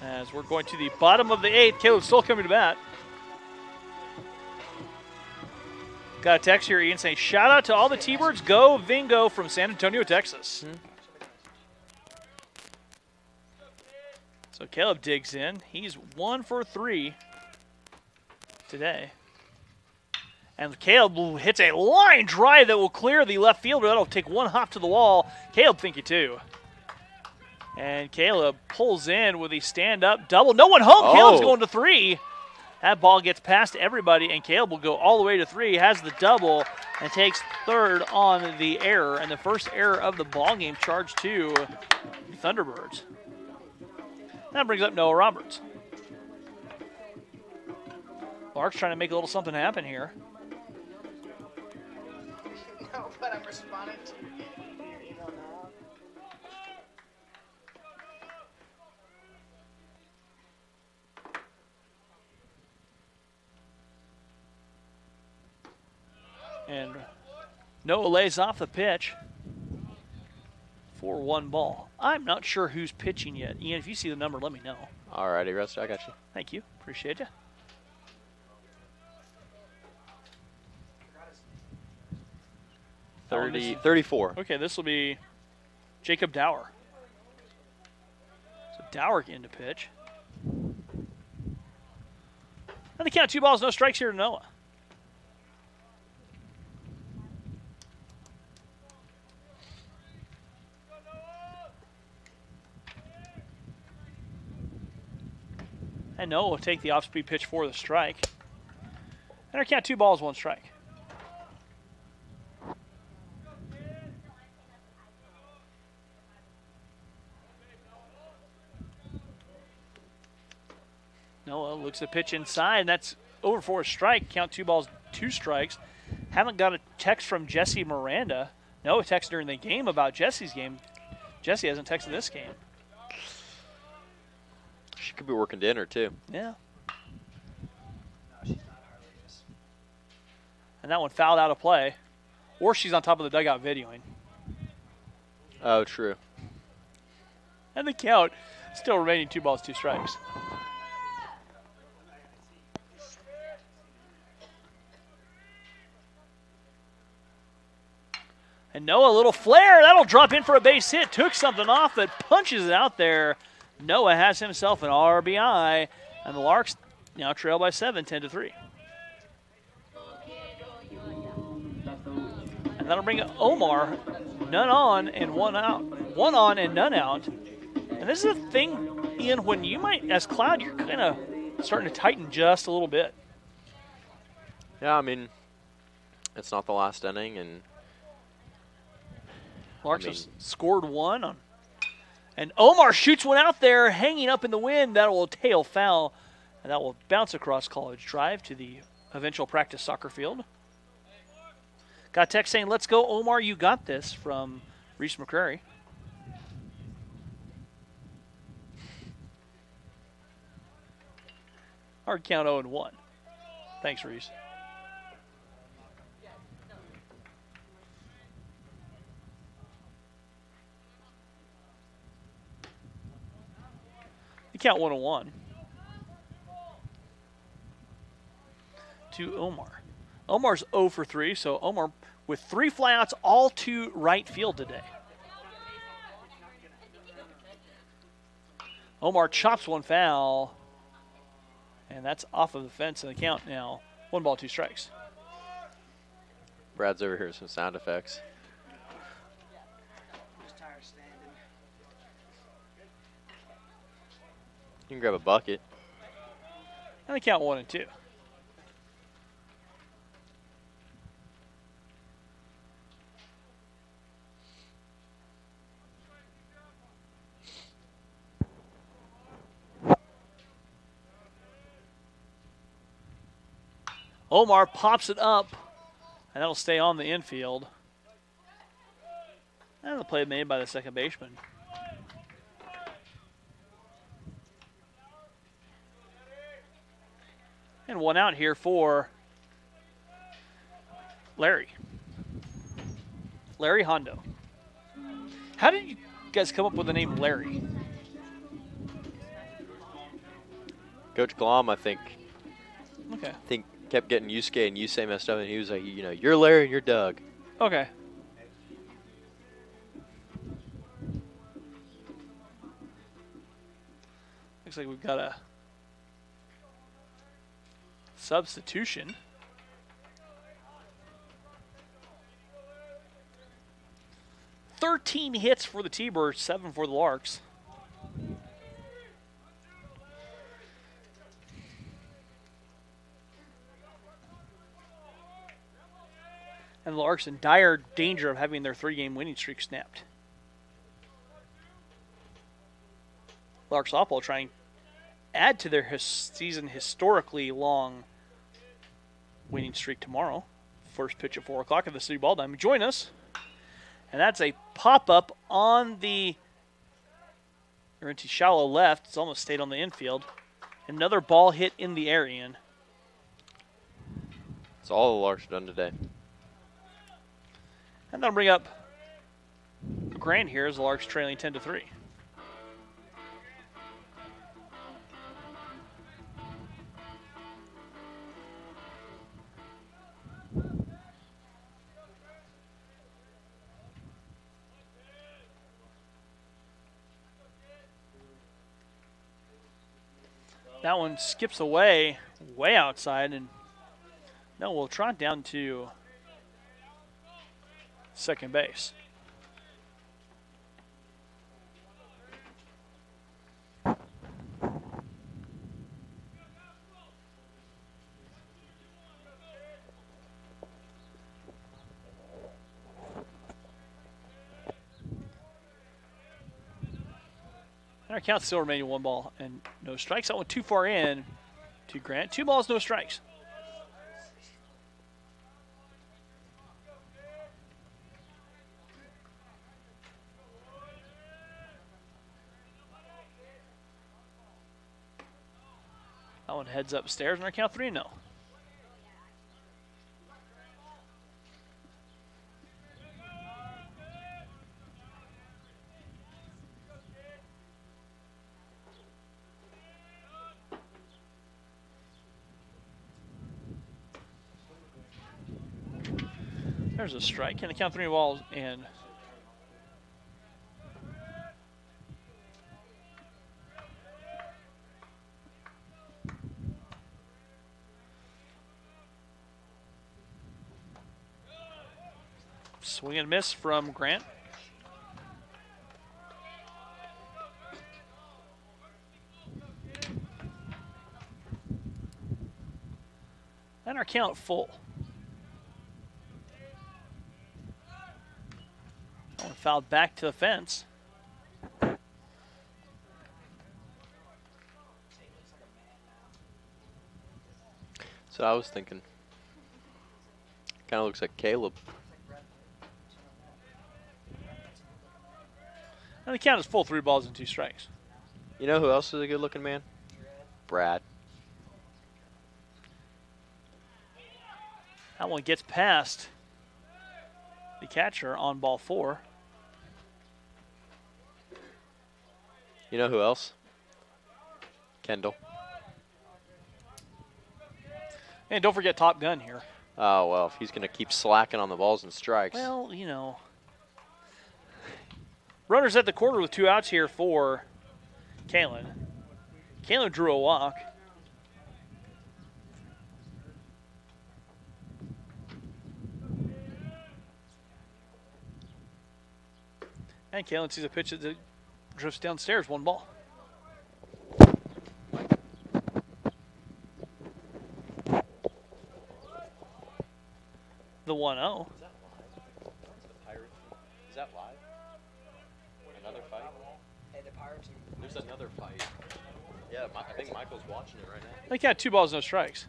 As we're going to the bottom of the 8th, Caleb still coming to bat. Got a text here, Ian, saying, shout out to all the T-Birds. Go Vingo from San Antonio, Texas. So Caleb digs in. He's 1 for 3 today. And Caleb hits a line drive that will clear the left fielder. That'll take one hop to the wall. Caleb think it too. And Caleb pulls in with a stand-up double. No one home. Caleb's going to 3. That ball gets past everybody, and Caleb will go all the way to 3, has the double, and takes 3rd on the error. And the first error of the ball game charged to the Thunderbirds. That brings up Noah Roberts. Lark's trying to make a little something happen here. No, but I'm responding to your email now. And Noah lays off the pitch for 1 ball. I'm not sure who's pitching yet. Ian, if you see the number, let me know. All righty, Rusty, I got you. Thank you. Appreciate you. Oh, 34. Okay, this will be Jacob Dower. So Dower in to pitch. And the count, 2 balls, no strikes here to Noah. And Noah will take the off-speed pitch for the strike. And our count, 2 balls, 1 strike. Noah looks at pitch inside, and that's over for a strike. Count 2 balls, 2 strikes. Haven't got a text from Jesse Miranda. Noah texted during the game about Jesse's game. Jesse hasn't texted this game. She could be working dinner, too. Yeah. And that one fouled out of play. Or she's on top of the dugout videoing. Oh, true. And the count still remaining 2 balls, 2 strikes. And Noah, a little flare. That'll drop in for a base hit. Took something off, but punches it out there. Noah has himself an RBI, and the Larks now trail by 7, 10-3. And that'll bring Omar, none on and 1 out. 1 on and none out. And this is the thing, Ian, when you might, as Cloud, you're kind of starting to tighten just a little bit. Yeah, I mean, it's not the last inning, and Larks have scored 1 on. And Omar shoots one out there, hanging up in the wind. That will tail foul, and that will bounce across College Drive to the eventual practice soccer field. Got a text saying, let's go, Omar, you got this, from Reese McCrary. Hard count 0-1. Thanks, Reese. You count 1-1 to Omar. Omar's 0 for 3, so Omar with 3 flyouts, all to right field today. Omar chops 1 foul, and that's off of the fence in the count now. 1 ball, 2 strikes. Brad's over here with some sound effects. You can grab a bucket. And they count 1 and 2. Omar pops it up, and that'll stay on the infield. And the play made by the second baseman. And 1 out here for Larry. Larry Hondo. How did you guys come up with the name Larry? Coach Glom, I think, Okay. kept getting Yusuke, and Yusei messed up, and he was like, you know, you're Larry and you're Doug. Okay. Looks like we've got a substitution. "13 hits for the T-Birds, 7 for the Larks. And the Larks in dire danger of having their 3-game winning streak snapped. Larks Oppo trying to add to their season historically long winning streak tomorrow. First pitch at 4 o'clock at the City Ball Diamond. Join us. And that's a pop-up on the You're into shallow left. It's almost stayed on the infield. Another ball hit in the area. That's all the Larks have done today. And that'll bring up Grant here as the Larks trailing 10-3. That one skips away, way outside, and no, we'll trot down to second base. And our count still remaining 1 ball and no strikes. That one too far in to Grant. 2 balls, no strikes. That one heads upstairs and our count 3-0. There's a strike. Can they count 3 balls and swing and miss from Grant. And our count full. That one fouled back to the fence. So I was thinking. Kind of looks like Caleb. And the count is full, 3 balls and 2 strikes. You know who else is a good-looking man? Brad. That one gets past the catcher on ball 4. You know who else? Kendall. And don't forget Top Gun here. Oh, well, if he's going to keep slacking on the balls and strikes. Well, you know. Runners at the corner with 2 outs here for Kalen. Kalen drew a walk. And Kalen sees a pitch that drifts downstairs, 1 ball. The 1-0. Is that live? Another fight? Hey, the Pirates. There's another fight. Yeah, I think Michael's watching it right now. They got 2 balls, no strikes.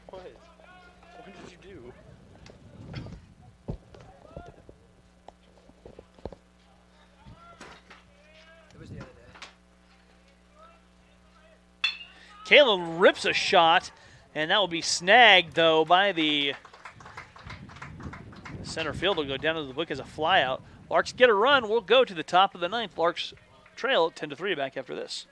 What? What did you do? It was the other day. Kalen rips a shot, and that will be snagged, though, by the center field. Will go down to the book as a flyout. Larks get a run. We'll go to the top of the 9th. Larks trail 10-3 back after this.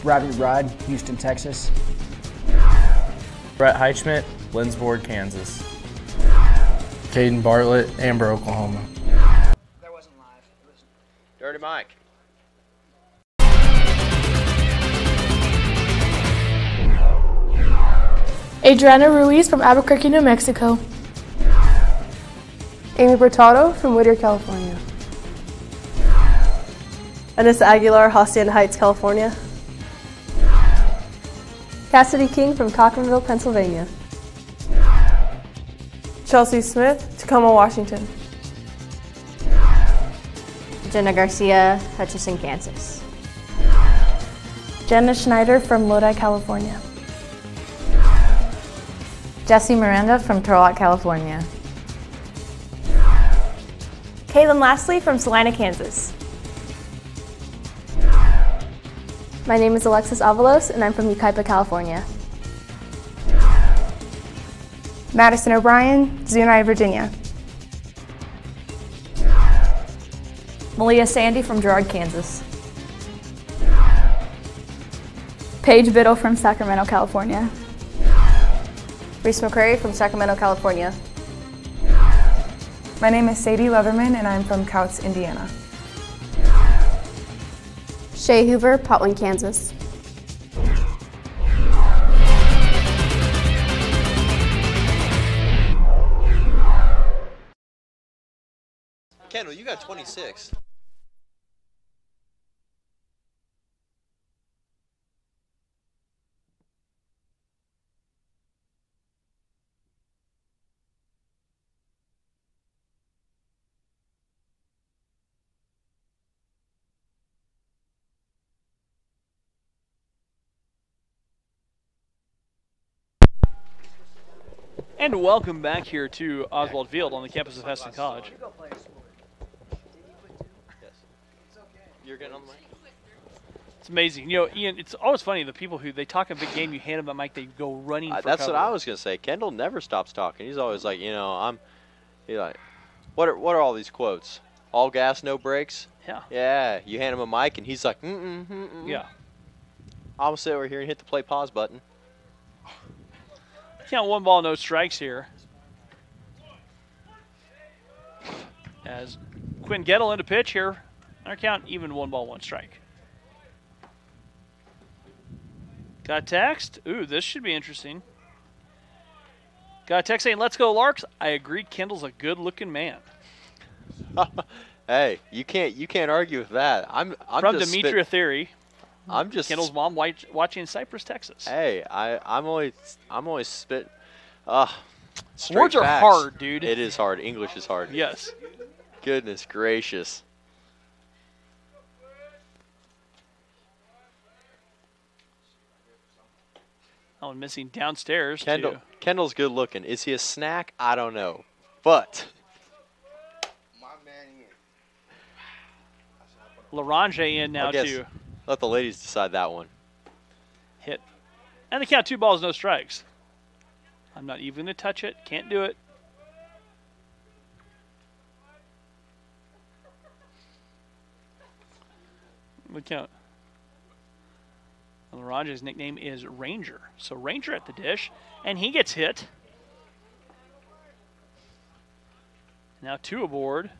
Rodney Rod, Houston, Texas. Brett Heichman, Lindsborg, Kansas. Caden Bartlett, Amber, Oklahoma. That wasn't live. It was Dirty Mike. Adriana Ruiz from Albuquerque, New Mexico. Amy Bertado from Whittier, California. Anissa Aguilar, Hacienda Heights, California. Cassidy King from Cochranville, Pennsylvania. Chelsea Smith, Tacoma, Washington. Jenna Garcia, Hutchinson, Kansas. Jenna Schneider from Lodi, California. Jessie Miranda from Turlock, California. Kaylin Lastly from Salina, Kansas. My name is Alexis Avalos, and I'm from Yucaipa, California. Madison O'Brien, Zuni, Virginia. Malia Sandy from Girard, Kansas. Paige Biddle from Sacramento, California. Reese McCrary from Sacramento, California. My name is Sadie Leatherman, and I'm from Couts, Indiana. Shay Hoover, Potwin, Kansas. Kendall, you got 26. And welcome back here to Oswald Field on the campus of Hesston College. You're getting on the mic? It's amazing. You know, Ian, it's always funny, the people who, they talk a big game, you hand them a mic, they go running for That's cover. what I was going to say. Kendall never stops talking. He's always like, you know, he's like, what are all these quotes? All gas, no brakes? Yeah. Yeah. You hand him a mic, and he's like, Yeah. I'm going to sit over here and hit the play pause button. Count 1 ball, no strikes here. As Quinn Gettle into pitch here. Our count even 1 ball, 1 strike. Got a text. Ooh, this should be interesting. Got a text saying, "Let's go Larks." I agree. Kendall's a good-looking man. Hey, you can't argue with that. I'm from just Demetria Theory. I'm just Kendall's mom watching in Cypress, Texas. Hey, I'm always spit. Words are hard, dude. It is hard. English is hard. Yes. Goodness gracious. Oh, and missing downstairs, too. Kendall's good looking. Is he a snack? I don't know. But Larange in now, too. Let the ladies decide that one. Hit. And the count 2 balls, no strikes. I'm not even going to touch it. Can't do it. The count. Larange's nickname is Ranger. So Ranger at the dish, and he gets hit. Now 2 aboard.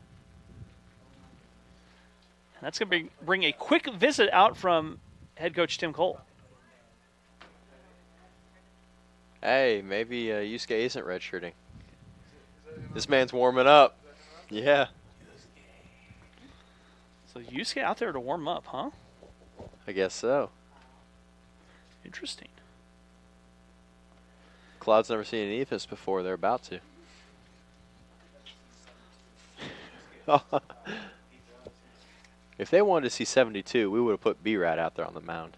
And that's going to bring a quick visit out from head coach Tim Cole. Hey, maybe Yusuke isn't redshirting. This man's warming up. Yeah. So Yusuke out there to warm up, huh? I guess so. Interesting. Cloud's never seen an Ephus before. They're about to. If they wanted to see 72, we would have put B-Rat out there on the mound.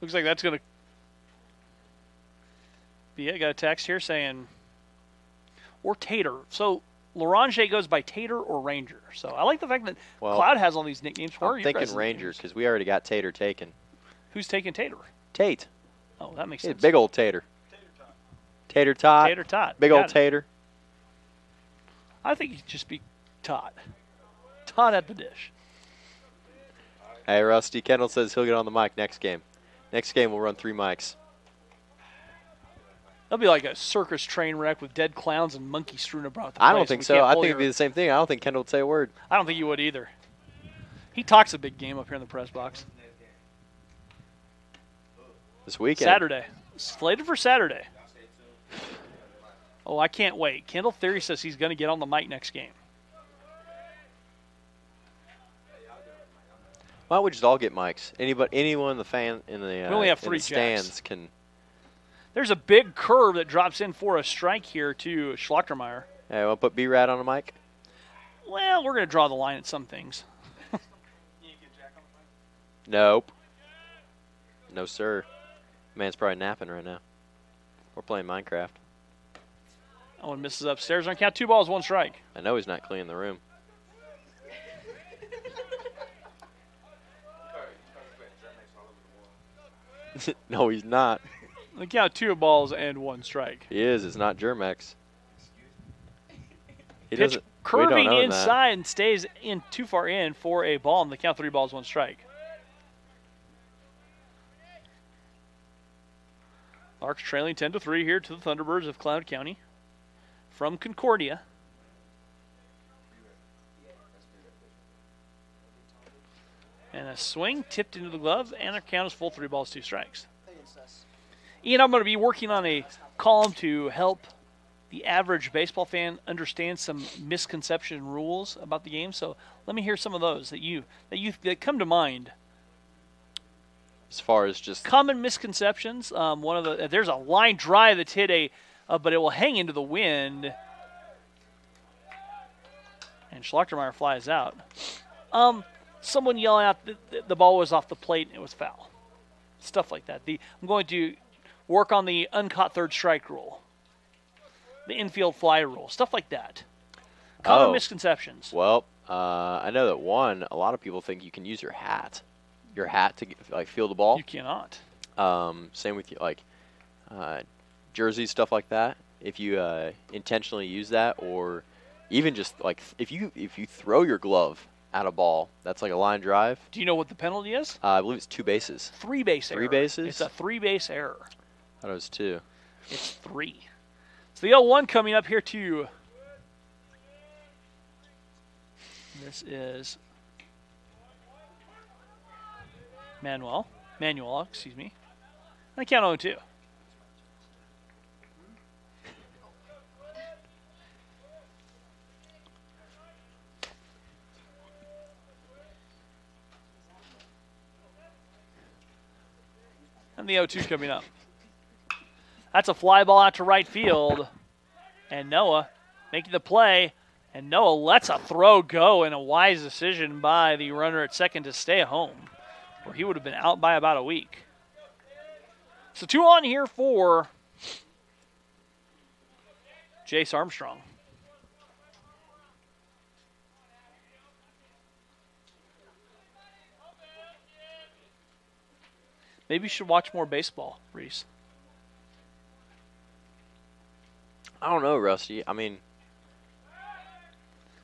Looks like that's going to be it. Got a text here saying, or Tater. So Larange goes by Tater or Ranger. So I like the fact that Cloud has all these nicknames. I'm thinking Ranger because we already got Tater taken. Who's taking Tater? Tate. Oh, that makes He's a sense. big old tater. Tater tot. Tater tot. Big Got old it. tater. I think he'd just be Tot. Tot at the dish. Hey, Rusty. Kendall says he'll get on the mic next game. Next game, we'll run 3 mics. That'll be like a circus train wreck with dead clowns and monkeys strewn about the place. I don't think so. I think it'd be the same thing. I don't think Kendall would say a word. I don't think you would either. He talks a big game up here in the press box. This weekend. Saturday. Slated for Saturday. Oh, I can't wait. Kendall Theory says he's going to get on the mic next game. Why don't we just all get mics? Anyone in the fan in the, we only have in 3 the stands jacks. can. There's a big curve that drops in for a strike here to Schlachtermeyer. Hey, want to put B-Rad on the mic? Well, we're going to draw the line at some things. Nope. No, sir. Man's probably napping right now. We're playing Minecraft. Owen misses upstairs on count 2 balls, 1 strike. I know he's not cleaning the room. No, he's not. The count 2 balls and 1 strike. He is. It's not Germex. He Pitch doesn't. curving inside and stays in too far in for a ball, and the count 3 balls, 1 strike. Larks trailing 10-3 here to the Thunderbirds of Cloud County from Concordia. And a swing tipped into the glove, and their count is full, 3 balls, 2 strikes. Ian, I'm going to be working on a column to help the average baseball fan understand some misconception rules about the game. So let me hear some of those that come to mind. As far as just common misconceptions, there's a line drive that's hit but it will hang into the wind, and Schlachtermeyer flies out. Someone yelling out the ball was off the plate and it was foul. Stuff like that. I'm going to work on the uncaught third strike rule, the infield fly rule, stuff like that. Common misconceptions. Well, I know that a lot of people think you can use your hat to field the ball. You cannot. Same with jerseys, stuff like that. If you intentionally use that, or even just if you throw your glove at a ball, that's like a line drive. Do you know what the penalty is? I believe it's 2 bases. 3 base error. 3 bases? It's a 3 base error. I thought it was 2. It's 3. So the 0-1 coming up here too. This is Manuel, excuse me. I count 0-2. And the 0-2 coming up. That's a fly ball out to right field. And Noah making the play. And Noah lets a throw go, and a wise decision by the runner at second to stay home, where he would have been out by about a week. So 2 on here for Jace Armstrong. Maybe you should watch more baseball, Reese. I don't know, Rusty. I mean,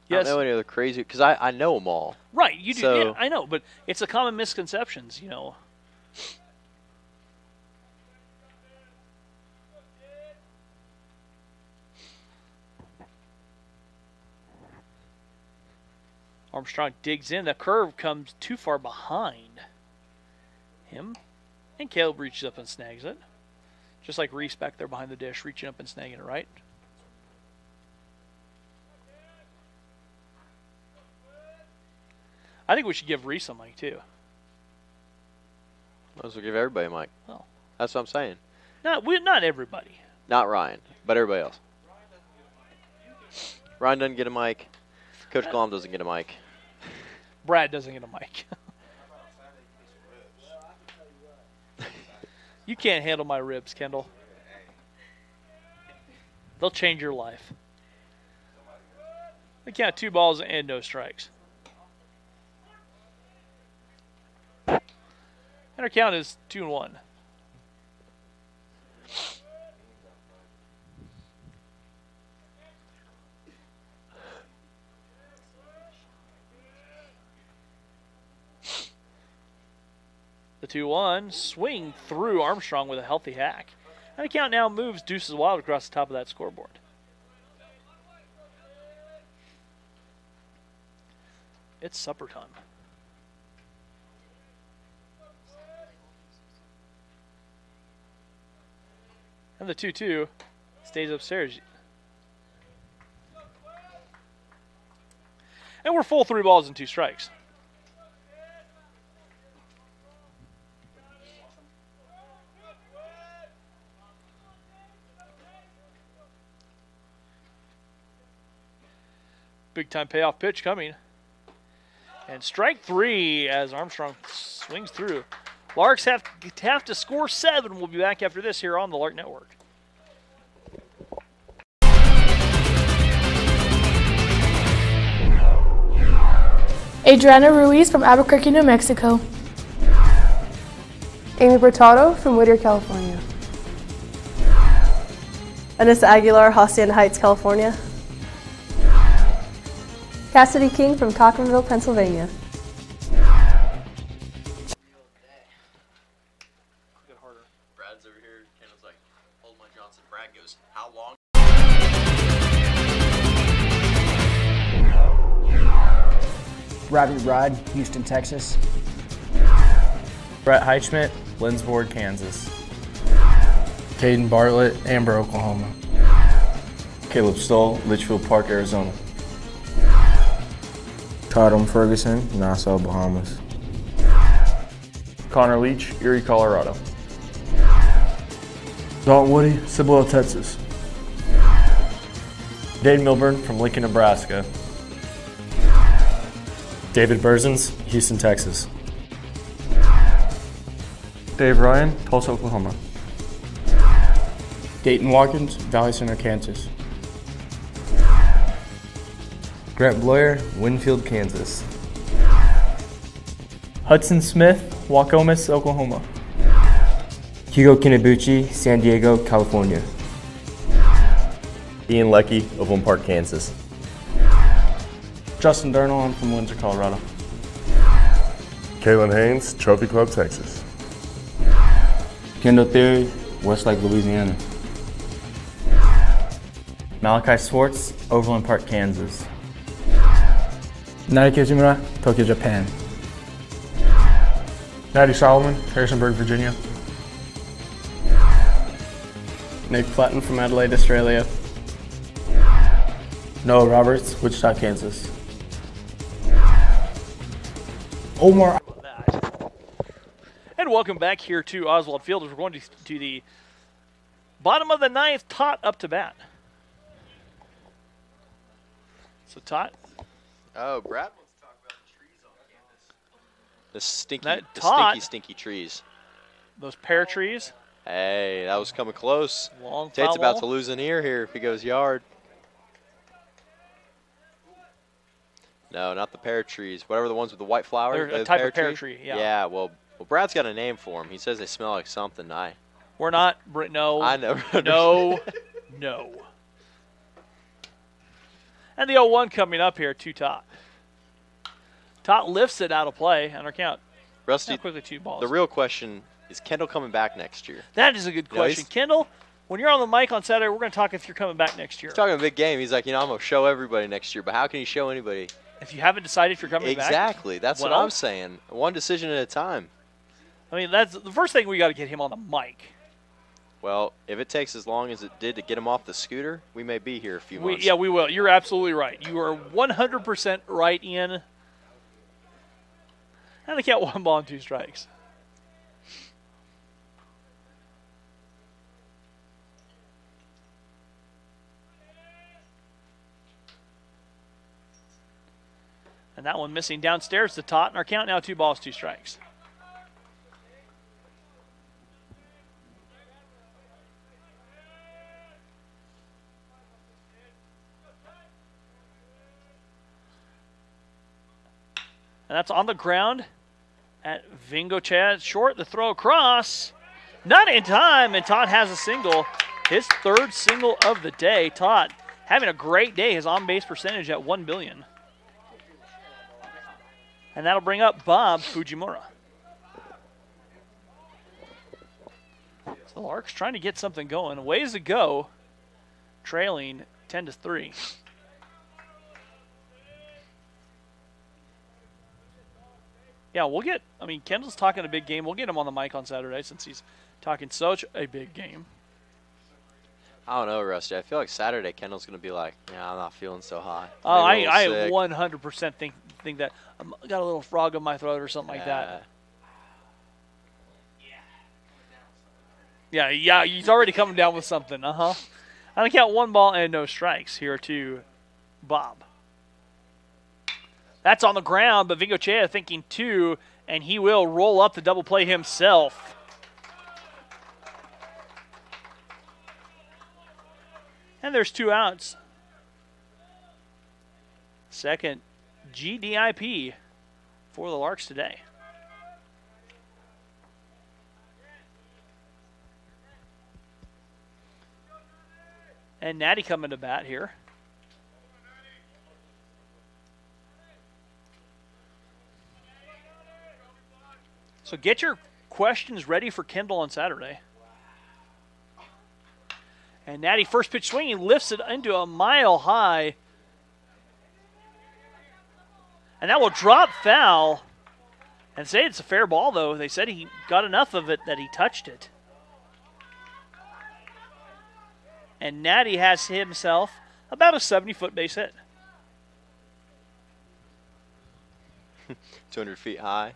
yes. I don't know any other crazy, because I know them all. Right, you do. So, yeah, I know, but it's the common misconceptions, Armstrong digs in. The curve comes too far behind him. And Caleb reaches up and snags it. Just like Reese back there behind the dish, reaching up and snagging it, right? I think we should give Reese a mic, too. Might as well give everybody a mic. Oh. That's what I'm saying. Not everybody. Not Ryan, but everybody else. Ryan doesn't get a mic. Coach Glom doesn't get a mic. Brad doesn't get a mic. You can't handle my ribs, Kendall. They'll change your life. They count 2 balls and no strikes. And our count is 2-1. The 2-1 swing through Armstrong with a healthy hack. And the count now moves Deuces Wild across the top of that scoreboard. It's supper time. And the 2-2 stays upstairs. And we're full 3 balls and 2 strikes. Big time payoff pitch coming. And strike 3 as Armstrong swings through. Larks have to score 7. We'll be back after this here on the Lark Network. Adriana Ruiz from Albuquerque, New Mexico. Amy Bertado from Whittier, California. Anissa Aguilar, Hacienda Heights, California. Cassidy King from Cochranville, Pennsylvania. Brad's over here. Kendall's like, hold my Johnson. Brad goes, how long? Robbie Rod, Houston, Texas. Brett Heichman, Lindsborg, Kansas. Caden Bartlett, Amber, Oklahoma. Caleb Stoll, Litchfield Park, Arizona. Todd Ferguson, Nassau, Bahamas. Connor Leach, Erie, Colorado. Dalton Woody, Cibolo, Texas. Dade Milburn from Lincoln, Nebraska. David Berzins, Houston, Texas. Dave Ryan, Tulsa, Oklahoma. Dayton Watkins, Valley Center, Kansas. Grant Bloyer, Winfield, Kansas. Hudson Smith, Waukomis, Oklahoma. Hugo Kinabuchi, San Diego, California. Ian Leckie of One Park, Kansas. Justin Durnall, I'm from Windsor, Colorado. Kalen Haynes, Trophy Club, Texas. Kendall Theory, Westlake, Louisiana. Malachi Swartz, Overland Park, Kansas. Naoki Izumura, Tokyo, Japan. Natty Solomon, Harrisonburg, Virginia. Nick Platten from Adelaide, Australia. Noah Roberts, Wichita, Kansas. Omar. And welcome back here to Oswald Field as we're going to the bottom of the 9th. Tot up to bat. So Tot. Oh, Brad wants to talk about the trees on campus. The stinky trees. Those pear trees. Hey, that was coming close. Long Tate's about ball. to lose an ear here if he goes yard. No, not the pear trees. Whatever the ones with the white flowers. They're a type of pear tree, yeah. Yeah, well, Brad's got a name for them. He says they smell like something. We're not. No. I never No. No. And the 0-1 coming up here to Tot. Tot lifts it out of play on our count. Rusty, now quickly 2 balls. The real question is Kendall coming back next year? That is a good question. Kendall, when you're on the mic on Saturday, we're going to talk if you're coming back next year. He's talking a big game. He's like, I'm going to show everybody next year. But how can he show anybody? If you haven't decided if you're coming back. Exactly. That's what I'm saying. One decision at a time. I mean, that's the first thing we got to get him on the mic. Well, if it takes as long as it did to get him off the scooter, we may be here a few months. Yeah, we will. You're absolutely right. You are 100% right, Ian. And the count 1 ball and 2 strikes. And that one missing downstairs to Tot. And our count now 2 balls, 2 strikes. And that's on the ground. at Vingochea. Short, the throw across. Not in time, and Todd has a single. His third single of the day. Todd having a great day. His on-base percentage at 1 billion. And that'll bring up Bob Fujimura. So the Larks trying to get something going. Ways to go, trailing 10-3. Yeah, we'll get, I mean, Kendall's talking a big game. We'll get him on the mic on Saturday since he's talking such a big game. I don't know, Rusty. I feel like Saturday Kendall's going to be like, yeah, I'm not feeling so hot. Oh, I 100% think that I got a little frog in my throat or something like that. Yeah, he's already coming down with something. I think count 1 ball and no strikes here to Bob. That's on the ground, but Vingochea thinking 2, and he will roll up the double play himself. And there's 2 outs. Second GDIP for the Larks today. And Natty coming to bat here. So get your questions ready for Kendall on Saturday. And Natty first pitch swinging, lifts it into a mile high. And that will drop foul. And say it's a fair ball, though. They said he got enough of it that he touched it. And Natty has himself about a 70-foot base hit. 200 feet high.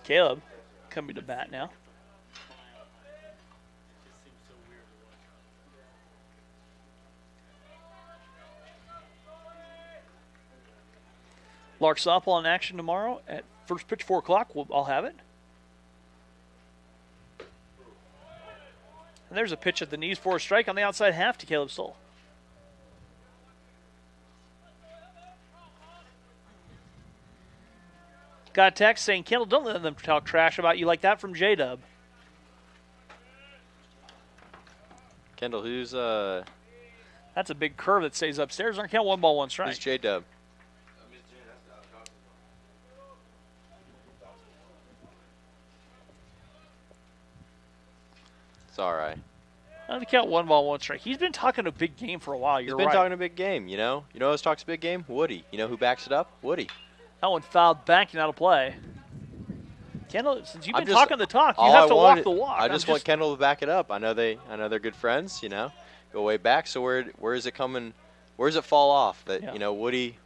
Caleb coming to bat now. Lark softball in action tomorrow at first pitch 4 o'clock. I'll have it. And there's a pitch at the knees for a strike on the outside half to Caleb Stoll. Got a text saying, Kendall, don't let them talk trash about you like that from J-Dub. Kendall, who's That's a big curve that stays upstairs. Aren't count 1 ball, 1 strike. Who's J-Dub? It's all right. I think count 1 ball, 1 strike. He's been talking a big game for a while. He's been talking a big game, you know. You know who talks a big game? Woody. You know who backs it up? Woody. That one fouled back and out of play. Kendall, since you've been talking the talk, you have to walk the walk. I just want Kendall to back it up. I know they're good friends, you know. Go way back. So where is it coming? Where does it fall off? That you know, Woody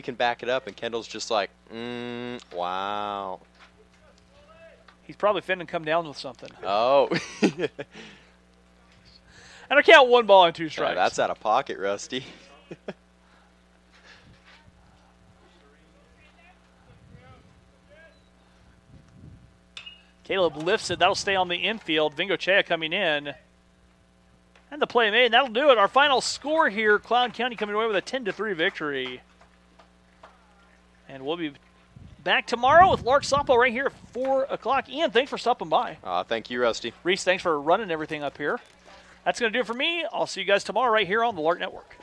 can back it up and Kendall's just like, wow. He's probably finna come down with something. Oh. And I count 1 ball and 2 strikes. Yeah, that's out of pocket, Rusty. Caleb lifts it. That'll stay on the infield. Vingochea coming in. And the play made. And that'll do it. Our final score here, Cloud County coming away with a 10-3 victory. And we'll be back tomorrow with Lark softball right here at 4 o'clock. Ian, thanks for stopping by. Thank you, Rusty. Reese, thanks for running everything up here. That's going to do it for me. I'll see you guys tomorrow right here on the Lark Network.